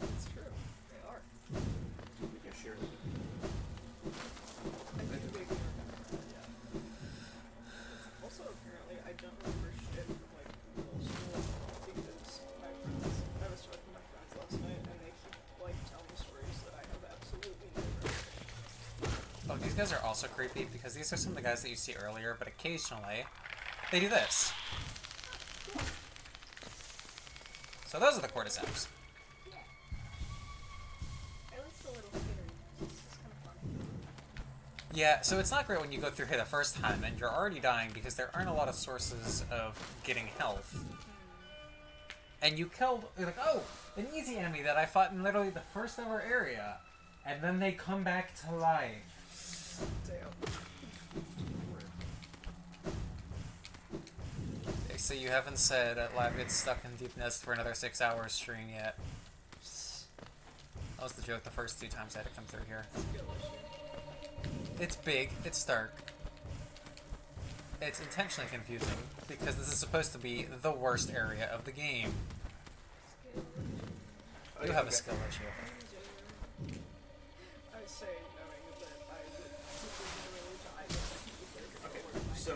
It's true. They are. Yeah, sure. I think they can remember that, yeah. Also, apparently, I don't remember shit from, like, middle school because I was talking to my friends last night and they keep, like, telling me stories that I have absolutely never heard. Oh, these guys are also creepy because these are some of the guys that you see earlier, but occasionally they do this. So those are the cordyceps. Yeah. I like the little skitter. It's kind of fun. Yeah, so it's not great when you go through here the first time and you're already dying because there aren't a lot of sources of getting health. And you killed, you're like, oh, an easy enemy that I fought in literally the first ever area. And then they come back to life. Damn. Okay, so you haven't said Live Gets Stuck in Deep Nest for another 6 hours stream yet. That was the joke the first 2 times I had to come through here. It's big, it's dark. It's intentionally confusing, because this is supposed to be the worst area of the game. You have a skill issue. I say knowing that I would literally die if I could get there. Okay, so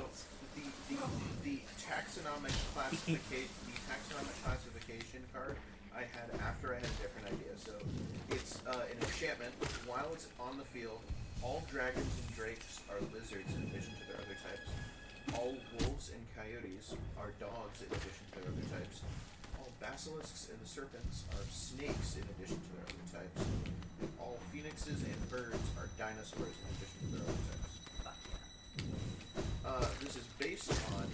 the taxonomic classification card I had after I had a different idea. So it's an enchantment. While it's on the field, all dragons and drakes are lizards in addition to their other types. All wolves and coyotes are dogs in addition to their other types. All basilisks and serpents are snakes in addition to their other types. And all phoenixes and birds are dinosaurs in addition to their other types. This is based on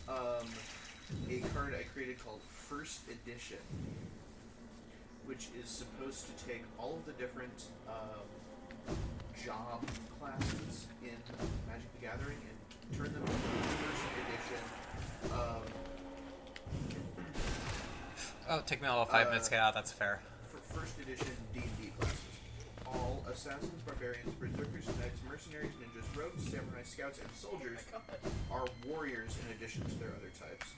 a card I created called First Edition, which is supposed to take all of the different job classes in Magic the Gathering and turn them into First Edition. Oh, it took me a little 5 minutes to get out, that's fair. First Edition D&D classes. All assassins, barbarians, berserkers, knights, mercenaries, ninjas, rogues, samurai, scouts, and soldiers are warriors in addition to their other types.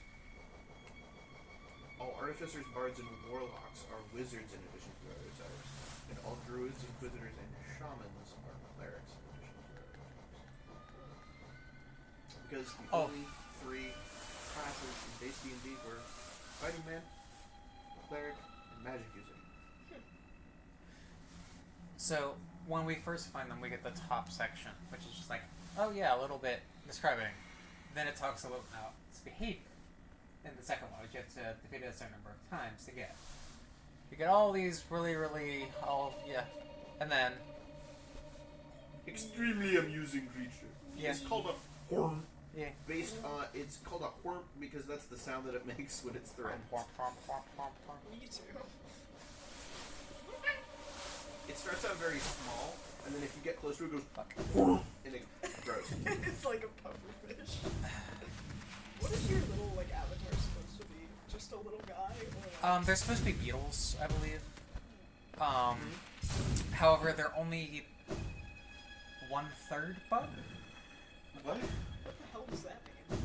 All artificers, bards, and warlocks are wizards in addition to their other types. And all druids, inquisitors, and shamans are clerics in addition to their other types. Because the only 3 classes in base D&D were fighting man, cleric, and magic user. So when we first find them, we get the top section, which is just like, oh yeah, a little bit describing. Then it talks a little about its behavior. In the second one, which you have to defeat it a certain number of times to get. You get all these really, and then Extremely amusing creature. Yeah. It's called a horn. yeah, It's called a horn because that's the sound that it makes when it's threatened. Me too. It starts out very small, and then if you get closer, it goes fuck. and it grows. It's like a pufferfish. What is your little like avatar supposed to be? Just a little guy, or like... They're supposed to be beetles, I believe. However, they're only 1/3 bug. What? What the hell does that mean?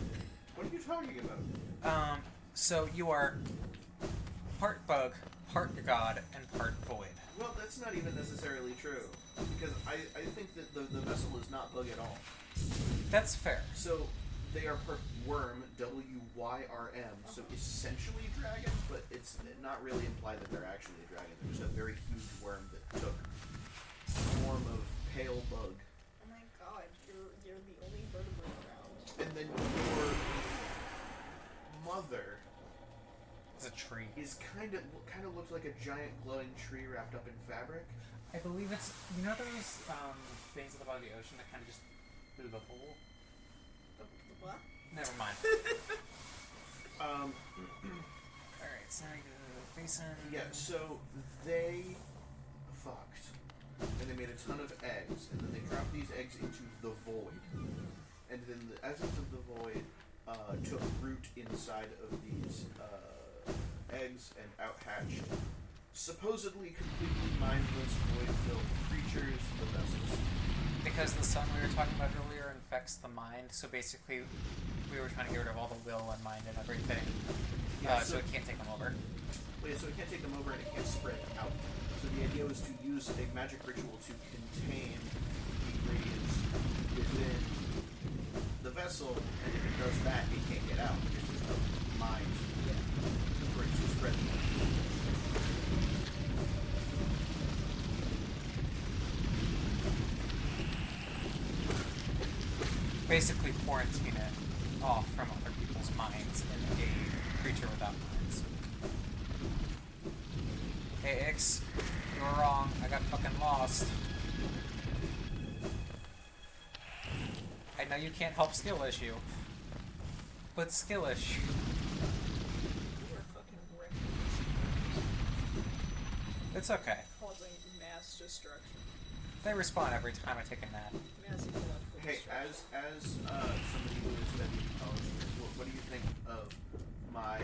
What are you talking about? So you are part bug, part god, and part void. Well, that's not even necessarily true, because I think that the vessel is not bug at all. That's fair. So they are part worm, WYRM, so essentially dragon, but it's not really implied that they're actually a dragon. They're just a very huge worm that took form of pale bug. Oh my god, you're the only vertebrate around. And then your mother It's a tree. is kind of looks like a giant glowing tree wrapped up in fabric. I believe it's, you know those things at the bottom of the ocean that kind of just through the hole? The what? Never mind. Um, Alright, so now you go basin. yeah, so they fucked, and they made a ton of eggs, and then they dropped these eggs into the void, and then the essence of the void took root inside of these eggs and outhatched supposedly completely mindless void-filled creatures, the vessels. Because the sun we were talking about earlier infects the mind, so basically we were trying to get rid of all the will and mind and everything. Yeah, so it can't take them over. So it can't take them over and it can't spread out. So the idea was to use a magic ritual to contain the radiance within the vessel, and if it does that, it can't get out because there's no mind for it to spread. Basically quarantine it off from other people's minds in a creature without minds. Hey Ix, you were wrong. I got fucking lost. I know you can't help skill issue, but skillish. You are fucking wrecking It's okay. causing mass destruction. They respawn every time I take a nap. Mass ecological Hey, destruction. as somebody who is studying college, what do you think of my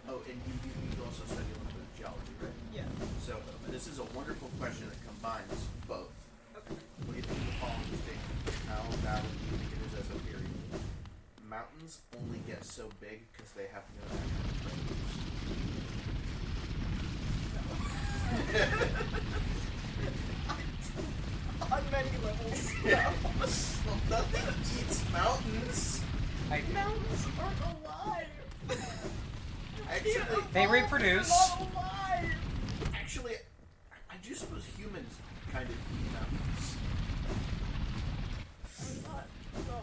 oh, and you also study a little bit of geology, right? Yeah. So this is a wonderful question that combines both. Okay. What do you think of the following statement? How valid do you think it is as a theory? Mountains only get so big because they have no natural predators. On many levels. No. Well, nothing eats mountains. Mountains aren't alive. Actually, They reproduce. They're not alive. actually, I do suppose humans kind of eat mountains. I'm not. No.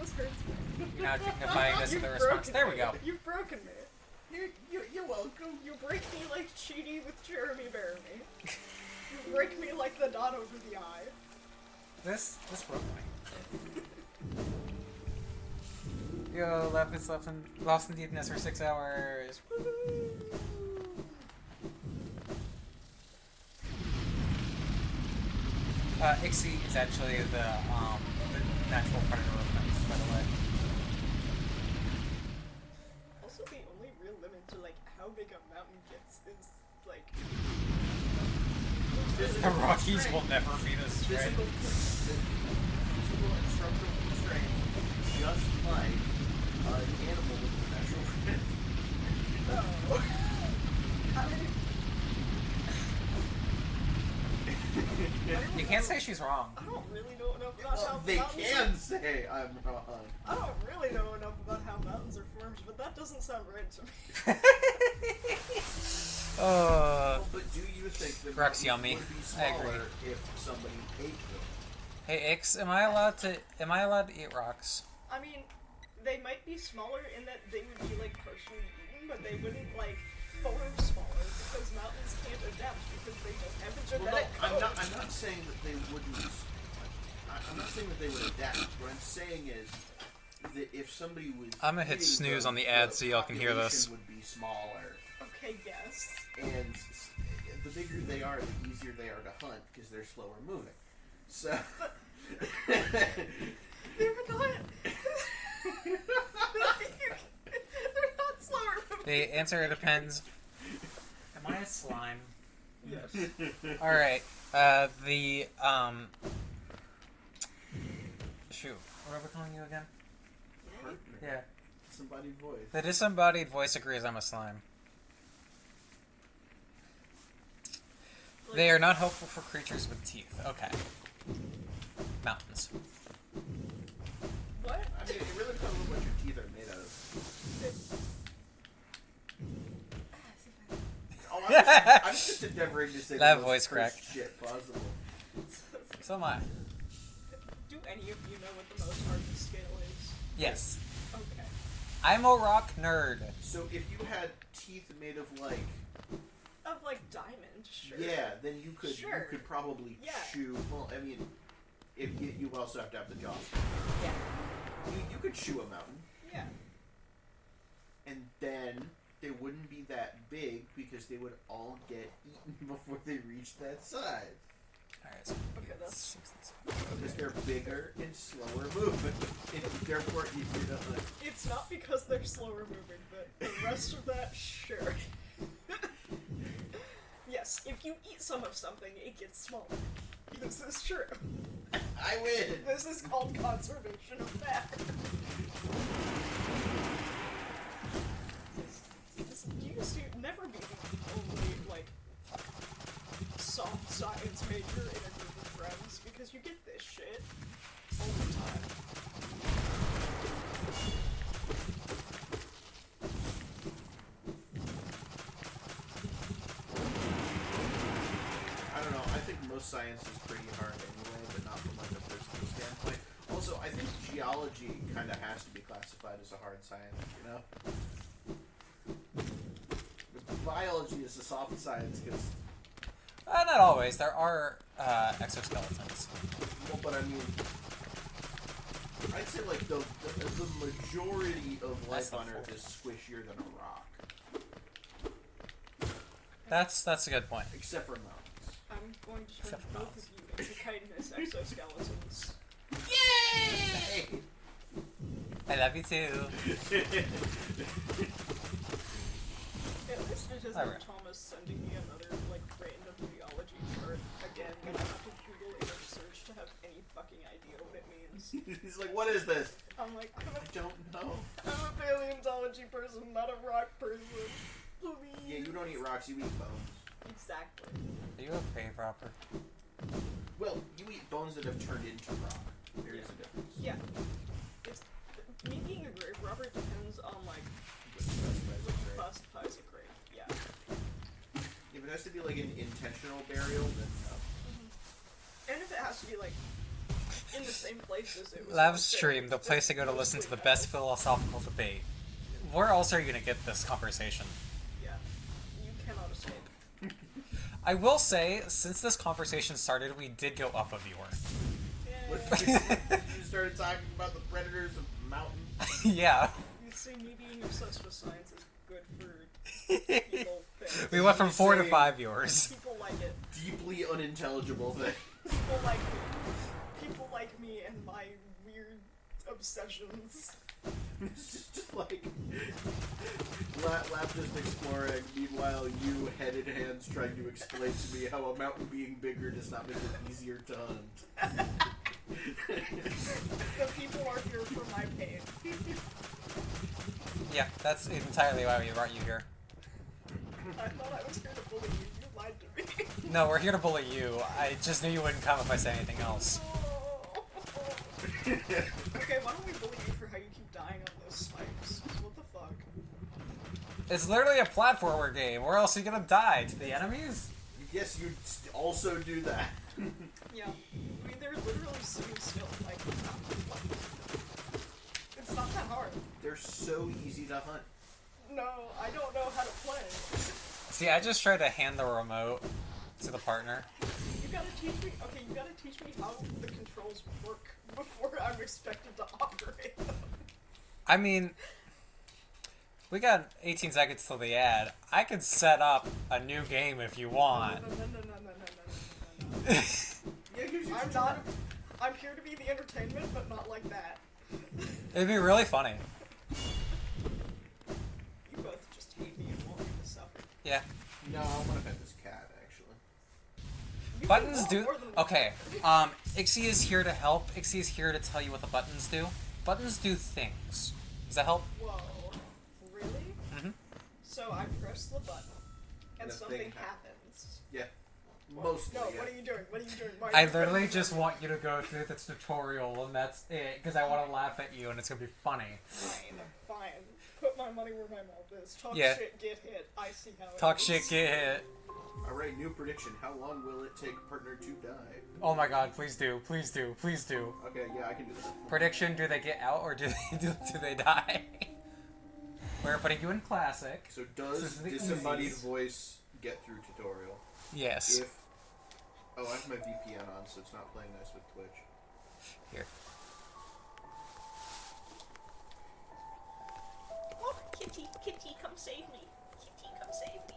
This hurts me. You're not dignifying this with a You've response. broken There we me. go. You've broken me. You're welcome. You break me like Cheaty with Jeremy Bearimy. You break me like the dot over the eye. This broke me. Yo, lost in deepness for 6 hours. Woohoo! Ixie is actually the natural predator of mountains, by the way. Also, the only real limit to like how big a mountain gets is like The Rockies will never be this straight. Physical and structural constraints, just like an animal with a natural oh. How many? You can't say she's wrong. I don't really know enough about how They mountains can say I'm wrong. I don't really know enough about how mountains are formed, but that doesn't sound right to me. Well, but do you think the Rock's mountains yummy. would be I agree. smaller if somebody ate them? Hey Ix, am I allowed to eat rocks? I mean, they might be smaller in that they would be like partially eaten, but they wouldn't like form smaller because mountains can't adapt because they don't have a genetic code. I'm not saying that they wouldn't. I'm not saying that they would adapt. What I'm saying is that if somebody was, I'm gonna hit eating snooze them, on the ad the so y'all can hear this. population would be smaller, Okay, yes. and the bigger they are, the easier they are to hunt because they're slower moving. So. They're not. They're not slower moving. The answer depends. Am I a slime? Yes. Alright, shoot, what are we calling you again? Partner. Yeah. Disembodied voice. The disembodied voice agrees I'm a slime. They are not helpful for creatures with teeth. Okay. Mountains. What? I mean, it really depends on what your teeth are made out of. Oh, I'm just endeavoring to say That the voice most cursed crack. shit possible. So am I. Do any of you know what the most hardest scale is? Yes. Okay. I'm a rock nerd. So if you had teeth made of like, Of like diamond, sure. yeah, then you could probably Yeah. chew. Well, I mean, if you also have to have the jaws. Yeah. You could chew a mountain, Yeah. and then they wouldn't be that big because they would all get eaten before they reach that size. Alright, so Okay, that's Because they're bigger and slower moving, and therefore easier to hunt. It's not because they're slower moving, but the rest of that, sure. Yes, if you eat some of something, it gets smaller. This is true. I win! This is called conservation of matter. You used to never be the only, like, soft science major in a group of friends, because you get this shit all the time. I don't know, I think most science is pretty hard anyway, but not from like a personal standpoint. Also, I think geology kind of has to be classified as a hard science, you know? Biology is a soft science because, not always. There are exoskeletons. well, but I mean, I'd say like the majority of That's life the on Earth full- is squishier than a rock, That's a good point. except for mountains. I'm going to turn Except for both of you into chitinous exoskeletons. Yay! I love you too. At least it isn't Alright. Thomas sending me another, like, random geology chart. Again, gonna have to Google image search to have any fucking idea what it means. He's like, what is this? I'm like, I don't know. I'm a paleontology person, not a rock person. Please. Yeah, you don't eat rocks, you eat bones. Exactly. Are you a grave robber? Well, you eat bones that have turned into rock. There is a difference. Yeah. It's, me being a grave robber depends on, like, What specifies what a grave. classifies a grave. Yeah. If it has to be like an intentional burial, then no. And if it has to be, like, in the same place as it was. Live once stream, there, the place to go to listen to the best philosophical debate. Where else are you gonna get this conversation? Yeah. You cannot escape. I will say, since this conversation started, we did go up a viewer. What Yay. you started talking about the predators of mountains. Yeah. You see, me being obsessed with science is good for people. Things. We went from 4 to Saying- 5 viewers. People like it. Deeply unintelligible thing. People like me. People like me and my weird obsessions. It's just like lab just exploring. Meanwhile, you headed hands trying to explain to me how a mountain being bigger does not make it easier to hunt. The people are here for my pain. Yeah, that's entirely why we brought you here. I thought I was here to bully you. You lied to me. No, we're here to bully you. I just knew you wouldn't come if I said anything else. Okay, why don't we bully you for how you keep dying on those spikes? What the fuck? It's literally a platformer game. Where else are you gonna die? To the enemies? Yes, you also do that. Yeah. I mean, they're literally sitting still. Like, it's not that hard. They're so easy to hunt. No, I don't know how to play. See, I just tried to hand the remote to the partner. You gotta teach me. Okay, you gotta teach me how the controls work before I'm expected to operate them. I mean, we got 18 seconds till the ad. I could set up a new game if you want. No. I'm not. I'm here to be the entertainment, but not like that. It'd be really funny. You both just hate me and want me to suffer. Yeah. No, I want to pet this cat, actually. You Buttons want do. more than- Okay. Ixie is here to help. Ixie is here to tell you what the buttons do. Buttons do things. Does that help? Whoa. Really? Mm-hmm. So I press the button, and And a something thing happens. Yeah. Mostly. No, yeah. what are you doing? What are you doing? Why are I you literally pressing just the want you to go through this tutorial, and that's it, because I want to laugh at you, and it's gonna be funny. button? Fine. Put my money where my mouth is. Talk Yeah. shit, get hit. I see how it Talk is. shit, get hit. Alright, new prediction. How long will it take partner to die? Oh my god, please do, please do, please do. Okay, yeah, I can do this. Prediction, do they get out, or do they die? We're putting you in classic. So This is does the disembodied easiest. voice get through tutorial? Yes. If... Oh, I have my VPN on, so it's not playing nice with Twitch. Here. Oh, Kitty, Kitty, come save me. Kitty, come save me.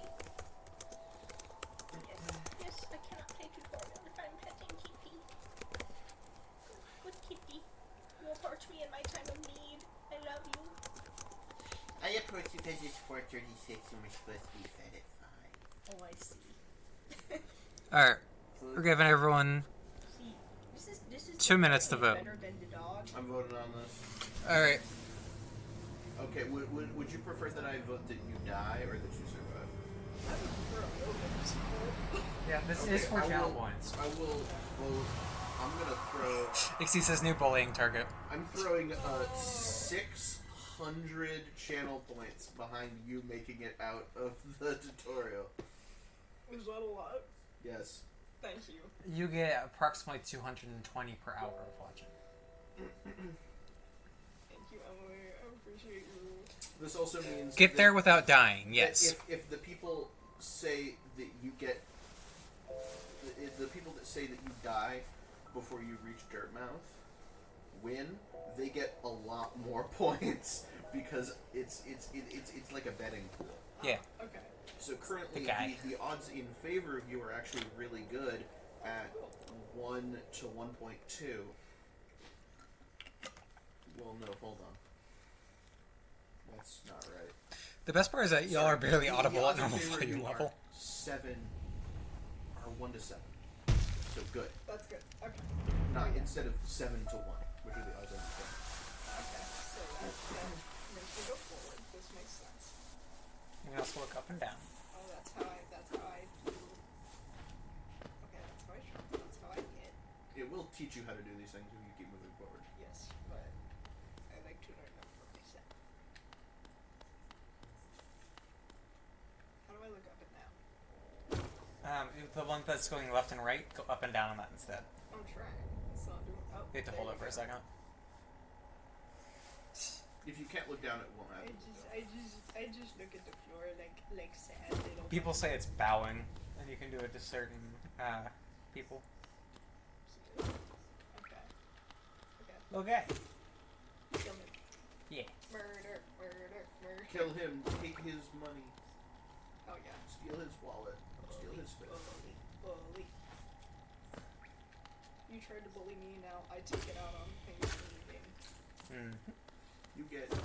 Yes, I cannot play tutorial if I'm petting Kitty. Good Kitty. You approach me in my time of need. I love you. I approach you because it's 4:36 and we're supposed to be fed at 5. Oh, I see. Alright, we're giving everyone See, this is 2 minutes to vote. better than the dog. I'm voting on this. Alright. Okay, would you prefer that I vote that you die or that you survive? I would prefer a little bit of support. Yeah, this Okay, is for I channel will- points. I will vote... I'm gonna throw... Ixie says new bullying target. I'm throwing 600 channel points behind you making it out of the tutorial. Is that a lot? Yes. Thank you. You get approximately 220 per hour of watching. Thank you, Emily. I appreciate you. This also means Get that- there without dying, that yes. If the people say that you get the people that say that you die before you reach Dirtmouth win, they get a lot more points because it's like a betting pool. Yeah. Okay. So currently, The guy. the odds in favor of you are actually really good at 1 to 1.2. Well, no, hold on. That's not right. The best part is that y'all are barely The audible at odds in normal favor of volume you level. are 1 to 7. So good. That's good. Okay. Not instead of 7 to 1, which are the odds on the Okay. So that makes me go forward. This makes sense. You can also look up and down. Oh, that's how I do. Okay, that's how I jump. That's how I hit. It will teach you how to do these things if you keep moving forward. Yes, but I like to learn them for myself. How do I look up and down? The one that's going left and right, go up and down on that instead. I'm trying. It's not doing. Oh, You have to there hold you it for a go. second. If you can't look down, it won't I happen. just look at the floor like sad little. People say it's bowing, and you can do it to certain people. Okay. Okay. Kill him. Yeah. Murder. Kill him, take his money, Oh yeah. steal his wallet, steal his face. Bully. You tried to bully me, now I take it out on things in the game. Mm-hmm. You get $2.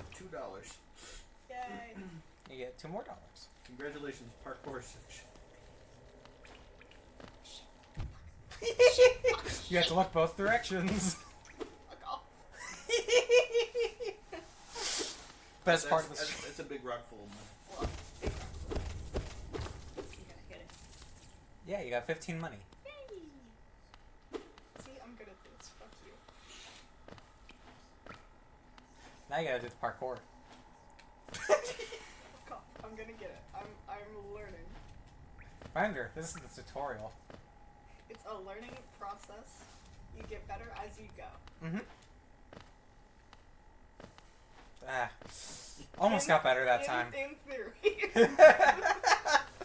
Yay! You get $2 more. Congratulations, parkour section. You have to look both directions. Fuck off. Best part of the That's a big rock full of money. Well, you gotta hit it. Yeah, you got 15 money. Yay! See, I'm good at this. Fuck you. Now you gotta do the parkour. Fuck off. I'm gonna get it. I'm learning. Reminder, this is the tutorial. It's a learning process. You get better as you go. Mm-hmm. Ah. Almost got better that time. In theory.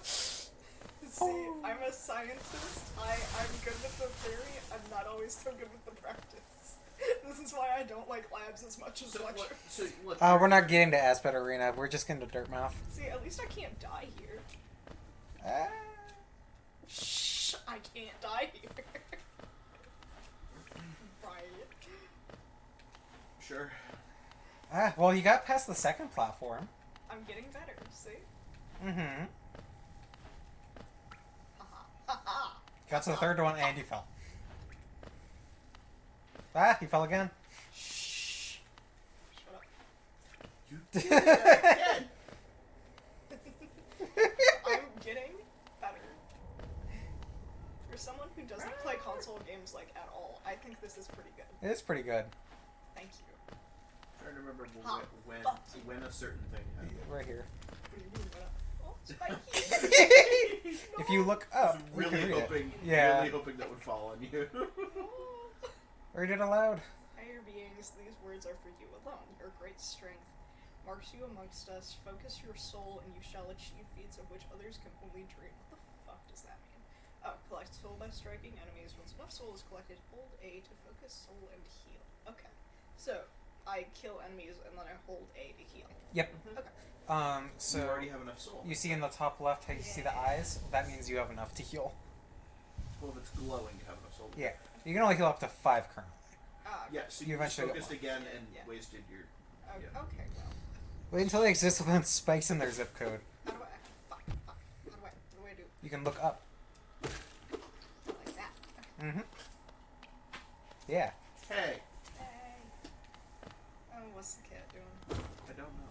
See, I'm a scientist. I'm good with the theory. I'm not always so good with the practice. This is why I don't like labs as much as lecture. We're not getting to Aspet Arena. We're just getting to Dirtmouth. See, at least I can't die here. Ah. Shh, I can't die here. Right. Sure. Ah, well, you got past the second platform. I'm getting better, see? Mm-hmm. Haha. Got to the third one and you fell. Ah, you fell again. Shh. Shut up. You did it again. I'm getting better. For someone who doesn't play console games like at all, I think this is pretty good. It is pretty good. Thank you. I'm trying to remember Fuck when a certain thing happened. Right here. What do you mean? Oh, spiky! If you look up, you Really can read hoping, it. Yeah. really hoping that would fall on you. Read it aloud. Higher beings, these words are for you alone. Your great strength marks you amongst us. Focus your soul, and you shall achieve feats of which others can only dream. What the fuck does that mean? Oh, collect soul by striking enemies. Once enough soul is collected, hold A to focus soul and heal. Okay. So, I kill enemies and then I hold A to heal. Yep. Okay. So you already have enough soul. you see in the top left how you see the eyes? That means you have enough to heal. Well, if it's glowing, you have enough soul. Yeah. You can only heal up to 5 currently. Yeah, so You you eventually focused get again and Yeah. wasted your... Okay, Yeah. okay, well. Wait until they exist within spikes in their zip code. How do I... Fuck. What do I do? You can look up. Like that. Okay. Mm-hmm. Yeah. Hey! Hey. Oh, what's the cat doing? I don't know.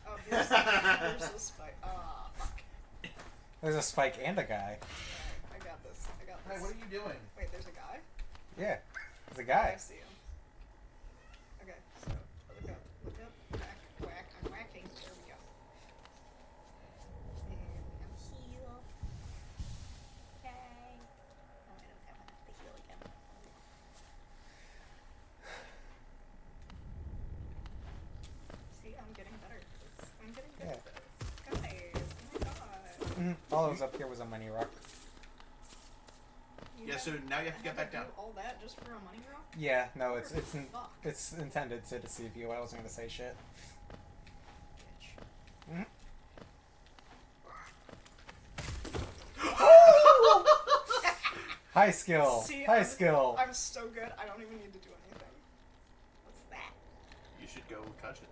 Oh, here's the spike. Ah, fuck. There's a spike and a guy. Alright, I got this. Hey, what are you doing? Wait, there's a guy? Yeah. There's a I guy. see him. Okay, so look up, whack, whack. I'm whacking. There we go. And Heal. Okay. Oh, I don't have enough to heal again. see, I'm getting better at this. I'm getting good Yeah. at this. Guys, oh my god. Mm-hmm. All that was up here was a money rock. You Yeah, have- so now you have to get back do down. all that just for a money rock? Yeah, no, it's Fuck. it's intended to deceive you. I wasn't gonna say shit. Bitch. Mm-hmm. High skill. See, High I'm- skill. I'm so good, I don't even need to do anything. What's that? You should go touch it.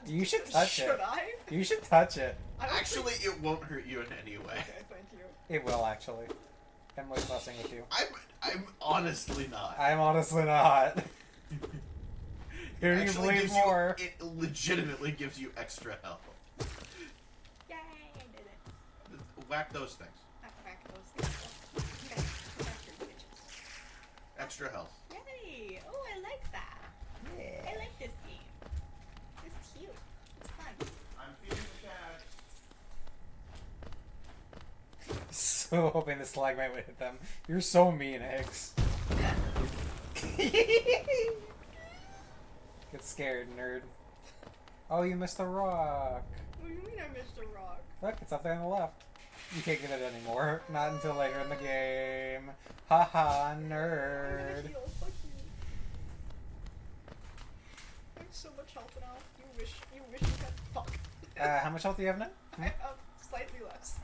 You should touch it. Should I? You should touch it. I don't Actually, think... it won't hurt you in any way. Okay, thank you. It will actually. Emily's messing with you. I'm honestly not. I'm honestly not. Here you Actually believe gives more. You, it legitimately gives you extra health. Yay, I did it. Whack those things. Whack those things. Okay, back your bitches. Extra health. Yay! Oh, I like that. I like this game. It's cute. It's fun. I'm feeding the cat. So hoping the stalagmite would hit them. You're so mean, Eggs. Get scared, nerd. Oh, you missed a rock. What do you mean I missed a rock? Look, it's up there on the left. You can't get it anymore. Not until later in the game. Haha, I'm nerd. gonna heal. Fuck you. I have so much health now. You wish you had. Fuck. How much health do you have now? I have slightly less,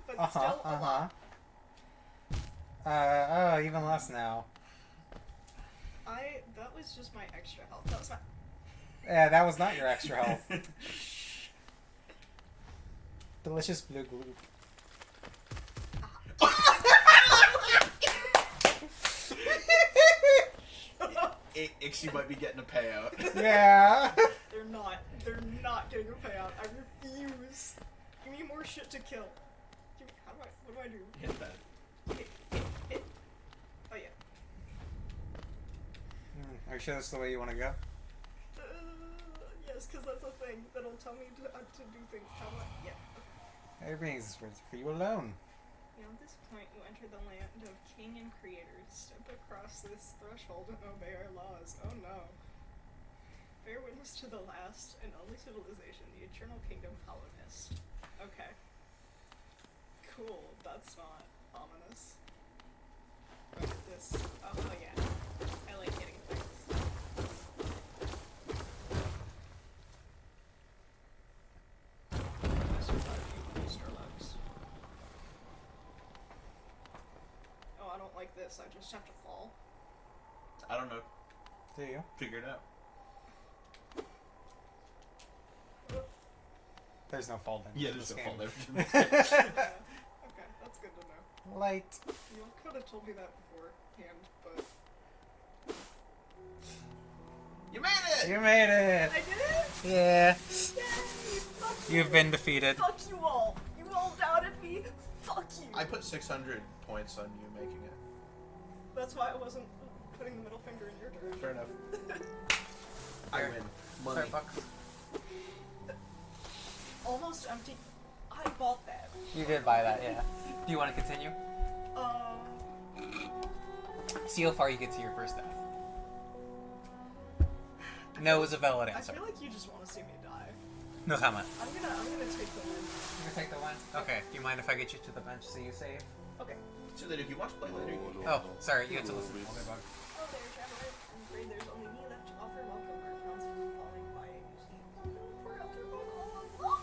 but Uh-huh, still a lot. Oh, even less now. That was just my extra health. That was my. Yeah, that was not your extra health. Delicious blue gloop. Ixie might be getting a payout. Yeah. They're not getting a payout. I refuse. Give me more shit to kill. What do I do? Hit that. Are you sure that's the way you want to go? Yes, because that's a thing that'll tell me to do things. How do I? Yeah. Everything is for you alone. Beyond this point, you enter the land of king and creators. Step across this threshold and obey our laws. Oh no. Bear witness to the last and only civilization, the eternal kingdom colonist. Okay. Cool. That's not ominous. Look at this. Oh yeah. I like getting things. I should buy a few Starbucks. Oh, I don't like this. I just have to fall. I don't know. Do you? Figure it out. There's no fall damage. Yeah, in there's this no game. fall Yeah. Okay, that's good to know. Light. You could have told me that beforehand, but You made it! You made it! I did it! Yeah. Yay! Fuck You've you. been defeated. Fuck you all! You all doubted me! Fuck you! I put 600 points on you making it. That's why I wasn't putting the middle finger in your direction. Fair enough. I Here. win. Money. $5. Almost empty. I bought that. You did buy that, yeah. Do you want to continue? See how far you get to your first death. No is a valid answer. I feel like you just want to see me die. No comment. I'm gonna take the win. You gonna take the win? Okay. Do you mind if I get you to the bench so you save? Okay. So that if you want to play later, you can. Oh, sorry. You get to listen to Older Bug. Oh, there, traveler. I'm afraid there's only me left to offer welcome. Our townsmen falling quiet. You see, pour out their book all along.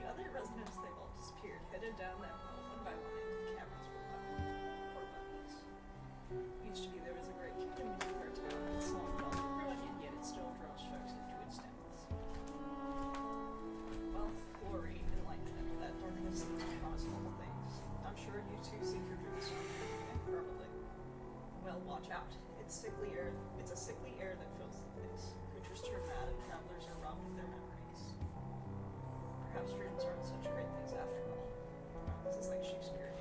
The other residents, they've all disappeared, headed down that well one by one into the caverns for bunnies. Used to be there was a great kingdom beneath our town. It's long gone to ruin, and yet it still draws folks into its depths. Wealth, glory, enlightenment, that darkness seems to promise noble things. I'm sure you too seek your dreams and probably. Well, watch out. It's sickly air. It's a sickly air that fills the place. Creatures turn mad and travelers are robbed of their memories. Perhaps dreams aren't such great things after all. This is like Shakespeare.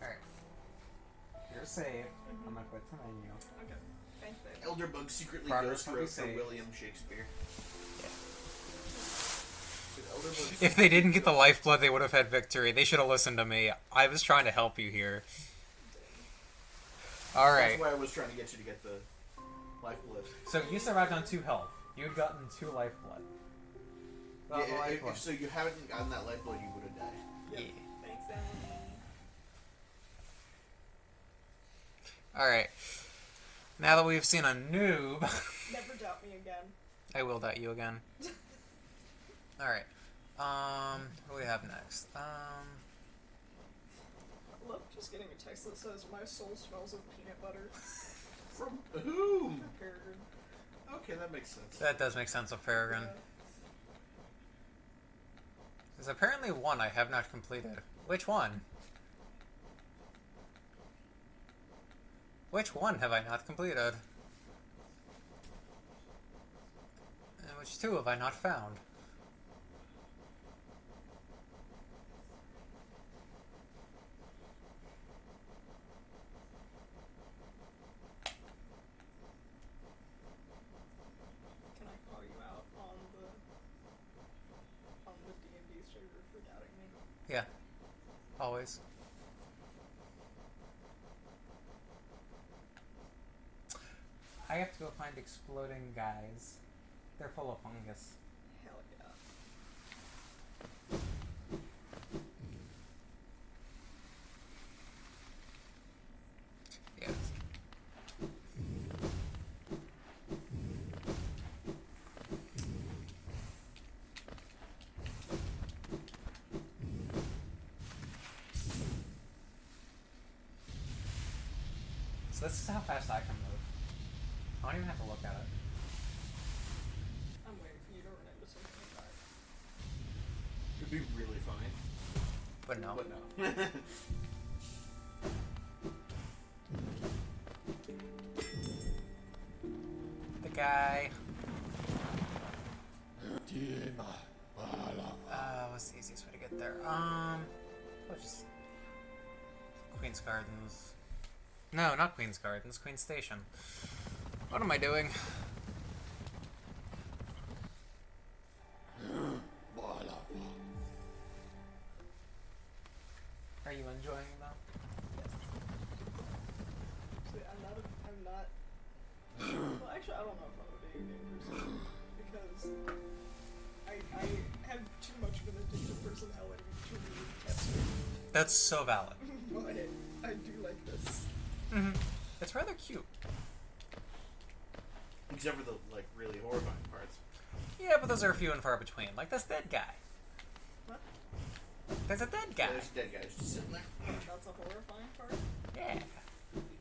Alright. You're saved. I'm gonna quit the menu. Okay. Thanks, babe. Elderbug secretly Progress ghost will be wrote for saved. William Shakespeare. So Elderbug If they didn't get the lifeblood, they would have had victory. They should have listened to me. I was trying to help you here. Alright. That's why I was trying to get you to get the lifeblood. So you survived on 2 health. You had gotten 2 lifeblood. Yeah, Got the lifeblood. if so you haven't gotten that lifeblood, you would have died. Yeah. Thanks, Emily. Alright. Now that we've seen a noob, Never doubt me again. I will doubt you again. Alright. What do we have next? Look, just getting a text that says, "My soul smells of peanut butter." From whom? From Peregrine. Okay, that makes sense. That does make sense with Peregrine. Yeah. There's apparently one I have not completed. Which one? Which one have I not completed? And which 2 have I not found? Can I call you out on the D&D server for doubting me? Yeah. Always. I have to go find exploding guys. They're full of fungus. Hell yeah. Yes. So this is how fast I can move. I don't even have to look at it. I'm waiting for you to run into something like that. It'd be really fine. But no. But no. The guy. What's the easiest way to get there? Oh, just Queen's Gardens. No, not Queen's Gardens, Queen's Station. What am I doing? Are you enjoying it though? See, I'm not. Well, actually, I don't know if I'm a video game person because I have too much of an addictive personality to really test it. That's so valid. But I do like this. Mm-hmm. It's rather cute. Except for the like really horrifying parts. Yeah, but those are few and far between. Like this dead guy. What? There's a dead guy. There's dead guys just sitting there. That's a horrifying part. Yeah.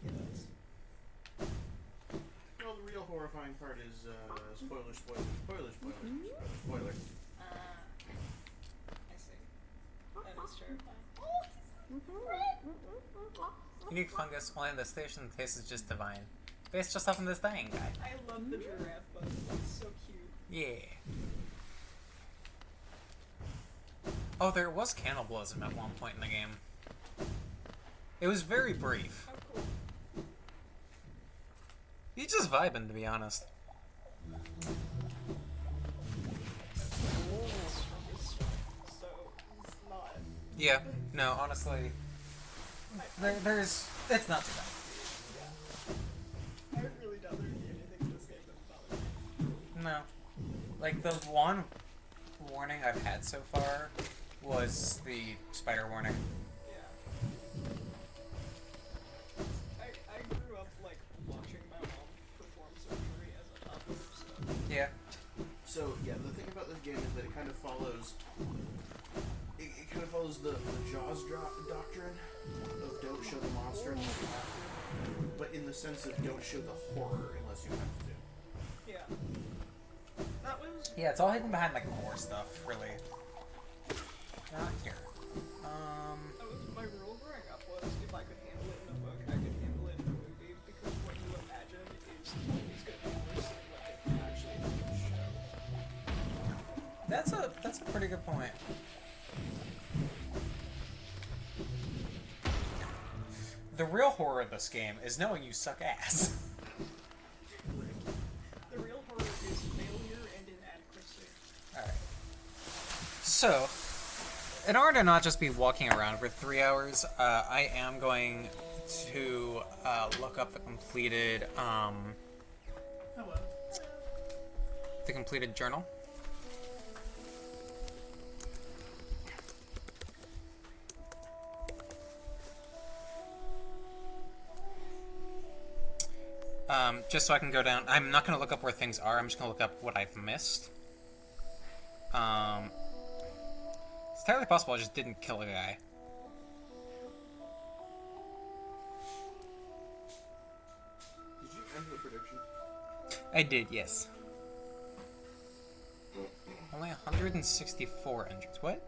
Yes. Well, the real horrifying part is spoiler. I see. That is terrifying. Unique fungus, only in the station, the taste is just divine. Based just off of this dying guy. I love the giraffe button. It's so cute. Yeah. Oh, there was cannibalism at one point in the game. It was very brief. How cool. You just vibing, to be honest. So it's not. Yeah. No, honestly, there's. It's not too bad. I haven't really done anything in this game that bothered me. No. Like, the one warning I've had so far was the spider warning. Yeah. I grew up like watching my mom perform surgery as a toddler, so Yeah. So yeah, the thing about this game is that it kind of follows. It kind of follows the Jaws doctrine of don't show the monster unless you have to, but in the sense of don't show the horror unless you have to. yeah. That was Yeah, it's all hidden behind, like, more stuff, really. Not here. that was my rule growing up was if I could handle it in a book, I could handle it in a movie because what you imagine is always going to be worse than what they can actually show. That's a pretty good point. The real horror of this game is knowing you suck ass. The real horror is failure and inadequacy. Alright. So, in order to not just be walking around for 3 hours, I am going to look up the completed journal. Just so I can go down. I'm not going to look up where things are. I'm just going to look up what I've missed. It's entirely possible I just didn't kill a guy. Did you enter the prediction? I did, yes. Only 164 entries. What?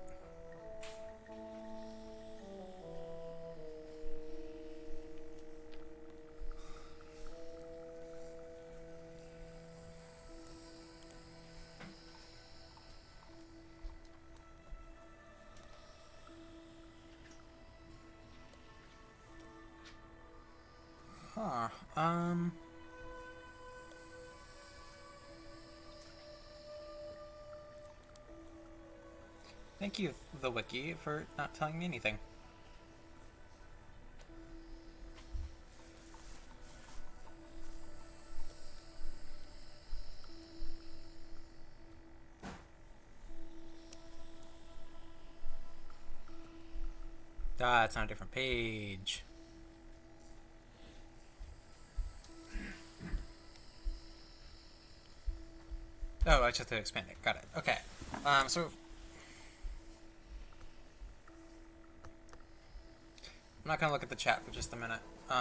Huh. Thank you, the wiki, for not telling me anything. Ah, it's on a different page. Oh, I just have to expand it. Got it. Okay. So I'm not gonna look at the chat for just a minute. So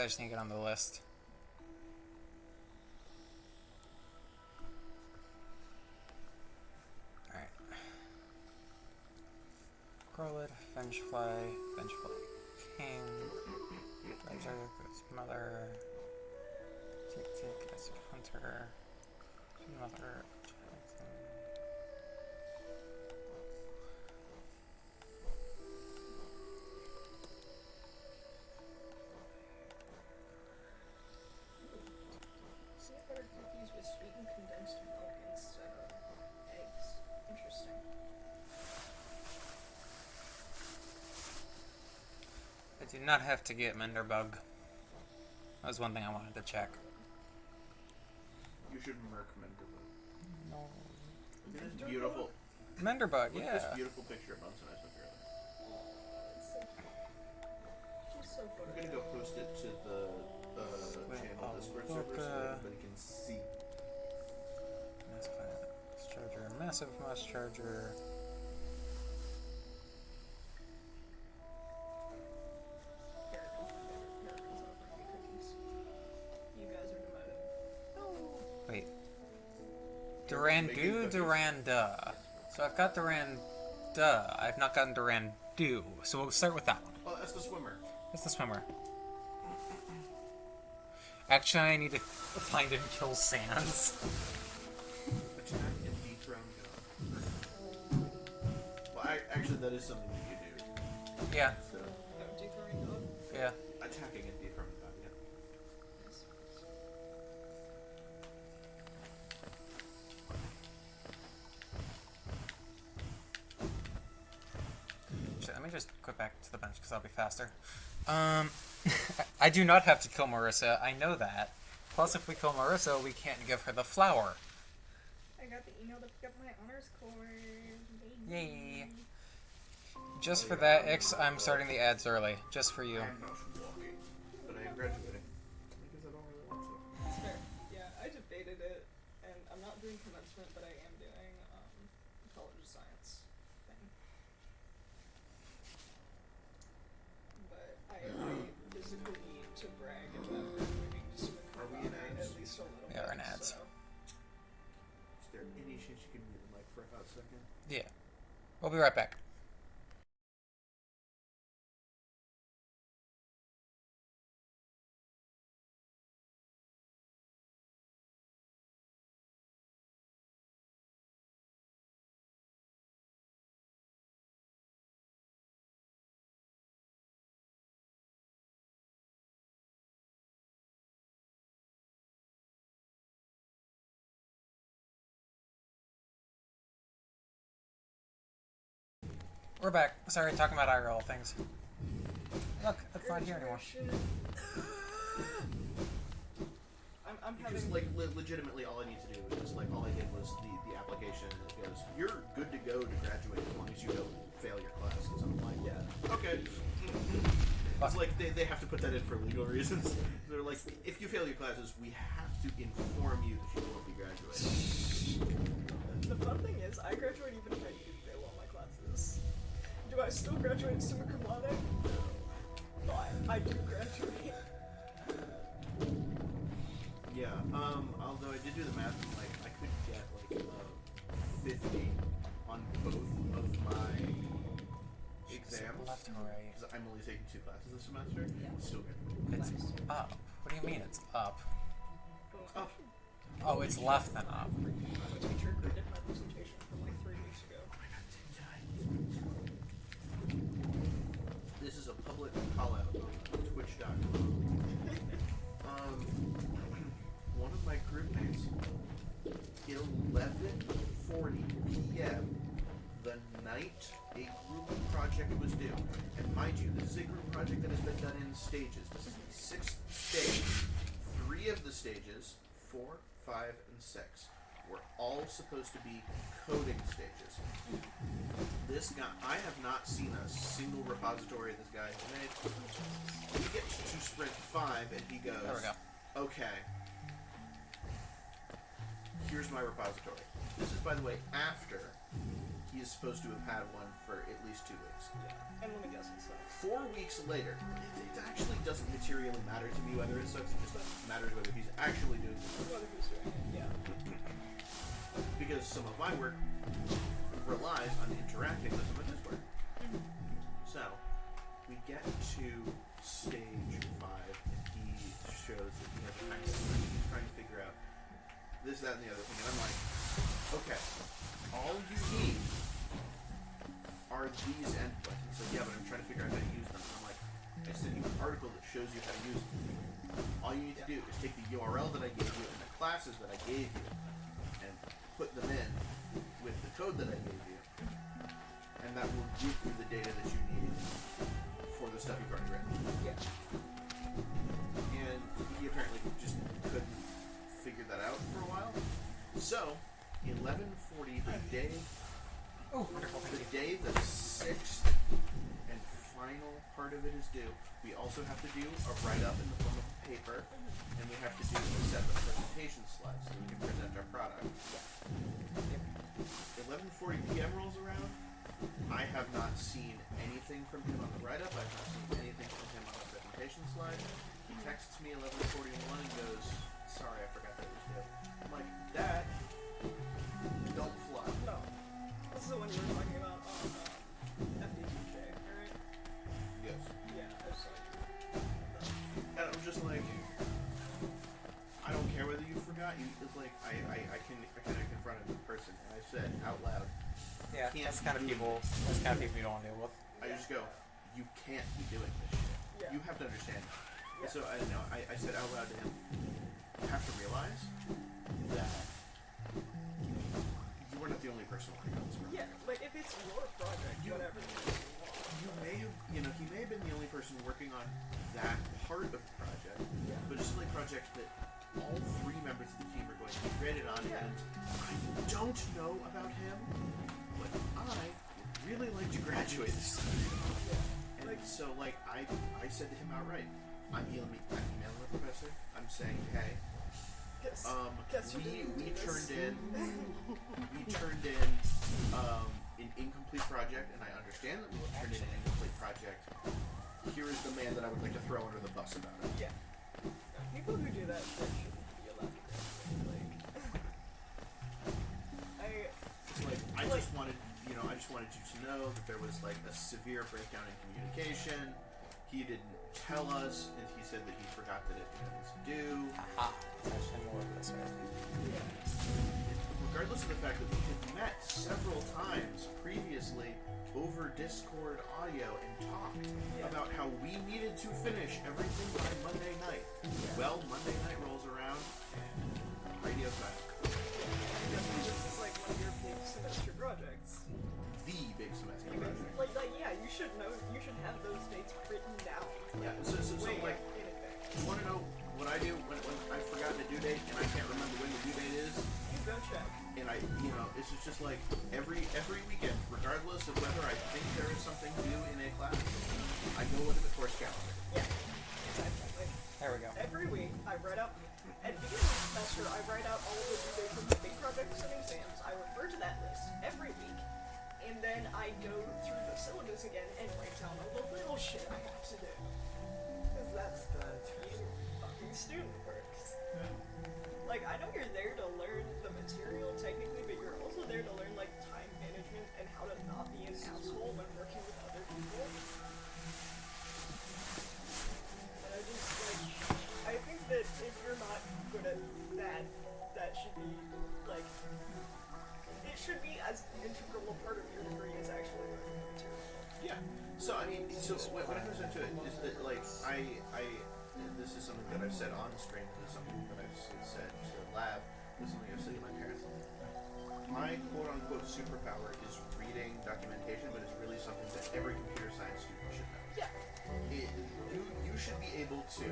I just need to get on the list. Alright. Crowlid, Vengefly, King, Razor, Mother, Tick Tick, Acid Hunter, Mother, Do not have to get Menderbug. That was one thing I wanted to check. You should merc Menderbug. No. Look at this beautiful. Menderbug, Look yeah. at this beautiful picture of Bunsen I took earlier. She's so I'm gonna go post it to the channel Discord server so that everybody can see. Mass charger, massive mass charger. You guys are demoted. Wait. Durandu, Duranda. So I've got Duranda. I've not gotten Durandu. So we'll start with that one. Oh, that's the swimmer. That's the swimmer. Actually, I need to find and kill Sans. Attack and dethrone God. Well, actually, that is something that you do. Yeah, So, Oh, dethroning God? yeah. attacking and dethroning God, yeah. Shit, let me just quit back to the bench because I'll be faster. I do not have to kill Marissa. I know that. Plus, if we kill Marissa, we can't give her the flower. I got the email to pick up my honors cord. Yay. Just for that, Ix, I'm starting the ads early. Just for you. I'm not walking, but I am graduating. Because I don't really want to. That's fair. Yeah, I debated it, and I'm not doing commencement, but I am doing college of science thing. But I physically need to brag about graduating just to Are we in at ads? least a little We bit. are in ads. So. Is there any chance you can mute the mic for a hot second? Yeah. We'll be right back. We're back. Sorry, talking about IRL things. Look, it's not here anymore. I'm Because, having like, legitimately, all I need to do is, like, all I did was the application that goes, you're good to go to graduate as long as you don't fail your classes. And I'm like, yeah, okay. It's like, they have to put that in for legal reasons. They're like, if you fail your classes, we have to inform you that you won't be graduating. the fun thing is, I graduate even if I do fail all my classes. Do I still graduate summa cum laude? No. But I do graduate. Yeah, although I did do the math, and, like, I could get, like, 50 on both of my exams. Left and right. Because I'm only taking 2 classes this semester. Yeah. Still good. It's up. What do you mean it's up? Up. Oh, it's left then up. My teacher graded my presentation from like 3 weeks ago. This is a public call out on Twitch.com. One of my group mates, 11:40 p.m. the night a group project was due. And mind you, this is a group project that has been done in stages. This is the 6th stage. 3 of the stages, 4, 5, and 6, were all supposed to be coding stages. This guy, I have not seen a single repository this guy has made. We get to sprint 5 and he goes, There we go. okay, here's my repository. This is, by the way, after he is supposed to have had one for at least 2 weeks. Yeah. And let me guess, it's 4 weeks later, it actually doesn't materially matter to me whether it sucks, it just matters whether he's actually doing it. whether who's doing it. Yeah. Because some of my work relies on interacting with some of his work. So, we get to stage 5, and he shows that he has a kind of he's trying to figure out this, that, and the other thing, and I'm like, okay, all you need are these endpoints. He's like, yeah, but I'm trying to figure out how to use them. And I'm like, I sent you an article that shows you how to use them. All you need to do is take the URL that I gave you and the classes that I gave you and put them in with the code that I gave you, and that will give you the data that you need for the stuff you've already written. part of it is due. We also have to do a write-up in the form of paper, and we have to do a set of presentation slides so we can present our product. 11:40 p.m. rolls around. I have not seen anything from him on the write-up. I've not seen anything from him on the presentation slide. He texts me 11:41 and goes, "Sorry, I forgot that was due." I'm like, that don't fly. No. This is the one you were talking about on FDTJ, right? Yes. Yeah, I saw you. And I'm just like, I don't care whether you forgot. It's like I can confront him in person, and I said out loud. Yeah, that's the kind of people. That's the kind of people you don't want to deal with. I just go, you can't be doing this shit. Yeah. You have to understand. Yeah. And so I know. I said out loud to him, you have to realize that you are not the only person working on this project. Yeah, like if it's your project, whatever. You may have, he may have been the only person working on that part of the project, Yeah. but it's still a project that all three members of the team are going to be graded on, Yeah. and I don't know about him, but I would really like to graduate this time. And so, I said to him outright, I'm emailing the professor, I'm saying, hey, Guess who we didn't do this? turned in an incomplete project, and I understand that we turned in an incomplete project. Here is the man that I would like to throw under the bus about it. Yeah. People who do that shit shouldn't be allowed to graduate. I just wanted you to know that there was like a severe breakdown in communication. He didn't tell us, and he said that he forgot that it was due. Aha. It's actually more of this, right? Regardless of the fact that we had met several times previously over Discord audio and talked about how we needed to finish everything by Monday night. Well, Monday night rolls around and radio silent. This is like one of your big semester projects. The big semester You project. you should know, you should have those dates written down. Yeah, so Way like, in advance. you want to know what I do when I've forgotten a due date and I can't remember when the due date is? You go check. And it's just like every weekend, regardless of whether I think there is something due in a class, I go look at the course calendar. Yeah, exactly. There we go. Every week, I write out, at the beginning of the semester, I write out all of the due dates of the big projects and exams. I refer to that list every week, and then I go through the syllabus again and write down all the little shit I have to do. Because that's the fucking student works. Like, I know you're there to learn the material technically, but you're also there to learn, like, time management and how to not be an asshole when working with other people. And I just, I think that if you're not good at that, that should be, like, it should be as integral a part of your degree as actually learning the material. Yeah. So I mean, when it comes down to it, is that like this is something that I've said on stream. This is something that I've said to Lab. This is something I've said to my parents. My quote-unquote superpower is reading documentation, but it's really something that every computer science student should know. Yeah. You should be able to,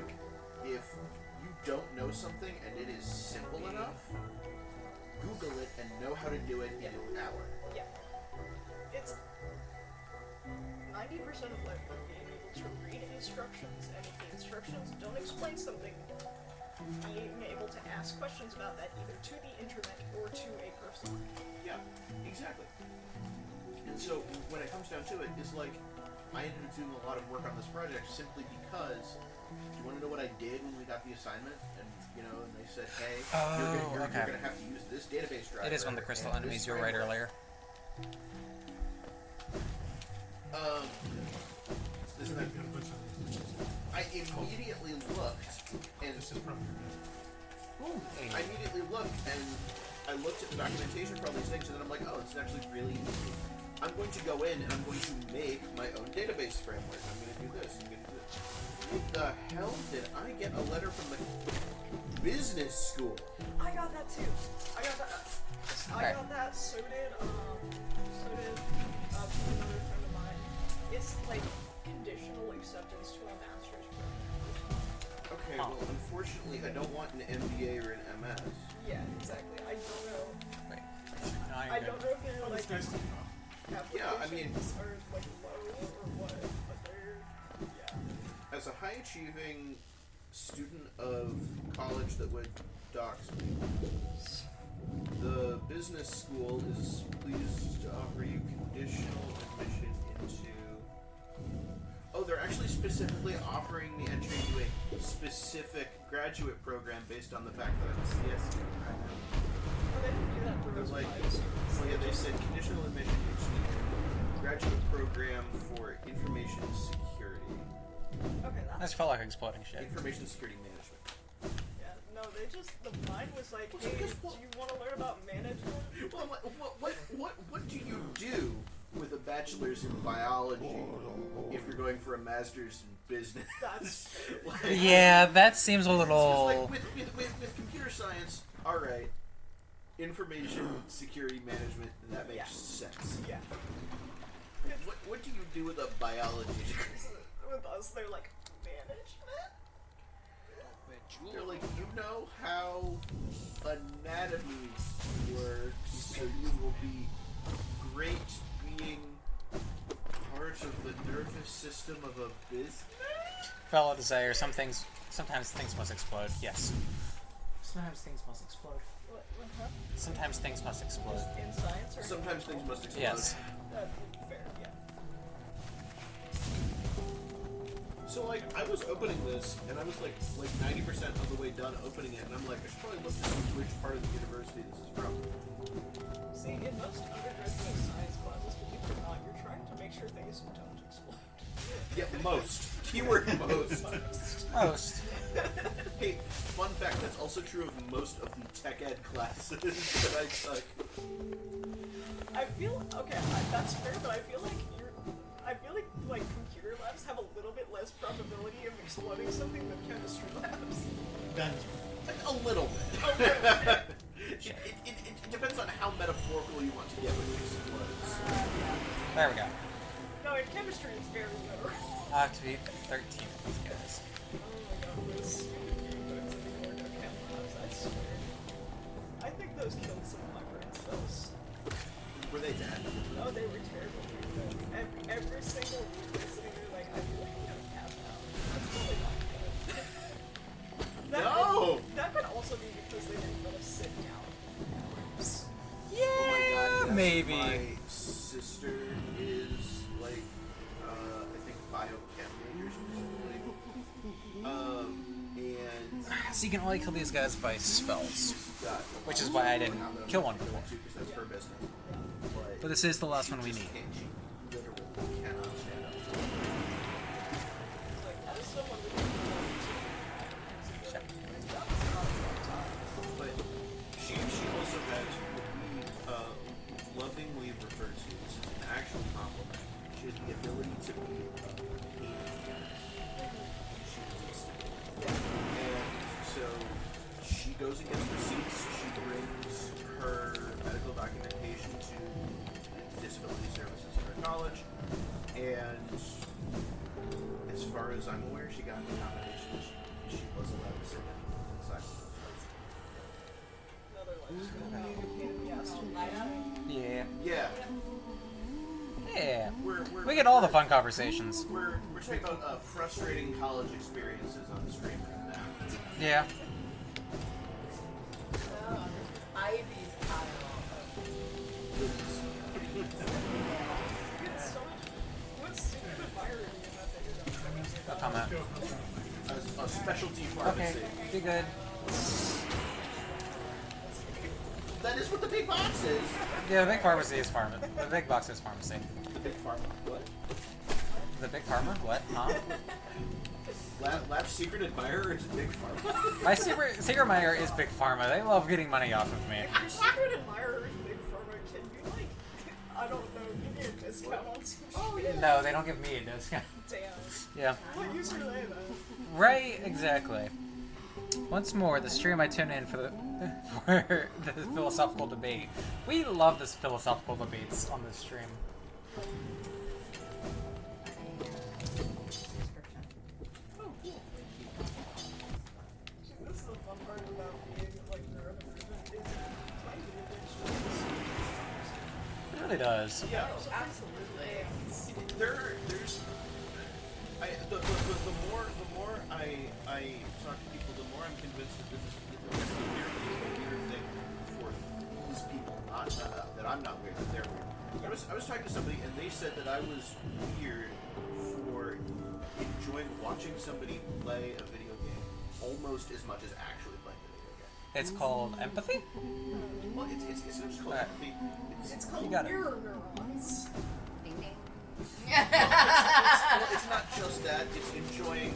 if you don't know something and it is simple enough, Google it and know how to do it in an hour. Yeah. It's 90% of life of being able to read instructions, and if the instructions don't explain something, being able to ask questions about that either to the internet or to a person. Yeah, exactly. And so when it comes down to it, it's like I ended up doing a lot of work on this project simply because. Do you want to know what I did when we got the assignment? And and they said, "Hey, you're going to have to use this database driver." It is one of the crystal enemies you were right earlier. Isn't that good? I immediately looked, and I immediately looked, and I looked at the documentation for all these things, and then I'm like, oh, this is actually really easy. I'm going to go in, and I'm going to make my own database framework. I'm going to do this. I'm going to do this. What the hell did I get a letter from the business school? I got that too. I got that. So did another friend of mine. It's like conditional acceptance to a master's program. Okay, well, unfortunately, I don't want an MBA or an MS. Yeah, exactly. I don't know. Wait. I don't know if they're like It's nice to know. Yeah, I mean- applications are like low or what, but they're as a high-achieving student of college that would dox me, the business school is pleased to offer you conditional admission into... Oh, they're actually specifically offering me entry into a specific graduate program based on the fact that I'm a CS student right now. Oh, they didn't do that for those Like, five students. yeah, they said conditional admission into graduate program for information security. Okay, I that's just felt like exploding shit. Information security management. yeah. No, they just mine was like, Well, hey, do because- well- you want to learn about management? Well, what do you do with a bachelor's in biology if you're going for a master's in business? That's Like, Yeah, that seems a it's little... like with computer science, all right, information security management, that makes Yeah. sense. yeah. What do you do with a biology degree? With us, they're like management. They're like, you know how anatomy works, so you will be great being part of the nervous system of a business? Fellow desire, sometimes things must explode. Yes. Sometimes things must explode. What happened? Sometimes things must explode. In science or Sometimes things must explode. Yes. Fair, yeah. So like, I was opening this, and I was like 90% of the way done opening it, and I'm like, I should probably look to see which part of the university this is from. See, in most undergraduate science classes, believe it or not, you're trying to make sure things don't explode. Yeah, most. Keyword most. Most. Hey, fun fact, that's also true of most of the tech ed classes that I took. I feel okay. That's fair, but I feel like computer labs have a little bit less probability of exploding something than chemistry labs. A little bit. It depends on how metaphorical you want to get when it explodes. There we go. No, in chemistry it's very literal. I have to beat 13 of these guys. Oh my god, those stupid fumes in the organochem labs, I swear. I think those killed some of my brain cells. Were they dead? No, they were terrible fumes. Every single week they're sitting there like, I feel like we have a pass now. That's really not good. No! That could also be because they didn't let us sit down for hours. Oh my god, yes, maybe. My sister is like, I think biochem major specifically. And So you can only kill these guys by spells. got Which is why I didn't kill one before. because that's her business. But this is the last one we need. She literally cannot stand up. It's like, as someone with But she also has what we lovingly refer to, this is an actual compliment, she has the ability to be a pain in the ass when she needs to be. And so she goes and gets receipts, she brings her medical documentation to disability services at her college, and as far as I'm aware, she got the accommodation. She was allowed to sit inside of another life skill being a pain in the ass to manage. Yeah. yeah, Yeah. we're We get all the fun conversations. We're talking about frustrating college experiences on the stream right now. Yeah. Ivy's pile It's so much. What's super admiring in that they did I'll come out. A specialty pharmacy. Okay. Be good. That is what the big box is. Yeah, the big pharmacy is pharmacy. The big box is pharmacy. The big pharma. What? The big pharma? What? Huh? Lab's secret admirer is big pharma. My secret admirer is big pharma. They love getting money off of me. If your secret admirer is Big Pharma, can you, like, I don't know, give me a discount on some shit? No, they don't give me a discount. Damn. Yeah. What use are they, though? Right, exactly. Once more, the stream I tune in for the philosophical debate. We love this philosophical debates on this stream. This is the fun part about being, like, neurodivergent, is trying to It really does. Yeah. absolutely. There's the I talk to people, the more I'm convinced that this is a weird thing for these people, not that I'm not weird, that they're weird. I was talking to somebody and they said that I was weird for enjoying watching somebody play a video game almost as much as actually playing a video game. It's called empathy? Well, it's just called empathy. It's called You got it. mirror neurons. Ding ding. Well, it's not just that. It's enjoying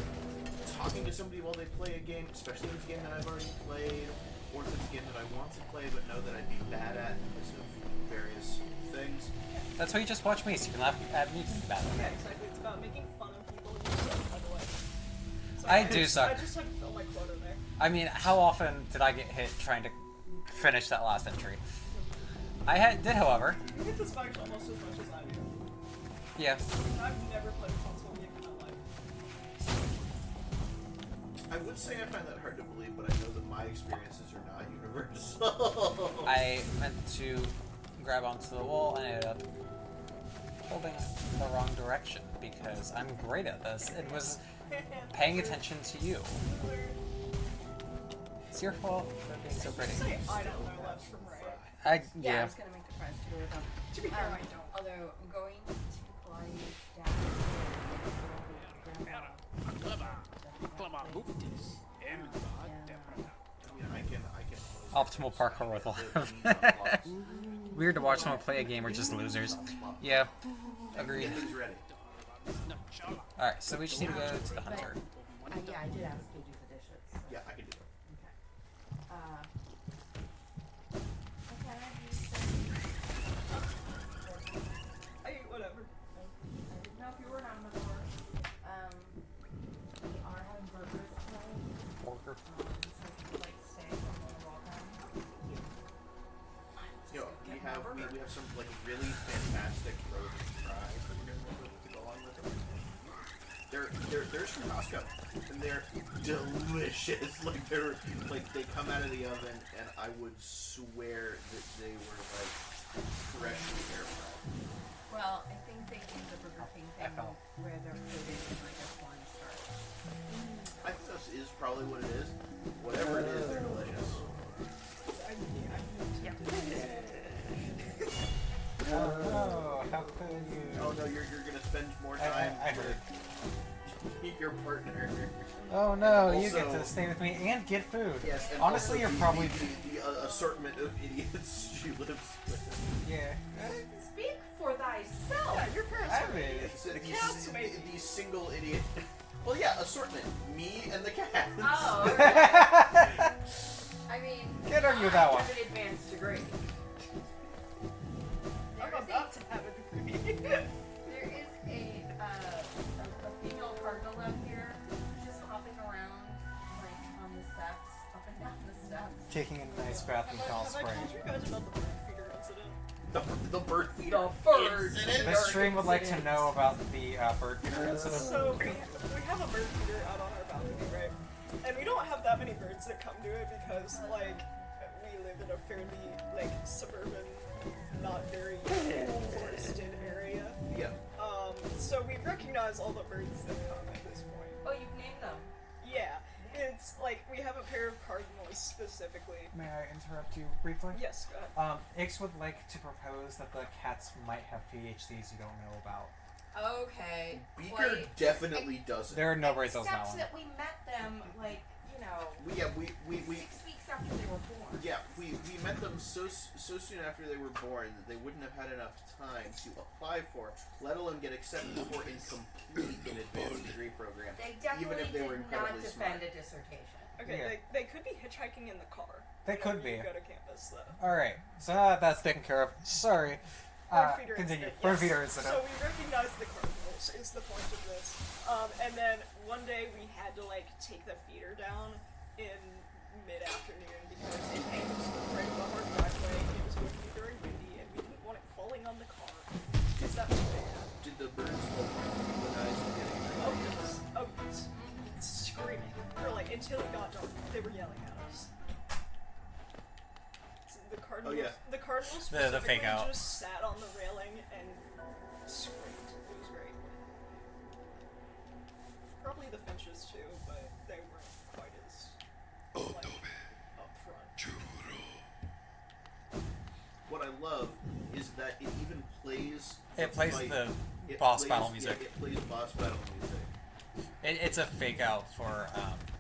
talking to somebody while they play a game, especially if it's a game that I've already played, or if it's a game that I want to play but know that I'd be bad at because of various things. That's why you just watch me, so you can laugh at me being bad. Yeah, exactly. It's about making fun of people who suck, by the way. So I do suck. I just had to fill my quota there. I mean, how often did I get hit trying to finish that last entry? Did, however. You hit this fight almost as much as I do. Yeah. I've never played a console game in my life. I would say I find that hard to believe, but I know that my experiences are not universal. I meant to grab onto the wall and I ended up holding the wrong direction because I'm great at this. It was paying attention to you. It's your fault for being so pretty. Say I don't know left from right. Yeah, I Yeah. was gonna make the prize to go with them. To be fair, I don't. Although I'm going to Pilates down I can Optimal parkour with life. Weird to watch someone play a game we're just losers. Yeah, agreed. Everything's ready. Alright, so we just need to go to the hunter. yeah, I did ask you to do the dishes. So. Yeah, I can do that. Okay. I eat whatever. I didn't know if you were on the board. We are having burgers tonight. Porker. So if you'd like to stay, you're welcome. You know, we have some like really fantastic frozen fries that we're gonna put to go along with it. They're from Costco and they're delicious. They come out of the oven and I would swear that they were like freshly air fried. Well, I think they do the Burger King thing where they're coated in like a cornstarch. I think this is probably what it is. Whatever it is, they're delicious. Oh, how could you? Oh no, you're gonna spend more time I heard. with your partner. Oh no, you Also- get to stay with me and get food. Yes, and Honestly, also you're probably... the assortment of idiots she lives with. Yeah. Speak for thyself. Yeah, your parents I are mean, It's counts, maybe. the single idiot. Well, yeah, assortment. Me and the cat. Oh, okay. I mean, Can't argue with that I one. have an advanced degree. I'm There is about to have a degree. there is a female cardinal out here just hopping around like on the steps, up and down the steps. Taking a nice bath in Cal Have I Spring. told you guys about the bird feeder incident? The bird feeder. The bird incident. The stream would like to know about the bird feeder incident. So we have a bird feeder out on our balcony, right? And we don't have that many birds that come to it because like we live in a fairly like suburban, not very forested area. Yeah. So we recognize all the birds that come at this point. Oh, you've named them. Yeah, it's like we have a pair of cardinals specifically. May I interrupt you briefly? Yes, go ahead. Ix would like to propose that the cats might have PhDs you don't know about. Okay. Beaker definitely doesn't. There are no birds on that Except one. that we met them like, you know, We 6 weeks after they were born. we met them so soon after they were born that they wouldn't have had enough time to apply for, let alone get accepted for and complete an advanced degree program. They Even definitely if they were did not incredibly defend smart. a dissertation. Okay, Yeah. they could be hitchhiking in the car. They could be. Go to campus though. Alright, so now that that's taken care of. Sorry. Bird feeder Continue. incident, Bird yes. feeder incident. So we recognize the cardinals is the point of this. And then one day we had to like take the feeder down in mid-afternoon because it was right above our driveway. It was going to be very windy and we didn't want it falling on the car because that was bad. Did the birds recognize getting Oh yes, screaming. Or like until it got dark, they were yelling at us. So the cardinals, Oh, yeah. the cardinals The fake specifically out. just sat on the railing and screamed. It was great. Probably probably the finches too, but they weren't quite as like, up front. What I love is that it even plays. It plays fight. the It boss plays- battle music. Yeah, it plays boss battle music. It's a fake out for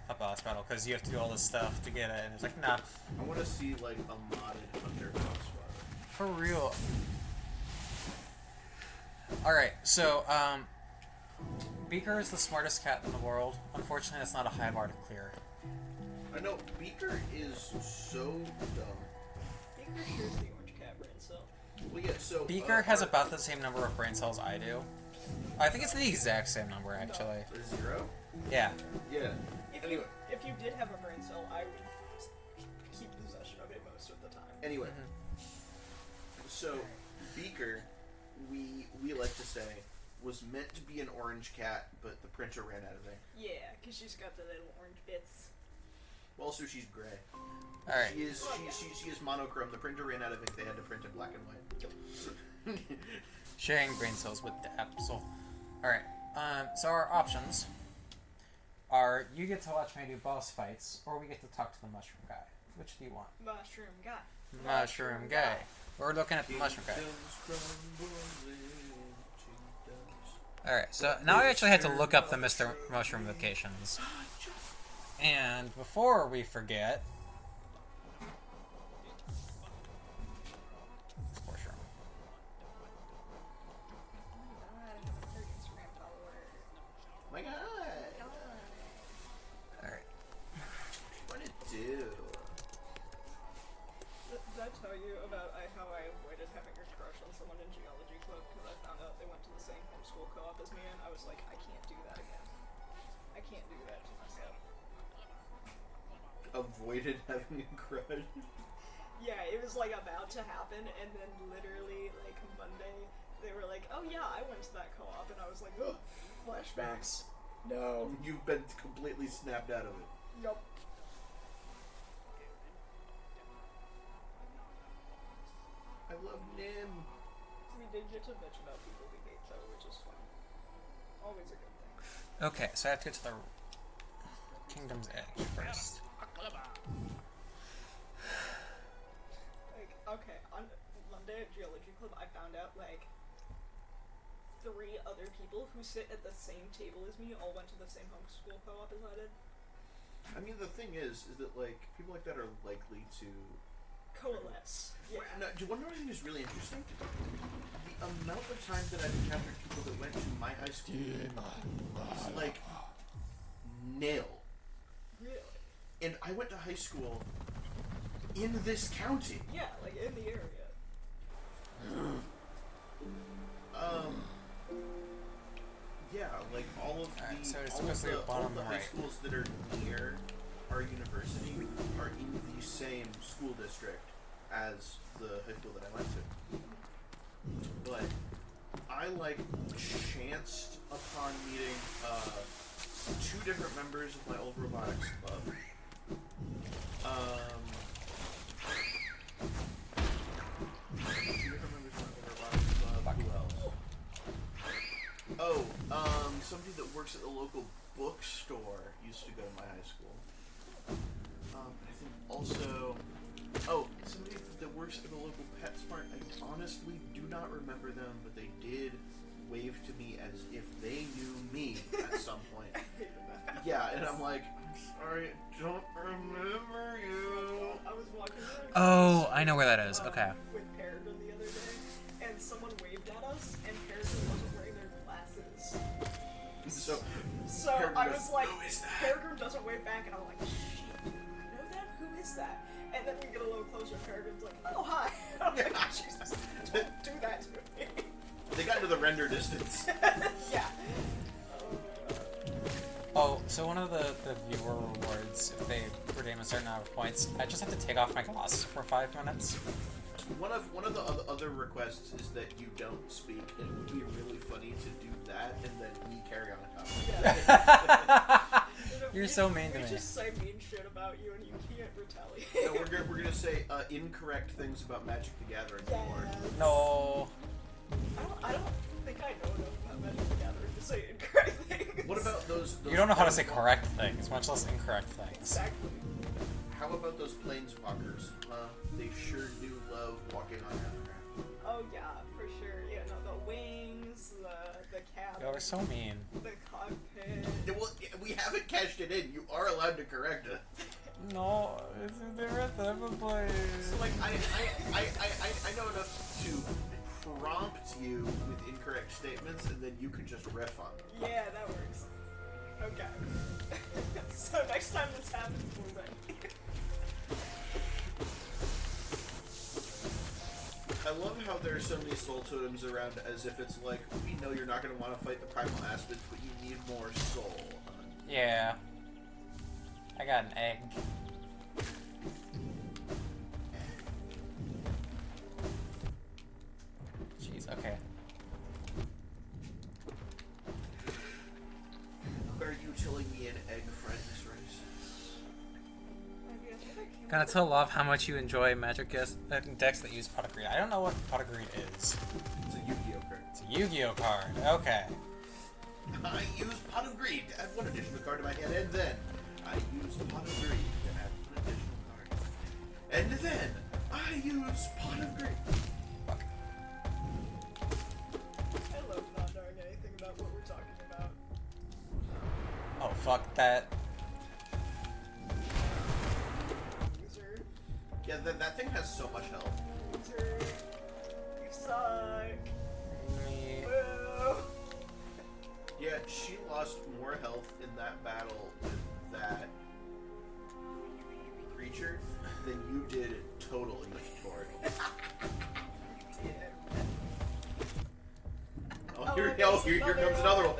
a boss battle because you have to do all this stuff to get it, and it's like, nah, I want to see like a modded Hunter boss battle. for real. Alright, so, Beaker is the smartest cat in the world. Unfortunately, that's not a high bar to clear. I know Beaker is so dumb. Beaker shares the orange cat brain cell. Well, yeah. So Beaker has about the same number of brain cells I do. I think it's the exact same number, actually. 0. Yeah. Yeah. Anyway. If you did have a brain cell, I would keep possession of it most of the time. Anyway. So Beaker, we like to say, was meant to be an orange cat, but the printer ran out of ink. Yeah, because she's got the little orange bits. Well, also she's gray. Alright. She is monochrome. The printer ran out of ink. They had to print in black and white. Sharing brain cells with the Absol. Alright, so our options are you get to watch me do boss fights, or we get to talk to the mushroom guy. Which do you want? Mushroom guy. Mushroom guy. We're looking at the mushroom guy. Alright, so now I actually had to look up the Mr. Mushroom locations. And before we forget... Mushroom. My God. Alright. What it do? Did I tell you about how I avoided having a crush on someone in geology club because I found out they went to the same homeschool co-op as me, and I was like, I can't do that again. I can't do that to myself. Avoided having a crush. Yeah, it was like about to happen, and then literally like Monday, they were like, "Oh yeah, I went to that co-op," and I was like, "Ugh, flashbacks." No. You've been completely snapped out of it. Nope. I love Nim. We did get to bitch about people we hate though, which is fun. Always a good thing. Okay, so I have to get to the Kingdom's Edge first. Like, okay, on Monday at Geology Club, I found out, like, 3 other people who sit at the same table as me all went to the same homeschool co-op as I did. I mean, the thing is that, like, people like that are likely to... Coalesce. Yeah. No, do you want to know what I think is really interesting? The amount of times that I've encountered people that went to my high school is, like, nil. Really? And I went to high school in this county. Yeah, like, in the area. Yeah, like all of Alright, the so it's all of supposed to be the, bottom all of the high right. schools that are near our university are in the same school district as the high school that I went to. But I like chanced upon meeting 2 different members of my old robotics club. Oh, somebody that works at the local bookstore used to go to my high school. I think also, somebody that works at the local PetSmart. I honestly do not remember them, but they did wave to me as if they knew me at some point. Yeah, and I'm like, I'm sorry, I don't remember you. I was walking around. Oh, I know where that is. Okay. With Peregrine the other day, and someone waved at us, and Peregrine wasn't wearing their glasses. So Peregrine I goes, was like, "Who is that?" Peregrine doesn't wave back, and I'm like, shit, I know that? Who is that? And then we get a little closer, and Peregrine's like, oh, hi. I'm like, Jesus, don't do that to me. They got into the render distance. Yeah. Oh, so one of the viewer rewards, if they redeem a certain amount of points, I just have to take off my glasses for 5 minutes. One of the other requests is that you don't speak. It would be really funny to do that and then me carry on a topic. You're so mean to me. We just say mean shit about you, and you can't retaliate. No, we're gonna say incorrect things about Magic the Gathering. Yes. No. I don't think I know enough about Magic the Gathering to say incorrect things. What about those You don't know how to say planeswalkers? correct things, much less incorrect things. Exactly. How about those planeswalkers? They sure do love walking on aircraft. Oh yeah, for sure. Yeah, no, the wings, the cabin, Y'all are so mean. the cockpit. Yeah, well, we haven't cashed it in. You are allowed to correct it. No, they're at the other place. So, like, I know enough to prompt you with incorrect statements, and then you can just riff on them. Yeah, that works. Okay. So next time this happens, we're ready. I love how there are so many soul totems around, as if it's like, we know you're not going to want to fight the primal aspects, but you need more soul. Yeah. I got an egg. Jeez, okay. Are you telling me an egg friend is race? Gonna tell Love how much you enjoy Magic decks that use Pot of Greed. I don't know what Pot of Greed is. It's a Yu-Gi-Oh card. It's a Yu-Gi-Oh card. Okay. I use Pot of Greed to add one additional card to my hand, and then I use Pot of Greed to add one additional card. And then I use Pot of Greed. Fuck. I love not knowing anything about what we're talking about. Oh, fuck that. Loser. Yeah, that thing has so much health. Loser. You suck. Me. Boo. Yeah, she lost more health in that battle with that creature than you did total in this board. Here comes another one.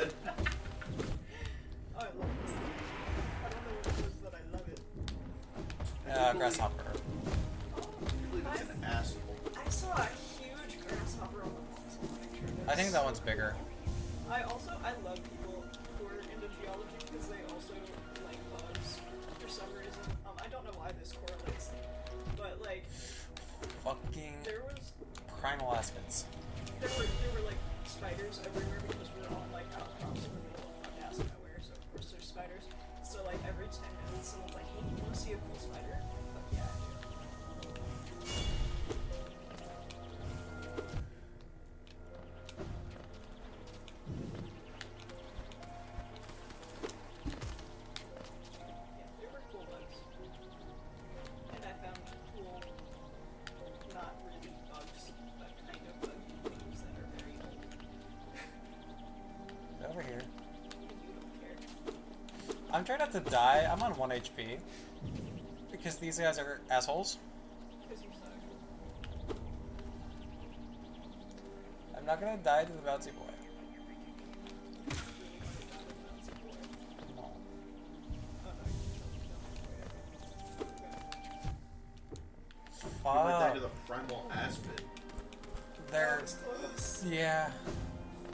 Oh, I love this thing. I don't know what it is, but I love it. Grasshopper. You really an asshole. I saw a huge grasshopper on the fossil picture. I think that one's bigger. I love people who are into geology because they also like bugs for some reason. I don't know why this correlates, but like Fucking there was primal aspects. there were like spiders everywhere because we're on like outcrops in the middle of fuck ass nowhere, so of course there's spiders. So like every 10 minutes someone's like, hey, you want to see a cool spider? Fuck yeah. Yeah, they were cool bugs. And I found cool, not really bugs, but kind of buggy things that are very old. Over here. And you don't care. I'm trying not to die. I'm on 1 HP. Because these guys are assholes. Because you suck. I'm not gonna die to the bouncy boy. No. You went down Fuck. to the primal aspen. They're... It's close. Yeah.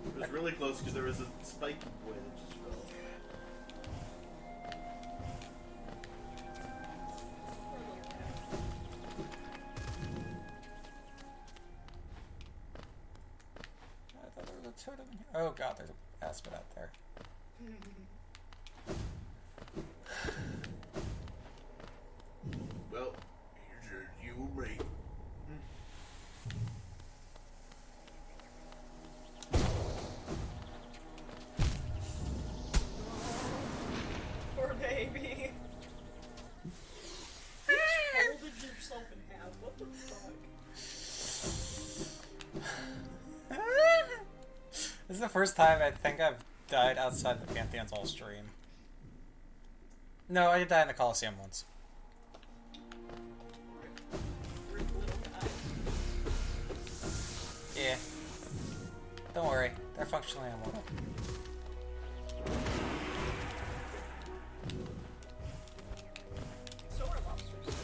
It was really close because there was a spiky boy that just fell. I thought there was a totem here. Oh god, there's an aspen out there. Well, here's you mate. Poor baby. You folded yourself in half. What the fuck? This is the first time I think I've died outside the Pantheons all stream. No, I did die in the Coliseum once. Rip little guy. Yeah. Don't worry, they're functionally immortal. So are lobsters.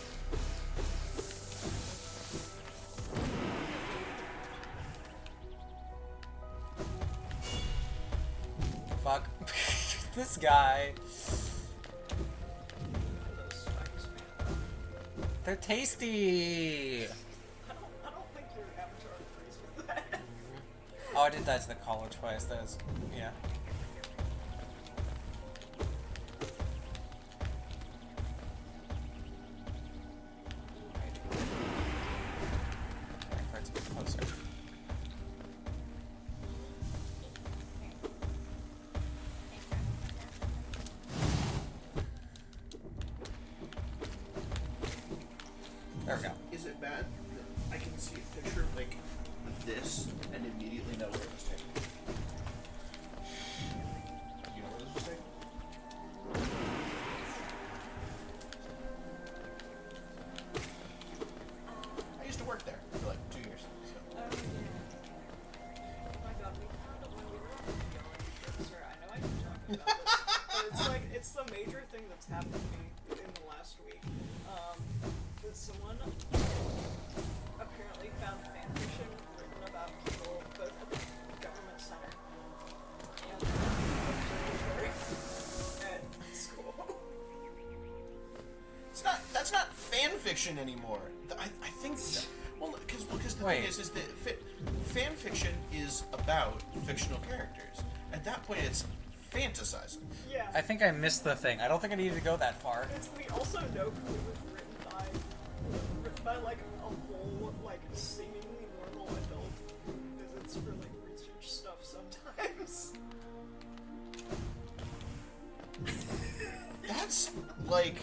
Fuck. This guy. Those spiders, man. They're tasty! I don't think your avatar agrees with that. Oh, I did die to the Colo twice, that is... yeah. major thing that's happened to me in the last week, that someone apparently found fanfiction written about people both at the government center and the observatory at school. That's not fan fiction anymore. I think well because the thing is that fan fiction is about fictional characters. At that point, it's fantasizing. Yeah. I think I missed the thing. I don't think I needed to go that far. We also know who it was written by like a whole like seemingly normal adult who visits for like research stuff sometimes. That's like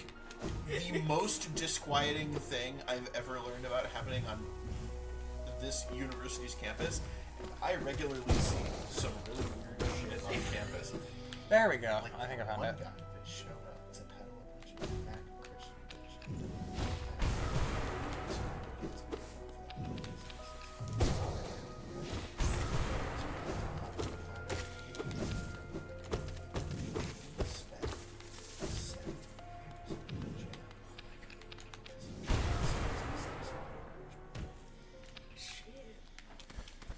the most disquieting thing I've ever learned about happening on this university's campus. I regularly see some really weird shit on campus. There we go. I think I found one it. guy that showed up to peddle a bunch of Mac Christian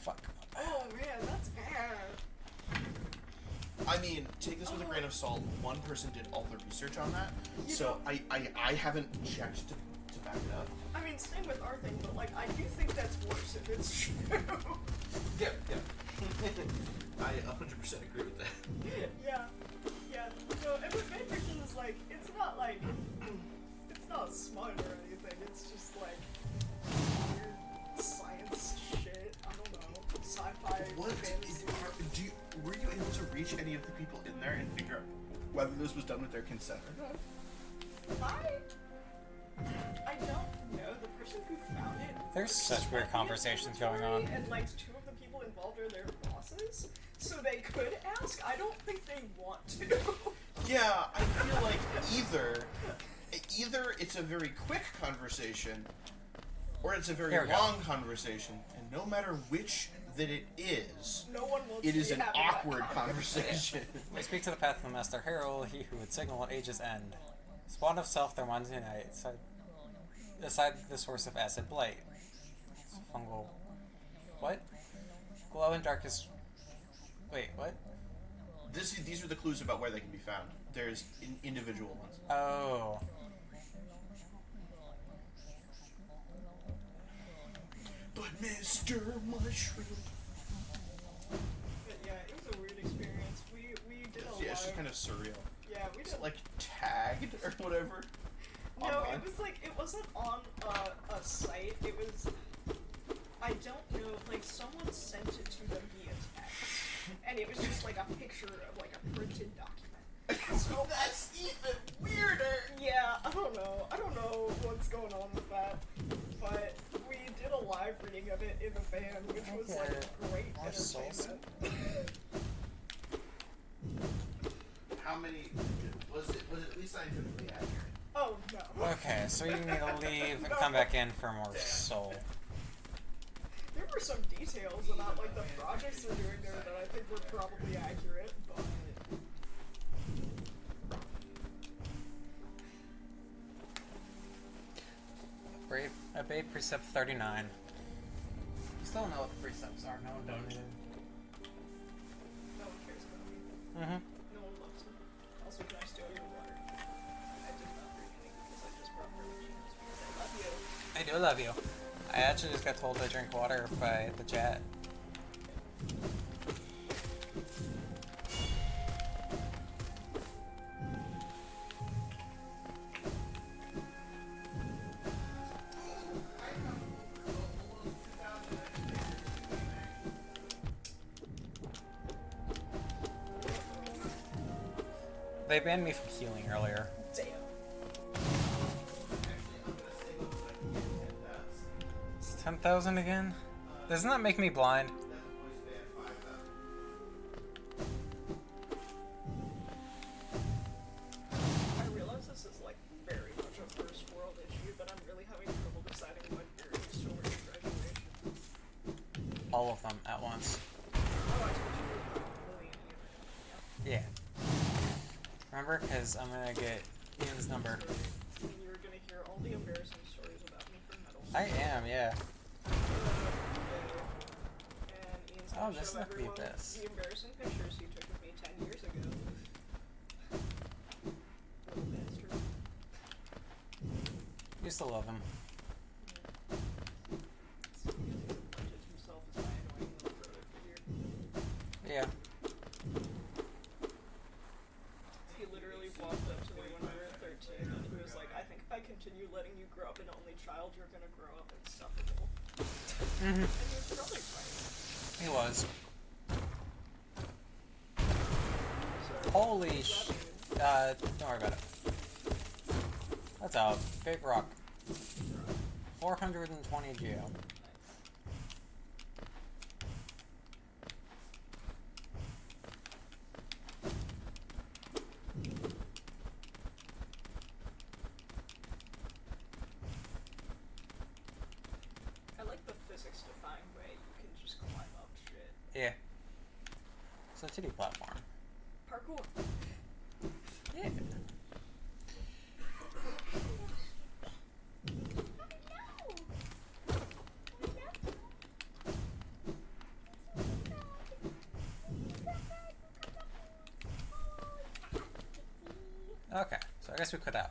Fuck. Oh man, that's bad. I mean, take this with a grain of salt. One person did all the research on that, so I haven't checked to back it up. I mean, same with our thing, but like I do think that's worse if it's true. Yeah. I 100% agree with that. Yeah. No, and with fanfiction is like it's not smut or anything. It's just like weird science shit. I don't know, sci-fi. What fantasy. were you able to reach any of the people in there and figure out whether this was done with their consent or not? I don't know. The person who found it. There's such weird conversations going on. And like two of the people involved are their bosses, so they could ask. I don't think they want to. Yeah, I feel like either it's a very quick conversation or it's a very Here we go. long conversation, and no matter which that it is, No one wants it to is be an having that awkward conversation. We speak to the path of the master herald, he who would signal at age's end. Spawn of self, their minds unite. Aside the source of acid blight. Fungal. What? Glow in darkest. Wait, what? These are the clues about where they can be found. There's individual ones. Oh. But Mr. Mushroom. But yeah, it was a weird experience. We did a Yeah, it's just live. kind of surreal. Yeah, we Is did. it like tagged or whatever? No, Online? it was like it wasn't on a site. It was. I don't know. Like someone sent it to them via text, and it was just like a picture of like a printed document. So That's even weirder. yeah, I don't know what's going on with that, but we did a live reading of it in the van, which was like great More souls. entertainment. How many was it at least scientifically accurate? Oh no. Okay, so you need to leave and come back in for more soul. There were some details about like the projects they're doing there that I think were probably accurate, but Obeyed precept 39. Still don't know what the precepts are. No one donated. no one cares about me. Mm-hmm. No one loves me. Also, can I steal your water? I did not drink any because I just brought frappuccinos because I love you. I do love you. I actually just got told to drink water by the chat. They banned me from healing earlier. Damn. It's 10,000 again? Doesn't that make me blind? I realize this is like very much a first world issue, but I'm really having trouble deciding what year it is towards graduation. All of them at once. Oh, I told you about Lily and Ian. Yeah. Remember? Because I'm gonna get Ian's number. And you're gonna hear all the embarrassing stories about me from middle school. I am, yeah. And Ian's Oh, gonna this show left the everyone abyss. the embarrassing pictures he took of me 10 years ago. Little bastard. You still love him. Presented himself as my annoying little brother figure. Yeah. He literally walked up to me when we were 13 and he was like, I think if I continue letting you grow up an only child, you're gonna grow up insufferable. Mm-hmm. And he was probably right. He was. So, Holy sh- don't worry about it. That's a big rock. 420 geo. I like the physics-defying way you can just climb up shit. Yeah. It's a 2D platform. Parkour. Yeah. Okay, so I guess we cut out.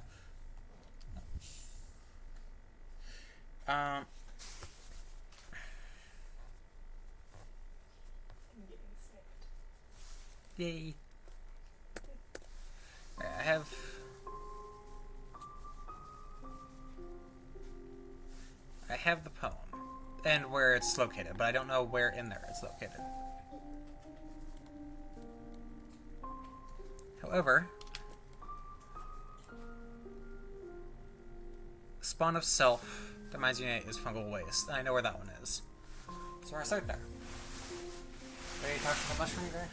I'm getting saved. Yay. I have... I have the poem, and where it's located, but I don't know where in there it's located. However, spawn of self, demise unit is fungal waste, and I know where that one is. So we're gonna start there. Ready to talk to the mushroom guy?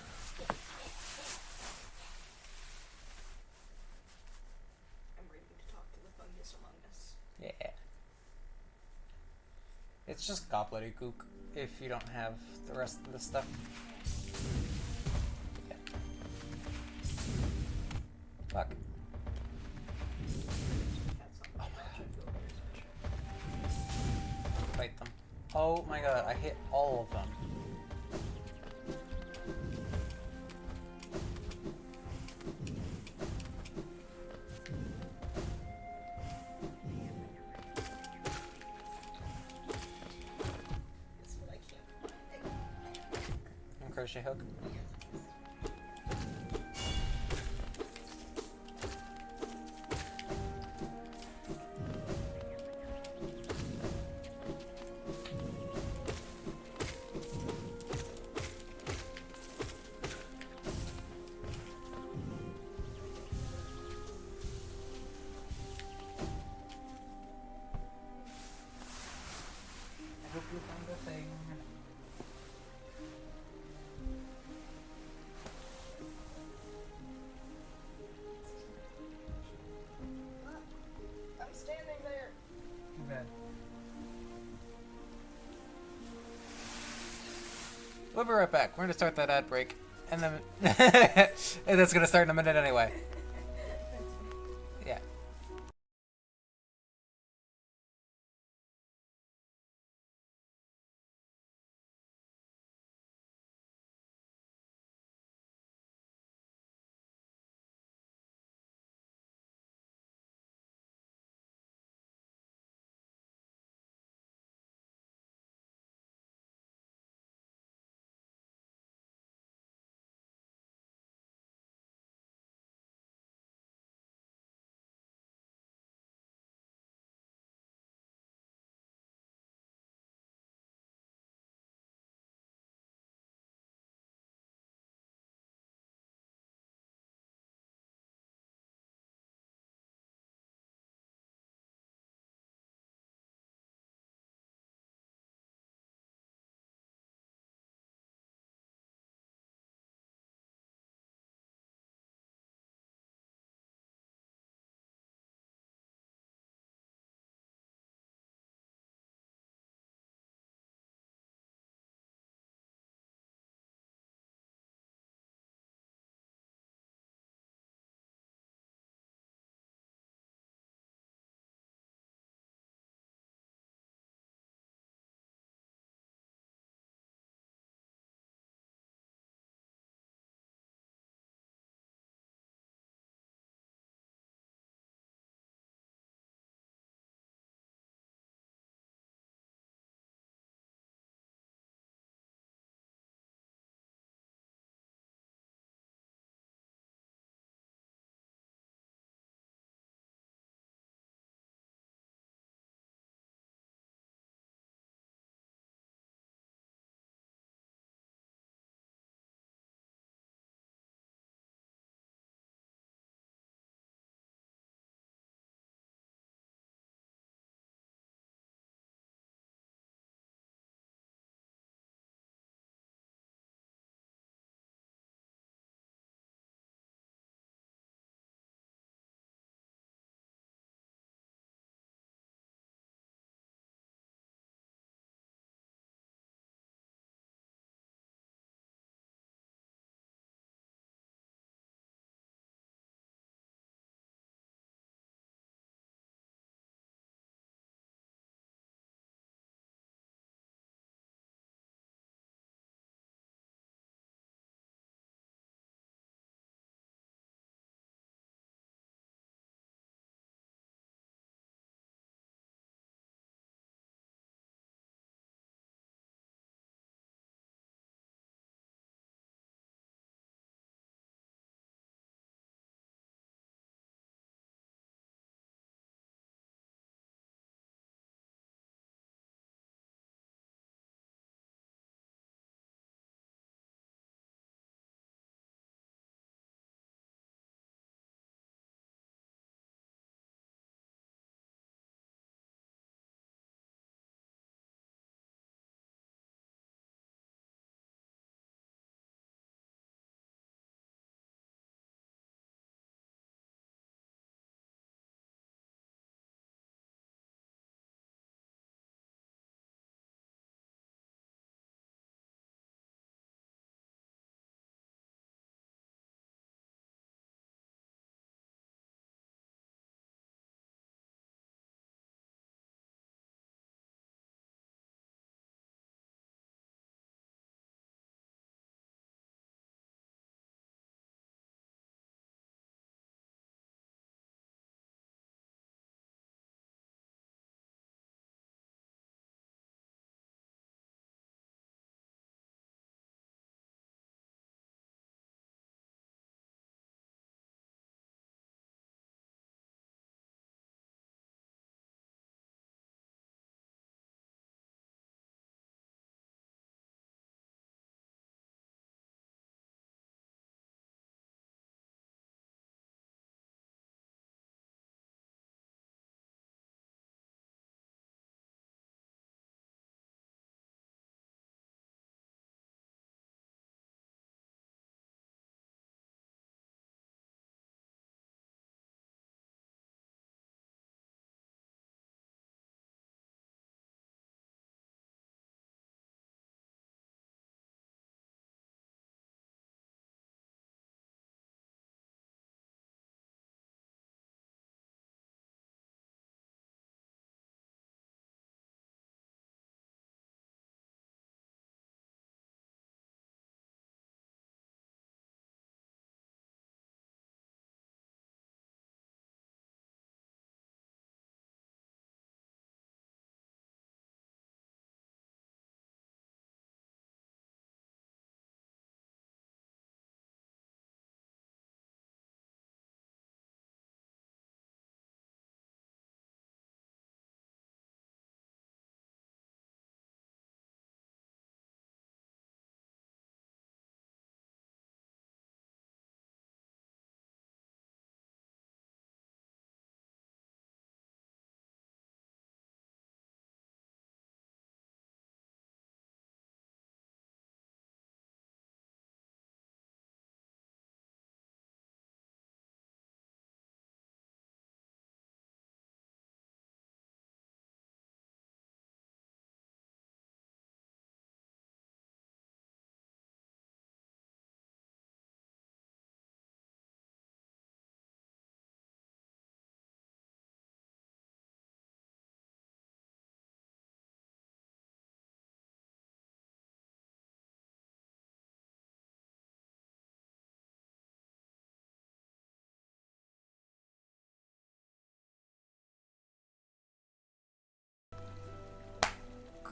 I'm ready to talk to the fungus among us. Yeah. It's just gobbledygook if you don't have the rest of the stuff. Yeah. Fuck. Fight them. Oh my god, I hit all of them. That's what I can't find. And crochet hook. I hope you found the thing. I'm standing there. Too bad. We'll be right back. We're gonna start that ad break, and then and that's gonna start in a minute anyway. Yeah.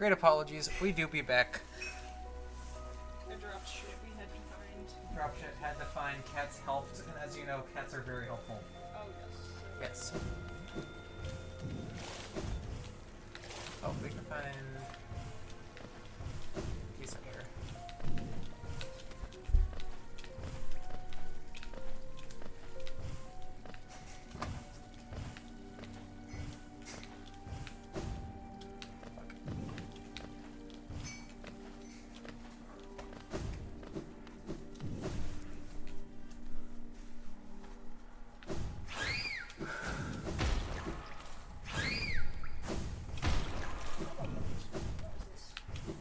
Great apologies. We do be back. I dropped shit we had to find. Dropship had to find, cats helped, and as you know, cats are very helpful. Oh, yes. Yes. Oh, we can find piece of here.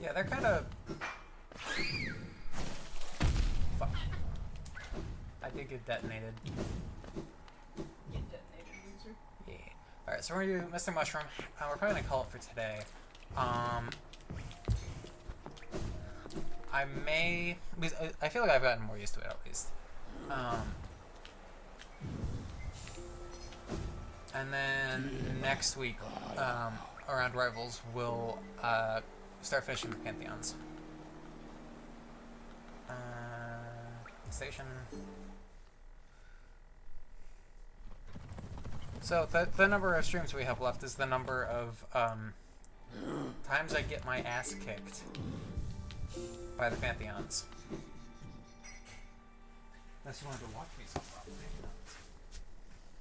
Yeah, they're kind of. Fuck. I did get detonated. Get detonated, loser. Yeah. Alright, so we're gonna do Mr. Mushroom. We're probably gonna call it for today. I may. I feel like I've gotten more used to it at least. And then next week, around Rivals, we'll start finishing the pantheons. Station. So the number of streams we have left is the number of times I get my ass kicked by the pantheons. Unless you wanted to watch me some about the pantheons.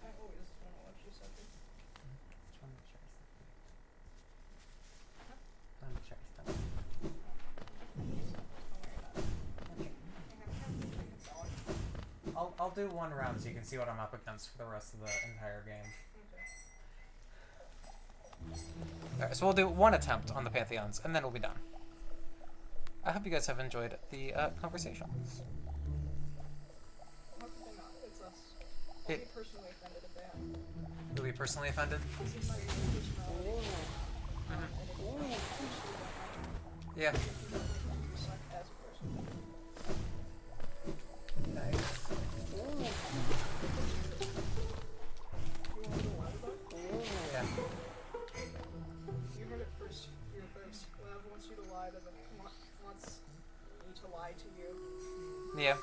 I always want to watch you something. Which one did Cherry stop? One did Cherry stop? I'll do one round so you can see what I'm up against for the rest of the entire game. Alright, so we'll do one attempt on the pantheons and then we'll be done. I hope you guys have enjoyed the conversations. How could they not? It's us. It- I'll be personally offended if they have. You'll be personally offended? This is my personality. And if you don't Yeah. suck as a person. Nice. You want me to lie about it? Yeah. You heard it first here first. Lav wants you to lie to the wants me to lie to you. Yeah.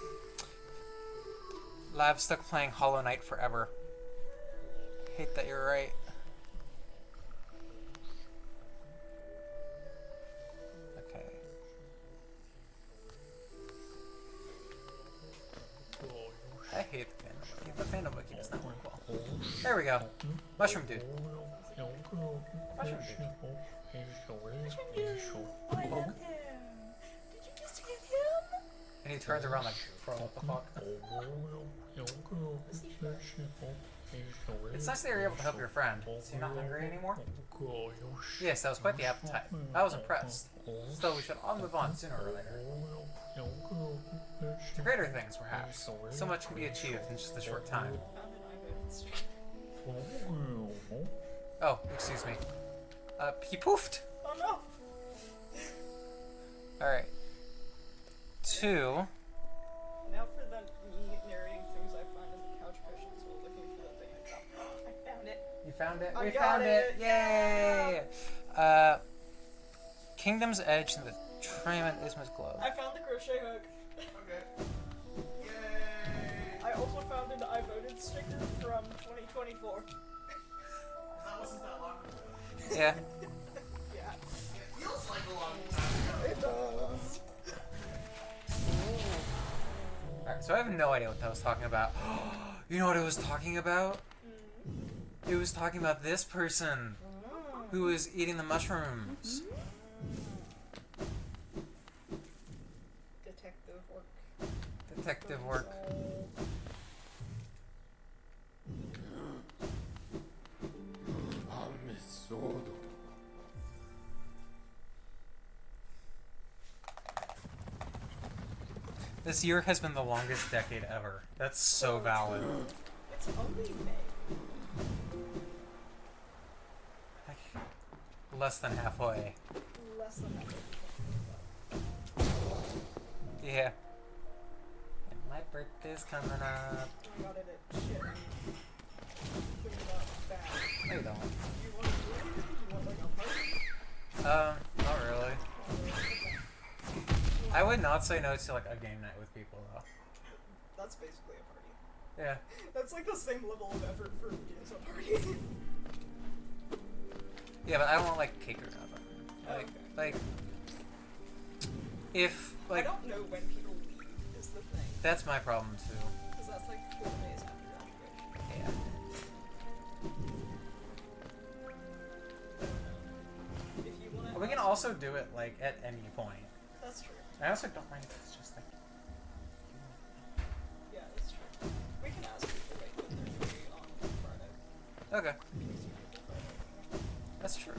Lav's stuck playing Hollow Knight forever. Hate that you're right. Okay. I hate the Phantom Wiki. The Phantom Wiki does not work well. There we go. Mushroom Dude. Mushroom Dude. I love him. Did you just get him? And he turns around like, bro, what the fuck? It's nice that you're able to help your friend. Is he not hungry anymore? Yes, that was quite the appetite. I was impressed. Still, we should all move on sooner or later. To greater things, perhaps. So much can be achieved in just a short time. Oh, excuse me. He poofed! Oh no! Alright. 2. Now for the me narrating things I find in the couch cushions while looking for the thing I dropped. I found it. You found it? I We got found it! it! Yay! Kingdom's Edge and the Trayman Isma's Glove. I found the crochet hook. Okay. Yay! I also found an I voted sticker from 2024. That wasn't that long ago. Yeah. Yeah. It feels like a long time ago. It does. Alright, so I have no idea what that was talking about. You know what it was talking about? It was talking about this person who was eating the mushrooms. Detective work. Detective work. This year has been the longest decade ever. That's so valid. It's only May. Like, less than halfway. Less than that. Yeah. And my birthday's coming up. I got it at shit. Thinking about that. No, you don't. You want to do anything? Do you want like a party? Not really. not say no to like a game night with people though. That's basically a party. Yeah. That's like the same level of effort for me as a party. Yeah, but I don't want like cake or nothing. Okay. Like if I like don't know when people leave is the thing. that's my problem too. Because that's like 4 days after graduation. Yeah. If you want to. But we can also do it like at any point. That's true. I also don't mind if it's just like Yeah, that's true. We can ask people like when they're free on Friday. okay. Because you get to Friday. That's true.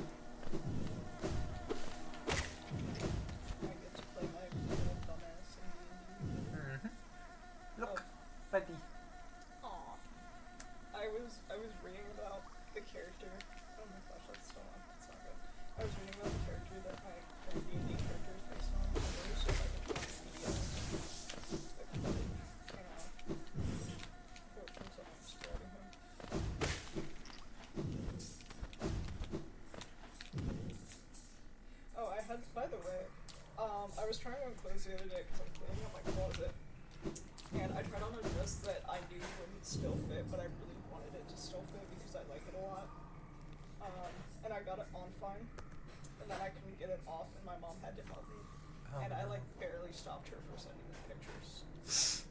I get to play my little dumbass in D&D. Mm-hmm. Look, buddy. Aw. I was reading about the character. Oh my gosh, that's still on. It's not good. I was reading about the character that my D&D character is based on. And there was just like a fun video that quoted, quote from someone describing him. Oh, I had, by the way, I was trying on clothes the other day because I'm cleaning up my closet. And I tried on a dress that I knew wouldn't still fit, but I really wanted it to still fit because I like it a lot. And I got it on fine, and then I couldn't get it off, and my mom had to help me. Oh, And I no. like barely stopped her from sending me pictures.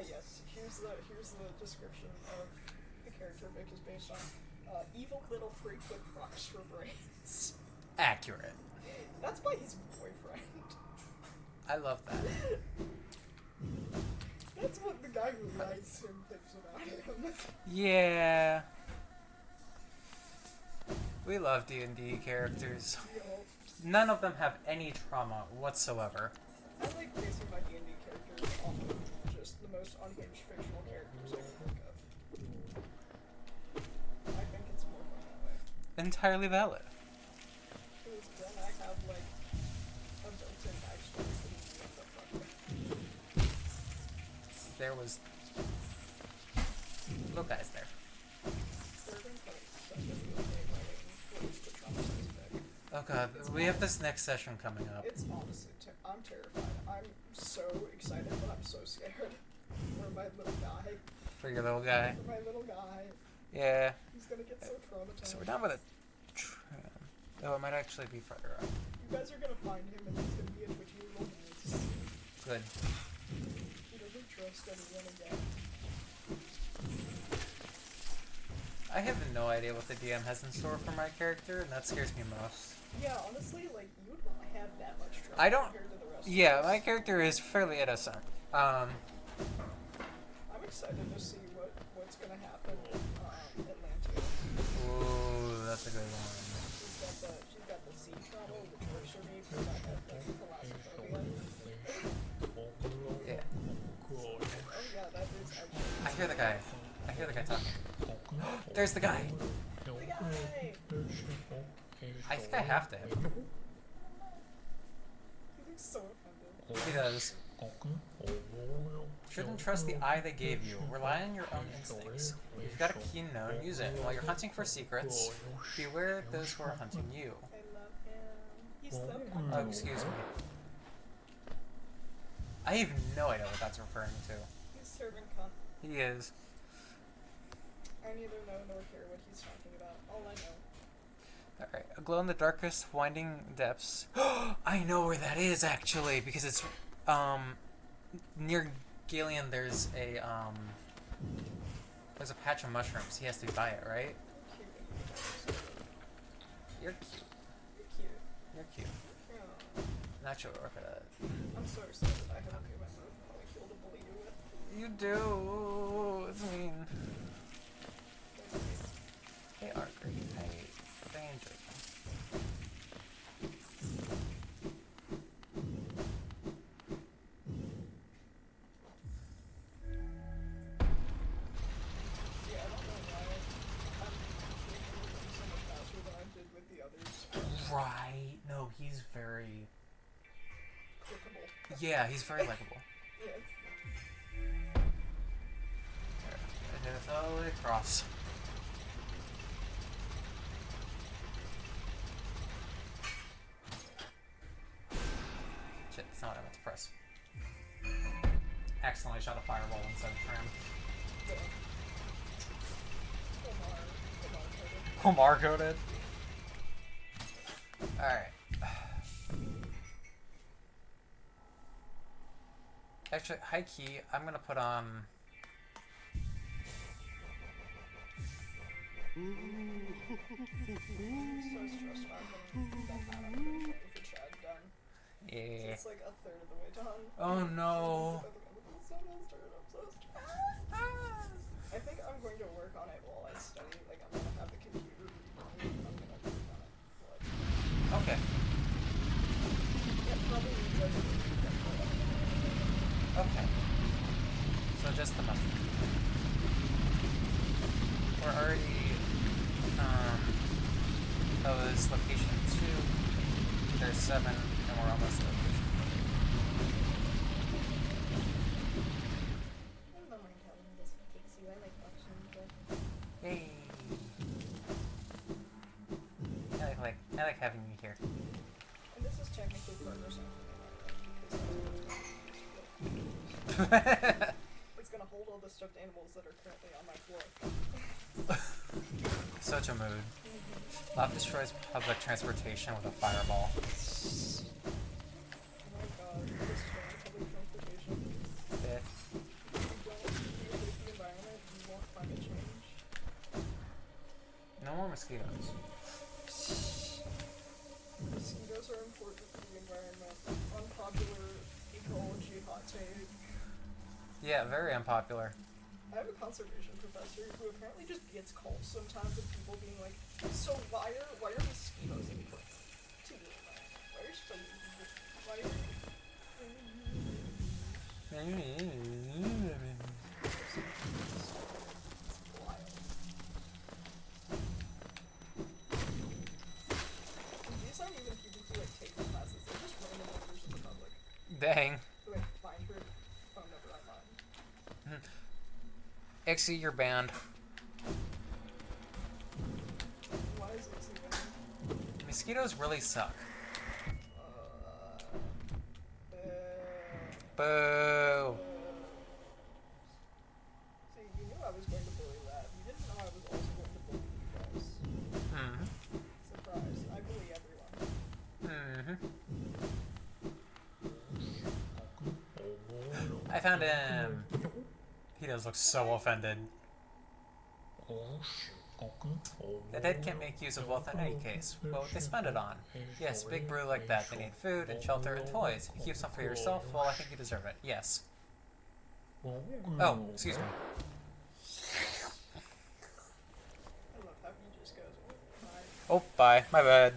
Yes. Here's the description of the character Vic is based on. Evil little freak with rocks for brains. Accurate. That's by his boyfriend. I love that. That's what the guy who writes him thinks about him. Yeah. We love D&D characters. Yo, None of them have any trauma whatsoever. I like basing my D&D characters off of just the most unhinged fictional characters I can think of. I think it's more fun that way. Entirely valid. Because then I have like a built-in backstory for the fuck. There was little guys there. Urban Post, such a good game writing, ways to traumatize Vic. Oh god, we have this next session coming up. It's honestly, I'm terrified. I'm so excited, but I'm so scared. For my little guy. For your little guy. For my little guy. Yeah. He's gonna get so traumatized. So we're down by the tram. Oh, it might actually be further up. You guys are gonna find him and he's gonna be a twitchy little mouse. Good. He doesn't trust anyone again. I have no idea what the DM has in store for my character, and that scares me most. Yeah, honestly, like, you would not have that much trouble I don't- compared to the rest Yeah, of us. my character is fairly innocent. I'm excited to see what's gonna happen in Atlantis. Ooh, that's a good one. She's got the sea travel, the torture me, because I have like thalassophobia. Yeah. Oh yeah, that is actually I hear the guy. I hear the guy talking. There's the guy. the guy! I think I have to hit him. He looks so offended. He does. Shouldn't trust the eye they gave you. Rely on your own instincts. If you've got a keen nose, use it. While you're hunting for secrets, beware of those who are hunting you. I love him. He's so Oh, excuse me. I have no idea what that's referring to. He's serving cunt. He is. I neither know nor care what he's talking about. All I know. Alright, a glow in the darkest winding depths. I know where that is actually, because it's near Gillian there's a patch of mushrooms. He has to buy it, right? You're cute. You're cute. You're cute. You're cute. Yeah. Not sure what that. I'm so excited I have a new molecule to bully you with. You do. It's mean. They are great. I enjoy them. Yeah, I don't know why I'm so much faster than I did with the others. Right. No, he's very. Clickable. Yeah, he's very likable. Yes. I did it all the way across. accidentally shot a fireball instead of trim. Omar coded. Alright. Actually, high key, I'm gonna put on. I'm so stressed about getting that animation for Chad done. Yeah. It's like a third of the way done. Oh no. I'm so stressed. I think I'm going to work on it while I study. Like, I'm gonna have the computer read on it, and I'm gonna work on it. Like, Okay. it probably needs like Okay. So just the mushroom. We're already that was location 2. There's 7, and we're almost at location. I don't mind having this one takes you. I like watching the Yay! I like having you here. And this is technically part or something. It's gonna hold all the stuffed animals that are currently on my floor. Such a mood. Love destroys public transportation with a fireball. Oh my god, destroying public transportation. Yeah. If you don't hate the environment, you want climate change. No more mosquitoes. Mosquitoes are important for the environment. Unpopular ecology hot take. Yeah, very unpopular. I have a conservation professor who apparently just gets calls sometimes of people being like, so why are mosquitoes important to the environment? Why are these aren't even people who like take the classes, they're just random members of the public Dang. who like find her phone number online. Ixie, you're banned. Why is it even? Mosquitoes really suck. Uh, Boo. See, you knew I was going to bully that. You didn't know I was also going to bully you guys. Mm-hmm. Surprise. I bully everyone. Mm-hmm. I found him. He does look so offended. The dead can't make use of wealth in any case. What would they spend it on? Yes, big brew like that. They need food and shelter and toys. If you keep some for yourself, well, I think you deserve it. Yes. Oh, excuse me. I love how he just goes, bye. Oh, bye. My bad.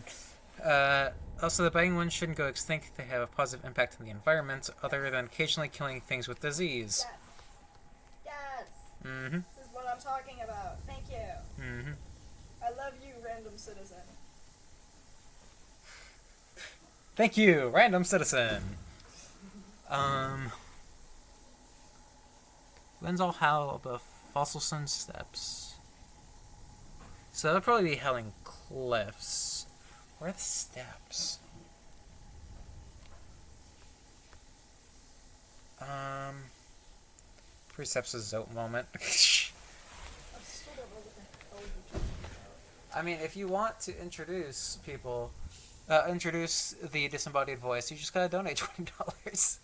Also, the biting ones shouldn't go extinct. They have a positive impact on the environment, other than occasionally killing things with disease. Yes. Yes. Mm-hmm. This is what I'm talking about. Thank you. Mm-hmm. I love you, random citizen. Thank you, random citizen. Lenzel Howl above Fossil Sun Steps. So that'll probably be Howling Cliffs. Where are the steps? Precepts a Zote moment. I still don't know what the hell you're talking about. I mean, if you want to introduce people, introduce the disembodied voice, you just gotta donate $20.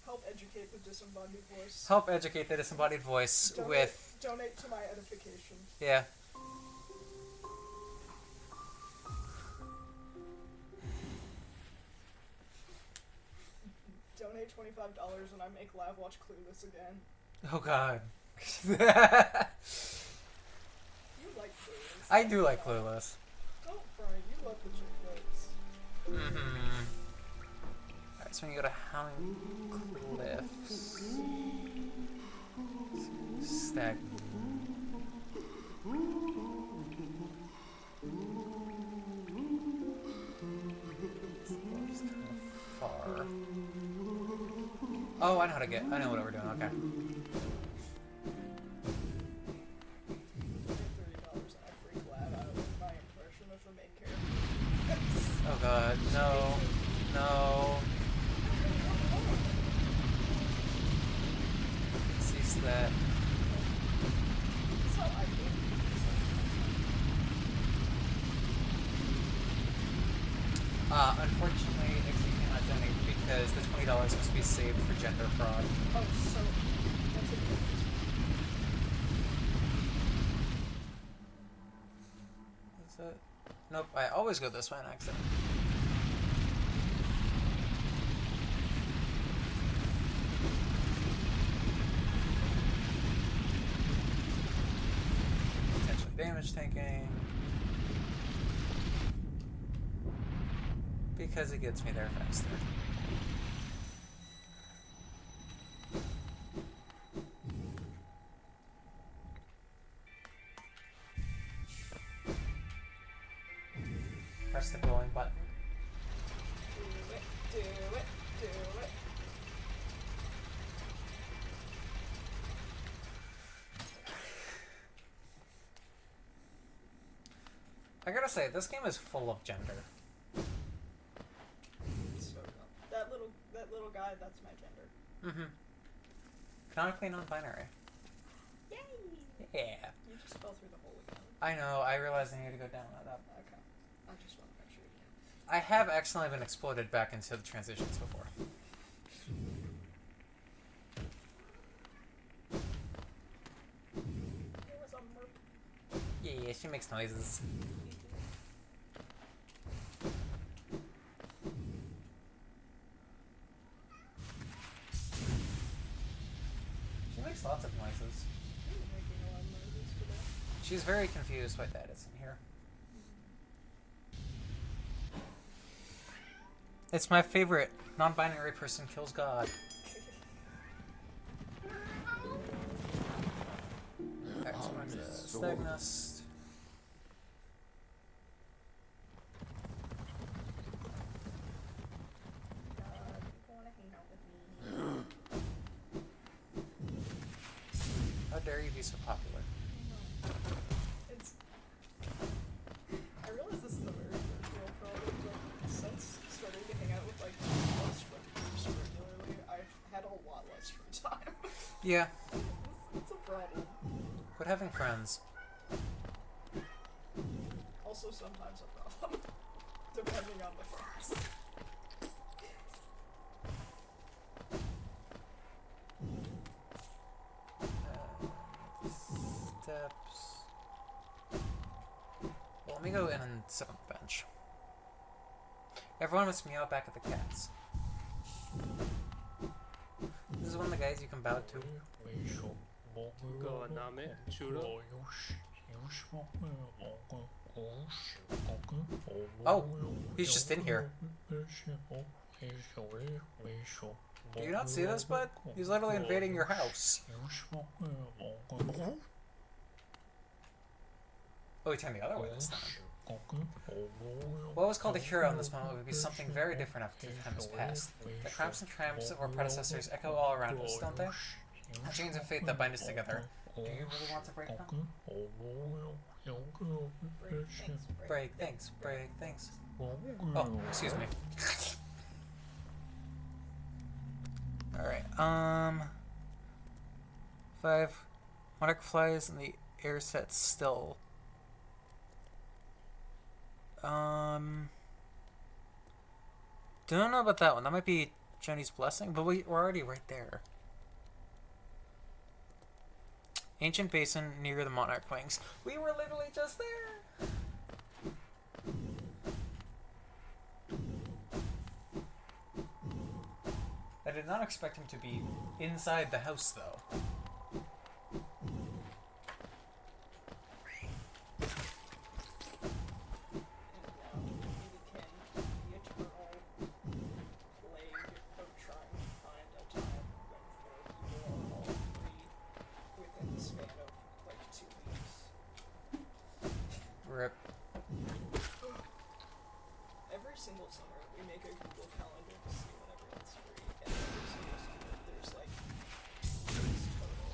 Help educate the disembodied voice. Help educate the disembodied voice with... Donate to my edification. Yeah. Donate $25 and I make Live Watch Clueless again. Oh god. You like Clueless. I do like Clueless. Don't front, you love the chick flicks. Mm-hmm. Alright, so when you go to Howling Cliffs... Stag... It's kind of far. Oh, I know how to get... I know what we're doing, okay. $30 and I freak glad out of my impression of the main character. Oh god, no. No. unfortunately, you cannot donate because the $20 must be saved for gender fraud. Oh, so that's a good. Is it? Nope, I always go this way on accident. Potentially damage tanking. Because it gets me there faster. Press the glowing button. Do it. I gotta say, this game is full of gender. So that little guy, that's my gender. Mm-hmm. Canonically non-binary. Yay! Yeah. You just fell through the hole again. I know, I realized I need to go down that up. Okay. I just want to make sure you do. I have accidentally been exploded back into the transitions before. There was a merp. Yeah, she makes noises. She makes lots of noises. You're making a lot of noises today. She's very confused why Dad isn't here. It's my favorite. Non-binary person kills God. Alright, so we're into Stagnus. You want to hang out with me? How dare you be so popular? It's. I realize this is a very first world problem, but since starting to hang out with like close friend groups regularly, I've had a lot less free time. Yeah, It's a problem. quit having friends. Also, sometimes a problem, depending on the friends. Steps. Well, let me go in and sit on the bench. Everyone must meow back at the cats. This is one of the guys you can bow to. 그 다음에 주로 Oh, he's just in here. Do you not see this, bud? He's literally invading your house. Oh, he turned the other way this time. What was called a hero in this moment would be something very different after the time has passed. The crimes and triumphs of our predecessors echo all around us, don't they? The chains of fate that bind us together. Do you really want to break them? Break things, break things. Oh, excuse me. Alright, 5. Monarch flies and the air sets still. Don't know about that one. That might be Johnny's blessing, but we're already right there. Ancient basin near the monarch wings. We were literally just there. I did not expect him to be inside the house, though. Rip. Every single summer, we make a Google Calendar to see when everyone's free, and every single summer, there's like 6 total.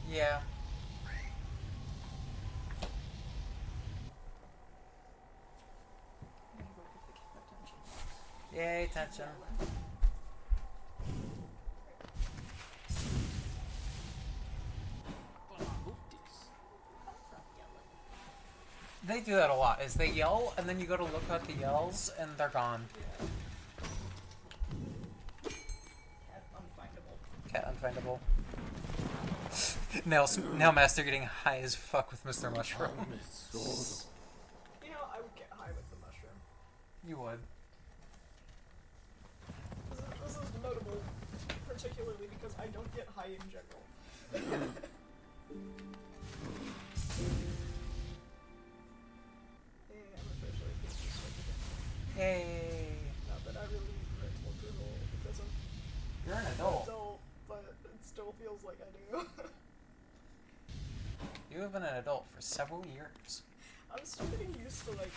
Yeah. Yay, tension. They do that a lot, is they yell, and then you go to look at the yells, and they're gone. Cat unfindable. Cat unfindable. Now Master getting high as fuck with Mr. Mushroom. You know, I would get high with the mushroom. You would. This is notable, particularly because I don't get high in general. And I'm officially a PhD student. Yay! Not that I really need parental approval because I'm You're an an adult. adult, but it still feels like I do. You have been an adult for several years. I'm still getting used to like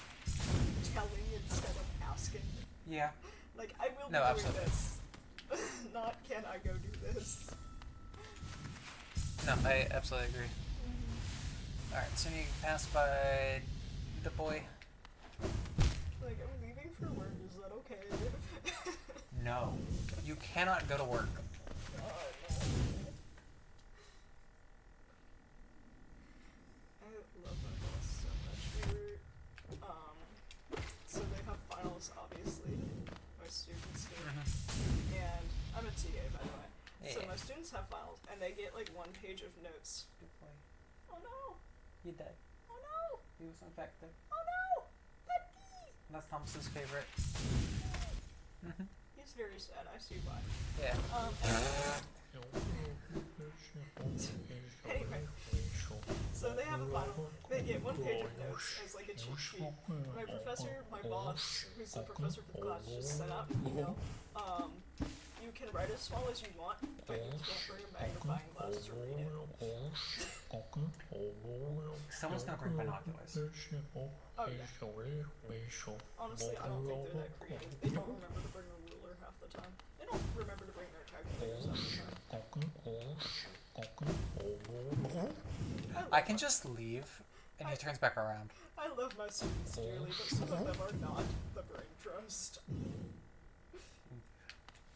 telling instead of asking. Yeah. Like I will be No, doing absolutely. this. Not can I go do this. No, I absolutely agree. Alright, so you pass by the boy. Like I'm leaving for work, is that okay? No. You cannot go to work. I love my boss so much. So they have finals, obviously. My students do. And I'm a TA, by the way. So Yeah. my students have finals, and they get like 1 page of notes. Good boy. Oh no! He died. Oh no! He was infected. Oh no! Puppy! That's Thomas's favorite. He's very sad, I see why. Yeah. Anyway, so they have a final. They get 1 page of notes as like a cheat sheet. My professor, my boss, who's the professor for the class, just sent out an email. You can write as small as you want, but you can't bring a magnifying glass to read it. Someone's gonna bring binoculars. Oh yeah. Honestly, I don't think they're that creative. They don't remember to bring a ruler half the time. They don't remember to bring their calculators half the time. I can just leave, and he turns back around. I love my students dearly, but some of them are not the brain trust.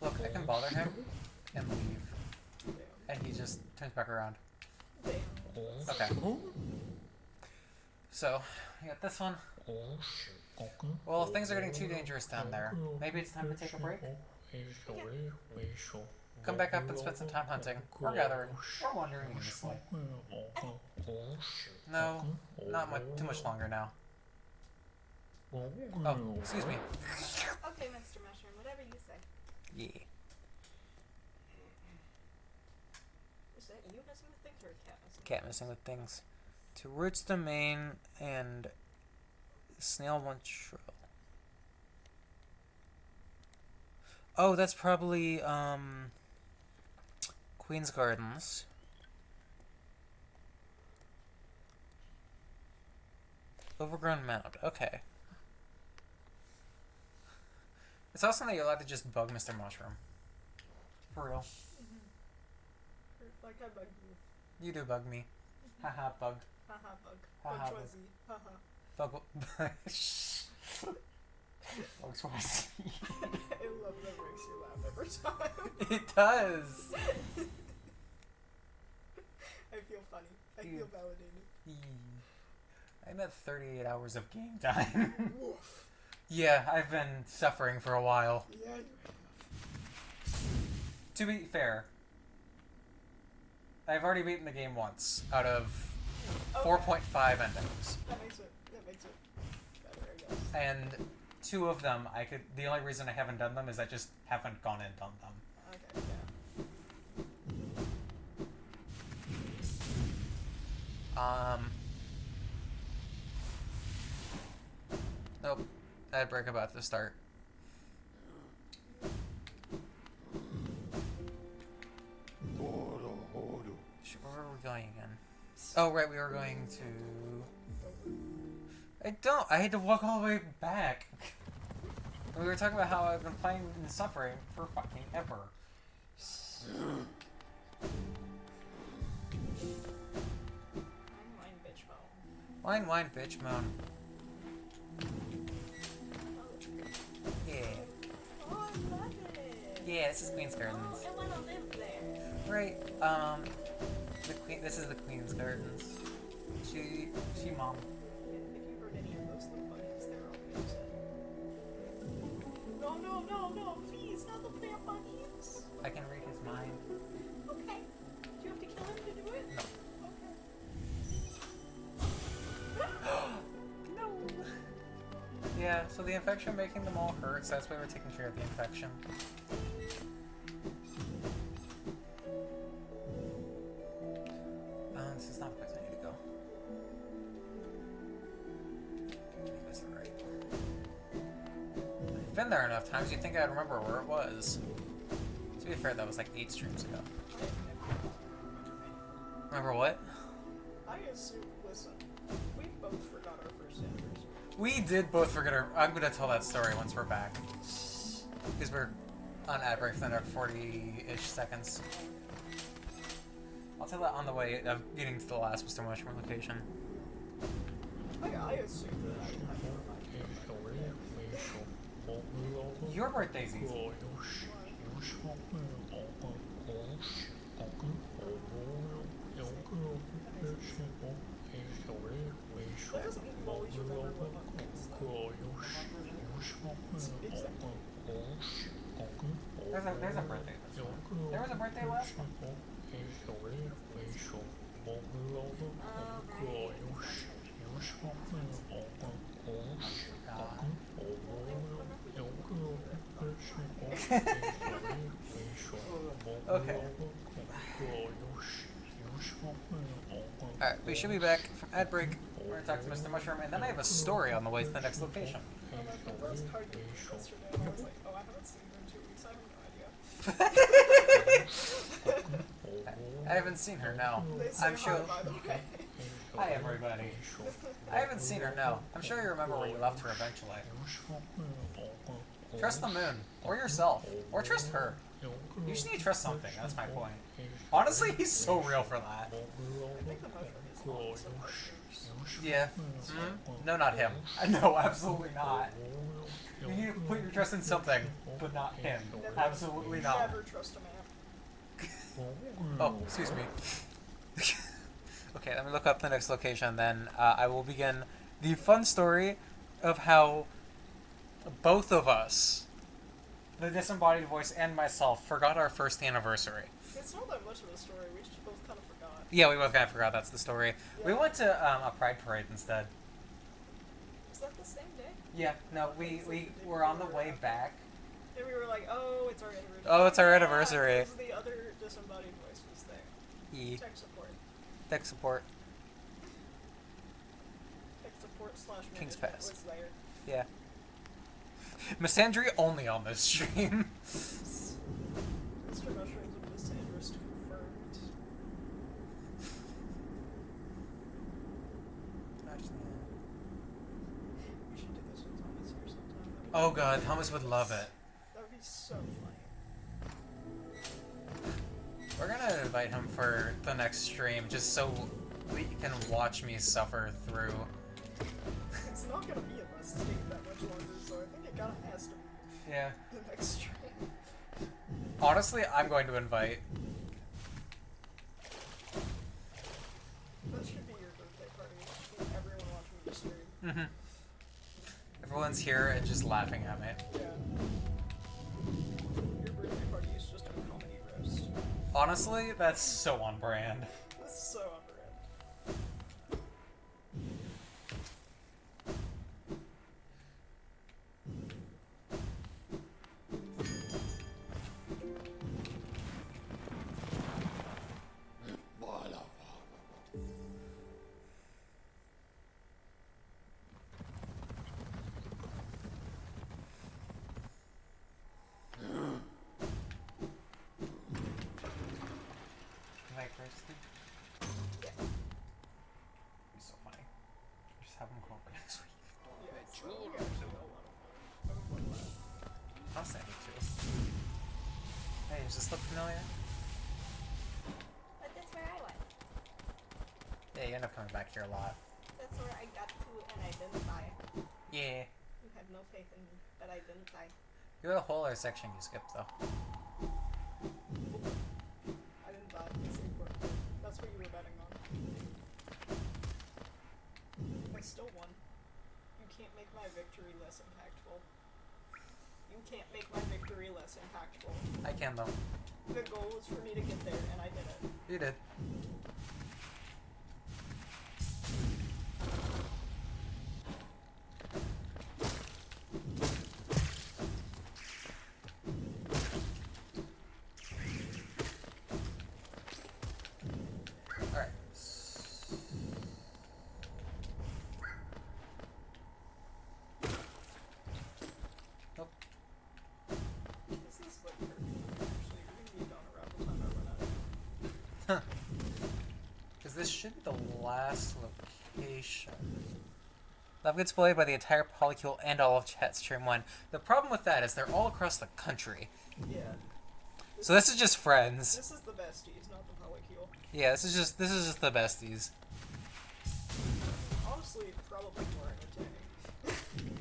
Look, I can bother him and leave, Damn. and he just turns back around. Damn. Okay. So, we got this one. Well, if things are getting too dangerous down there, maybe it's time to take a break? Come back up and spend some time hunting, or gathering, or wandering aimlessly. No, not too much longer now. Oh, excuse me. Okay, Mr. Mushroom, whatever you say. Yeah. Is that you messing with things or a cat messing? Cat messing with things. To Roots Domain and Snail One Shrill. Oh, that's probably, Queen's Gardens. Overgrown Mound. Okay. It's awesome that you're allowed to just bug Mr. Mushroom. For real. Like I bug you. You do bug me. Haha, bug. Haha, bug. Haha, Bug Fuzzy. Haha. Bug. Bug Swazi. I love that makes you laugh every time. It does! I feel funny. I feel validated. I'm at 38 hours of game time. Woof. Yeah, I've been suffering for a while. Yeah, you To be fair, I've already beaten the game once out of 4.5 endings. That makes it better, I guess. And 2 of them, the only reason I haven't done them is I just haven't gone and done them. Okay, yeah. Nope. Ad break about to start. Where were we going again? Oh, right, we were going to... I had to walk all the way back. We were talking about how I've been playing and suffering for fucking ever. Wine, bitch, moan. Wine, bitch, moan. Yeah. Oh, I love it. Yeah, this is Queen's Gardens. Oh, I want to live there. Right, this is the Queen's Gardens. She mom. If you those little bunnies. They're all upset. No, no, no, no, please, not the plant bunnies. I can read his mind. Okay. Do you have to kill him to do it? No. Okay. No. Yeah, so the infection making them all hurt, so that's why we're taking care of the infection. This is not the place I need to go. I think that's right. I've been there enough times, you'd think I'd remember where it was. To be fair, that was like 8 streams ago. Remember what? I assume, listen, we both forgot our first anniversary. We did both forget our... I'm gonna tell that story once we're back. Because we're on ad break for another 40-ish seconds. I'll tell that on the way of getting to the last Mr. Mushroom location. I assume that I have Your birthday's easy. That doesn't mean you always remember what month it is, though. Exactly. There's a birthday this one. There was a birthday last one. Okay. Alright, we should be back from ad break. We're gonna talk to Mr. Mushroom, and then I have a story on the way to the next location. My friend Rose called me yesterday, and I was like, oh, I haven't seen her in 2 weeks. I have no idea. I haven't seen her, no. They say I'm sure. hi, by the way. Hi, everybody. I haven't seen her, no. I'm sure you remember where you left her eventually. Trust the moon, or yourself, or trust her. You just need to trust something, that's my point. Honestly, he's so real for that. I think the mushroom is not so much. Yeah. No, not him. No, absolutely not. You need to put your trust in something, but not him. Absolutely not. Never trust a man. Oh, excuse me. Okay, let me look up the next location, then I will begin the fun story of how both of us, the disembodied voice and myself, forgot our first anniversary. It's not that much of a story, we just both kind of forgot. Yeah, we both kind of forgot that's the story. Yeah. We went to a pride parade instead. Was that the same day? Yeah, no, we were on the way back. And we were like, oh, it's our anniversary. Oh, it's our anniversary. Because the other disembodied voice was there. Tech support. Tech support. Tech support / King's management Pass. was there. Yeah. Misandry only on this stream. Mr. Mushrooms and Miss Sanders confirmed. We should do this with Thomas here sometime. Oh god, Thomas would love it. That would be so funny. We're gonna invite him for the next stream, just so we can watch me suffer through. It's not gonna be in my state that much longer, so I think it kinda has to be Yeah. the next stream. Honestly, I'm going to invite. That should be your birthday party. It should be everyone watching your stream. Everyone's here and just laughing at me. Yeah. Your birthday party is just a comedy roast. Honestly, that's so on brand. That's so on brand. Like, Christy? Yeah. Be so funny. Just have him come over next week. Yeah, it's we actually know a lot of I would love that. I'll send you too. Hey, does this look familiar? But that's where I was. Yeah, you end up coming back here a lot. That's where I got to and I didn't die. Yeah. You had no faith in me, but I didn't die. You had a whole other section you skipped though. I didn't die. It's important. That's what you were betting on. I still won. You victory less impactful. You can't make my victory less impactful. I can, though. The goal was for me to get there, and I did it. You did. Alright. Nope. This is like perfect. Actually, you're gonna be gone around the time I run out. Because this should be the last location. Love gets bullied by the entire polycule and all of chat stream 1. The problem with that is they're all across the country. Yeah. So this is just friends. This is the besties, not the polycule. Yeah, this is just the besties. Honestly, probably more entertaining.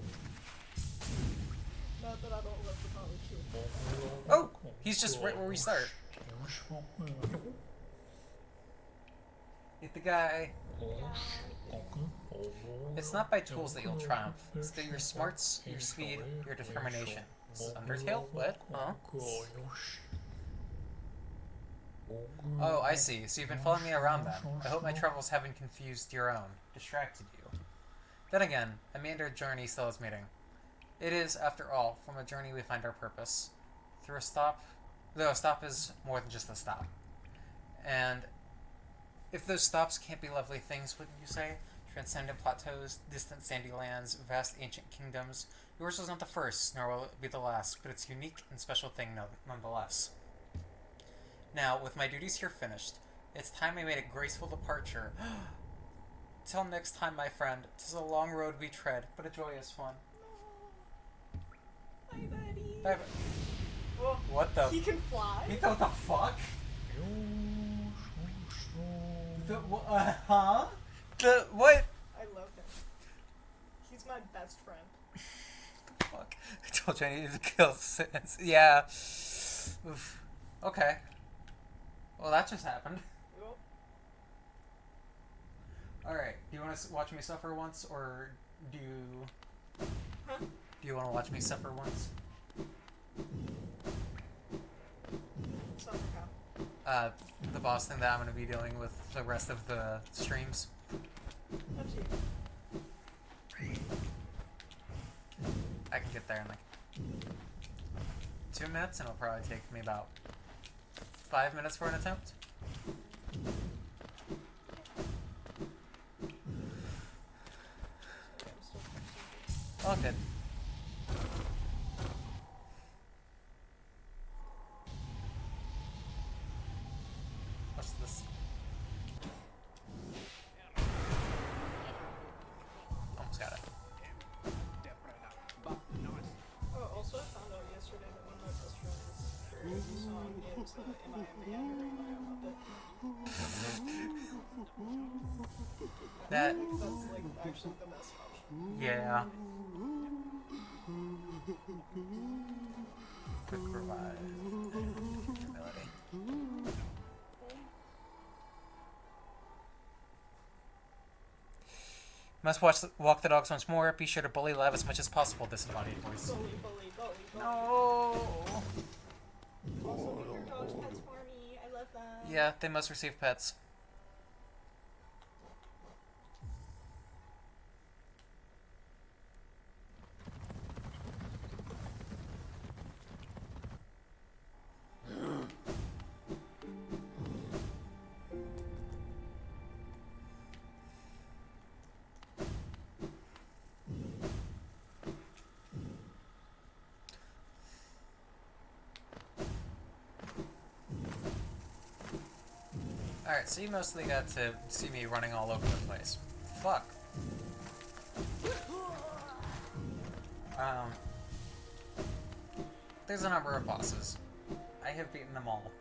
Not that I don't love the polycule. Oh! He's just right where we start. Hit the guy. It's not by tools that you'll triumph. It's through your smarts, your speed, your determination. Undertale? What? Huh? Oh, I see. So you've been following me around then. I hope my travels haven't confused your own, distracted you. Then again, a meandered journey still is meeting. It is, after all, from a journey we find our purpose. Through a stop, though a stop is more than just a stop. And if those stops can't be lovely things, wouldn't you say? Transcendent plateaus, distant sandy lands, vast ancient kingdoms. Yours was not the first, nor will it be the last, but it's a unique and special thing nonetheless. Now, with my duties here finished, it's time I made a graceful departure. Till next time, my friend, 'tis a long road we tread, but a joyous one. Bye, buddy. Bye. Oh, What the? he can fly? What the fuck? Huh? The what? I love him. He's my best friend. Fuck. I told you I needed to kill Sins. Yeah. Oof. Okay. Well, that just happened. Yup. Alright. Do you want to watch me suffer once, or do you... Huh? Do you want to watch me suffer once? Suffer how? The boss thing that I'm going to be dealing with the rest of the streams. Up to you. I can get there in like 2 minutes, and it'll probably take me about 5 minutes for an attempt. Sorry, I'm still texting you. All good. What's this? Almost got it. Oh, also I found out yesterday that one of my best friends' karaoke song is Am I a Man or Am I a Muppet? That, That's like actually the best option. yeah. Could provide ability. Must walk the dogs once more. Be sure to bully Lev as much as possible. Disembodied voice. Bully, bully, bully, bully. No. Also, get your dog's pets for me. I love them. Yeah, they must receive pets. Alright, so you mostly got to see me running all over the place. Fuck. There's a number of bosses. I have beaten them all.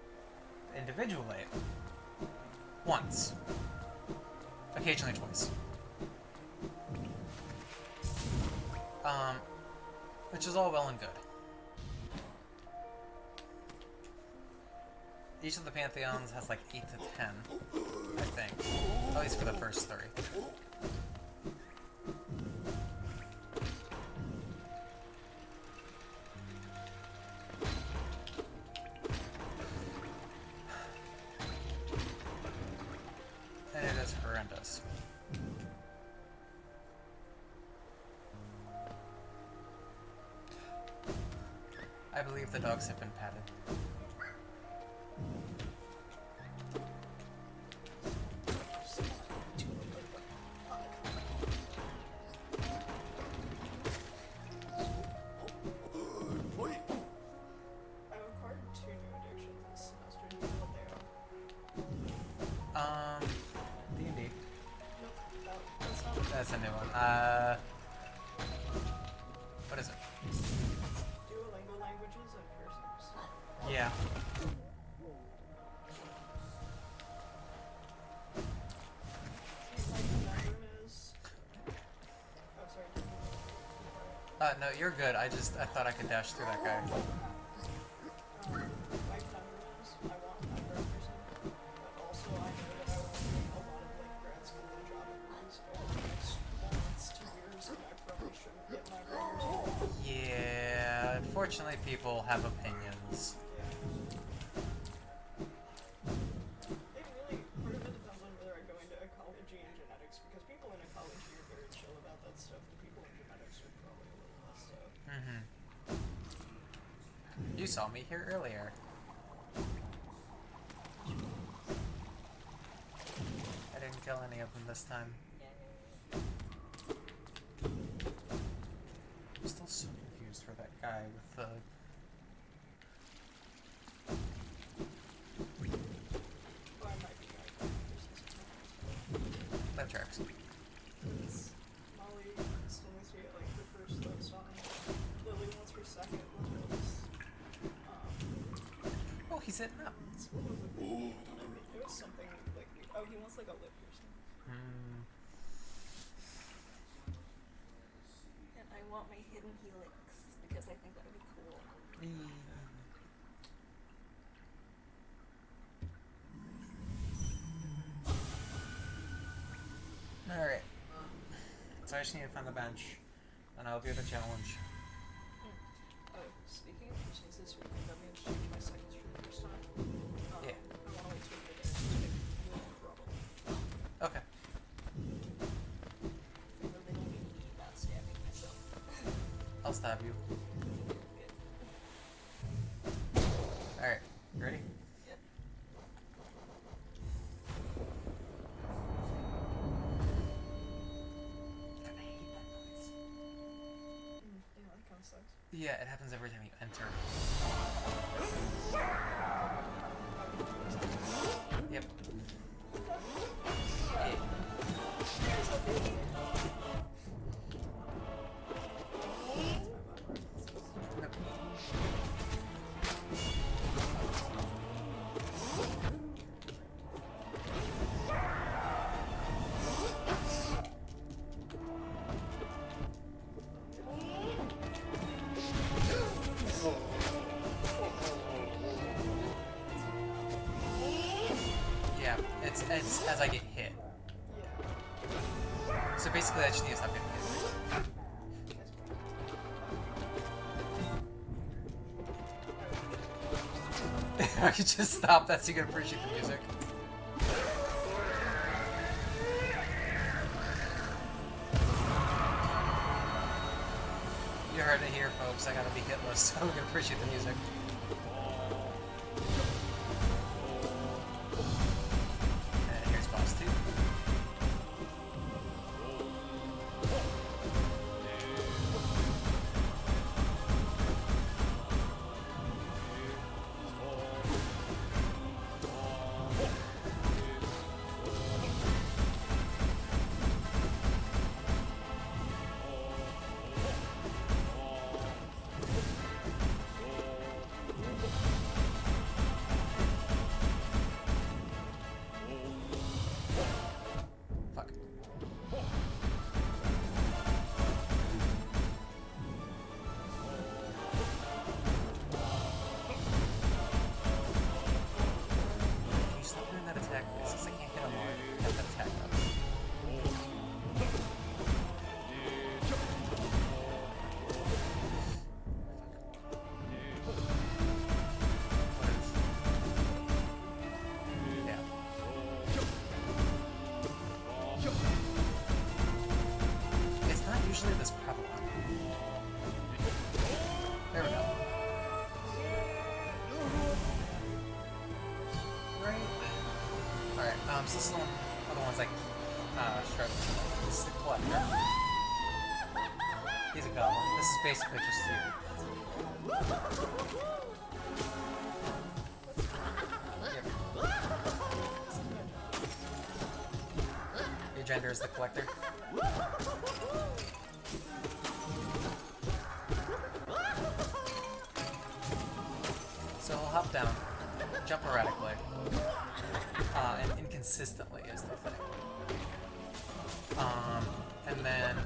Individually. Once. Occasionally twice. Which is all well and good. Each of the pantheons has like 8 to 10, I think. At least for the first 3. I believe the dogs have been patted. I've acquired 2 new addictions this semester. Do you know what they are? D&D. Nope, that's not That's a new one. What is it? Duolingo languages and cursives. Yeah. My conundrum is... Oh, sorry. No, you're good. I thought I could dash through that guy. My conundrum is I want to be a grad person, but also I know that I will be doing a lot of like grad school and job interviews over the next months to years, and I probably shouldn't get my writers. Yeah, unfortunately people have opinions. It really, part of it depends on whether I go into ecology and genetics, because people in ecology are very chill about that stuff, and people in genetics are probably a little less so. Mm-hmm. You saw me here earlier. I didn't kill any of them this time. I'm still so confused for that guy with the... Or I might be right. That tracks. Molly still needs to get like her first love song. Lily wants her second release. Oh, he's hitting up. What was it? It was something like, oh, he wants like a lip piercing. Hmm. And I want my hidden helix because I think that would be cool. Alright. So I just need to find the bench, and I'll do the challenge. Oh, speaking of piercings, this week I'm going to change my seconds for the first time. Yeah. I want to wait till the day to take a problem. Okay. I really don't need to keep out stabbing myself. I'll stab you. Alright. Ready? Yep. God, I hate that noise. Yeah, that kind of sucks. Yeah, it happens every time you enter. Yep. Yeah, it's as I get hit. So basically I just need to stop getting hit. I could just stop that so you can appreciate the music. You heard it here, folks. I gotta be hitless so we can appreciate the music. And here's boss 2. Fuck. Can you stop doing that attack? Since I can't hit him more, get that attack up. What is? Yeah. It's not usually this prevalent. There we go. this is one of the ones I keep struggling with. This is the collector. He's a goblin. This is basically just you. Your gender is the collector. So he'll hop down, jump erratically, and inconsistently is the thing. And then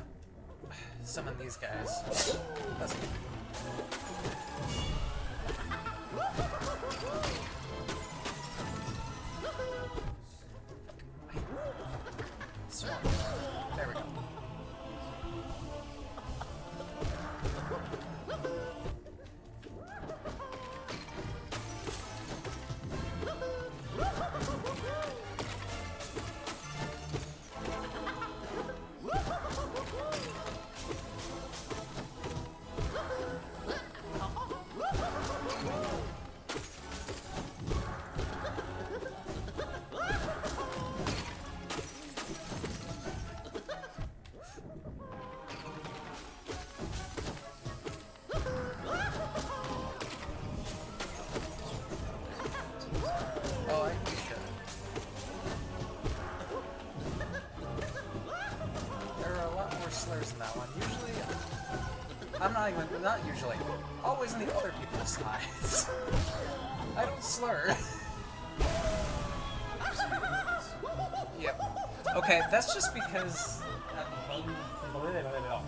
summon these guys. That's it. Swarm. There we go. Oh, I should. There are a lot more slurs in that one. Usually, not usually, always on the other people's sides. I don't slur. Yep. Okay, that's just because,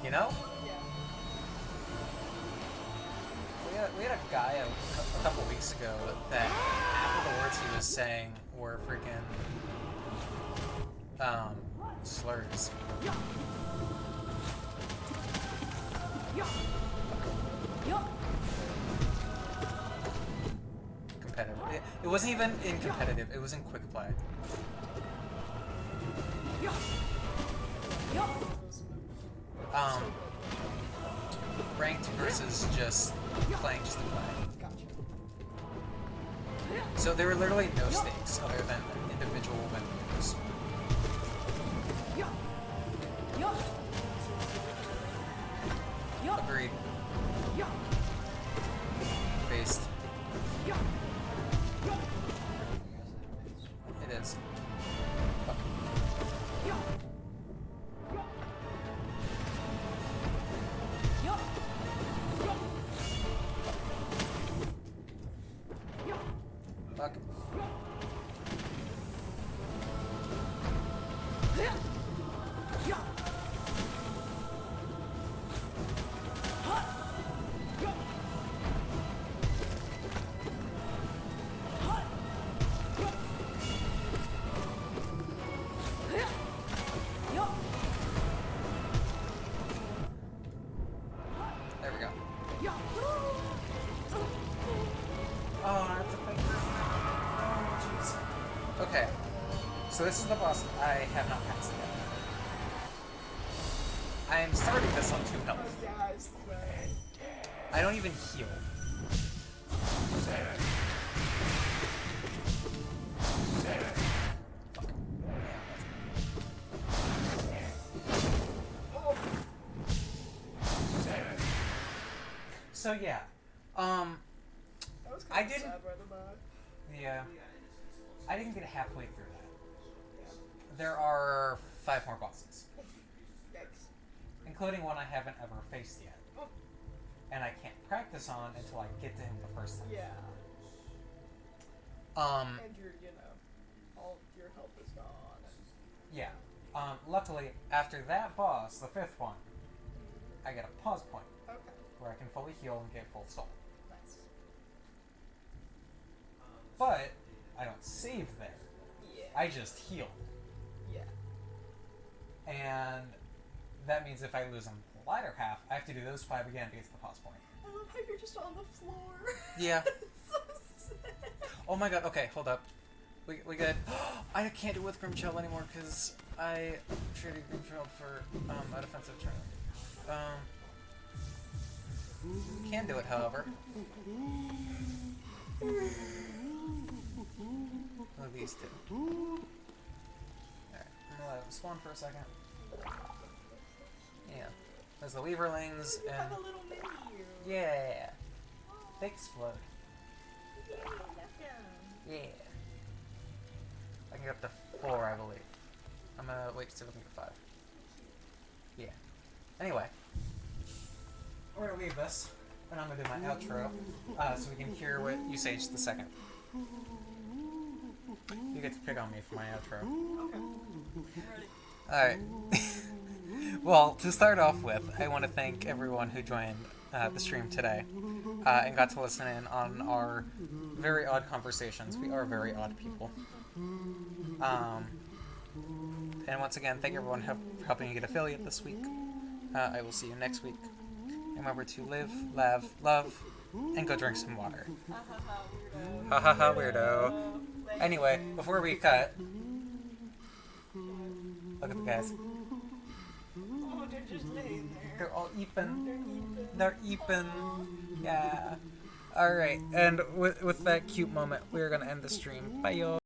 you know? We had a guy a couple weeks ago that half of the words he was saying were freaking slurs. Competitive. It wasn't even in competitive, it was in quick play. Ranked versus just playing just to play. So there were literally no stakes other than individual win lose. Agreed. Based. It is. Fuck. Fuck. There we go. Oh, I have to think. Oh, jeez. Okay. So this is the boss I have not passed yet. I am starting this on 2 health. I don't even heal. So yeah, I didn't. Yeah, I didn't get halfway through that. There are 5 more bosses, including one I haven't ever faced yet, and I can't practice on until I get to him the first time. Yeah. Um. And all your health is gone. Yeah. Luckily, after that boss, the 5th one, I get a pause point. Okay. Where I can fully heal and get full soul. Nice. But I don't save there. Yeah. I just heal. Yeah. And that means if I lose on the latter half, I have to do those 5 again to get to the pause point. I love how you're just on the floor. Yeah. It's so sad. Oh my god, okay, hold up. We good. I can't do with Grimchild anymore because I traded Grimchild for a defensive turn. Can do it, however. One of these 2. spawn for a second. Yeah. There's the Weaverlings You have and... a little mini you. Yeah. They explode. Yay, welcome. Yeah. I can get up to 4, I believe. I'm gonna wait to see if I can get 5. Yeah. Anyway. We're gonna leave this, and I'm gonna do my outro, so we can hear what you say just a second. You get to pick on me for my outro. Okay. Ready. Alright. Well, to start off with, I want to thank everyone who joined the stream today and got to listen in on our very odd conversations. We are very odd people. And once again, thank everyone for helping me get affiliate this week. I will see you next week. And remember to live, laugh, love, and go drink some water. Weirdo. Ha ha ha, weirdo. Anyway, before we cut, look at the guys. Oh, they're just laying there. They're all eeping. They're They're eeping. Yeah. Alright, and with that cute moment, we're gonna end the stream. Bye, y'all.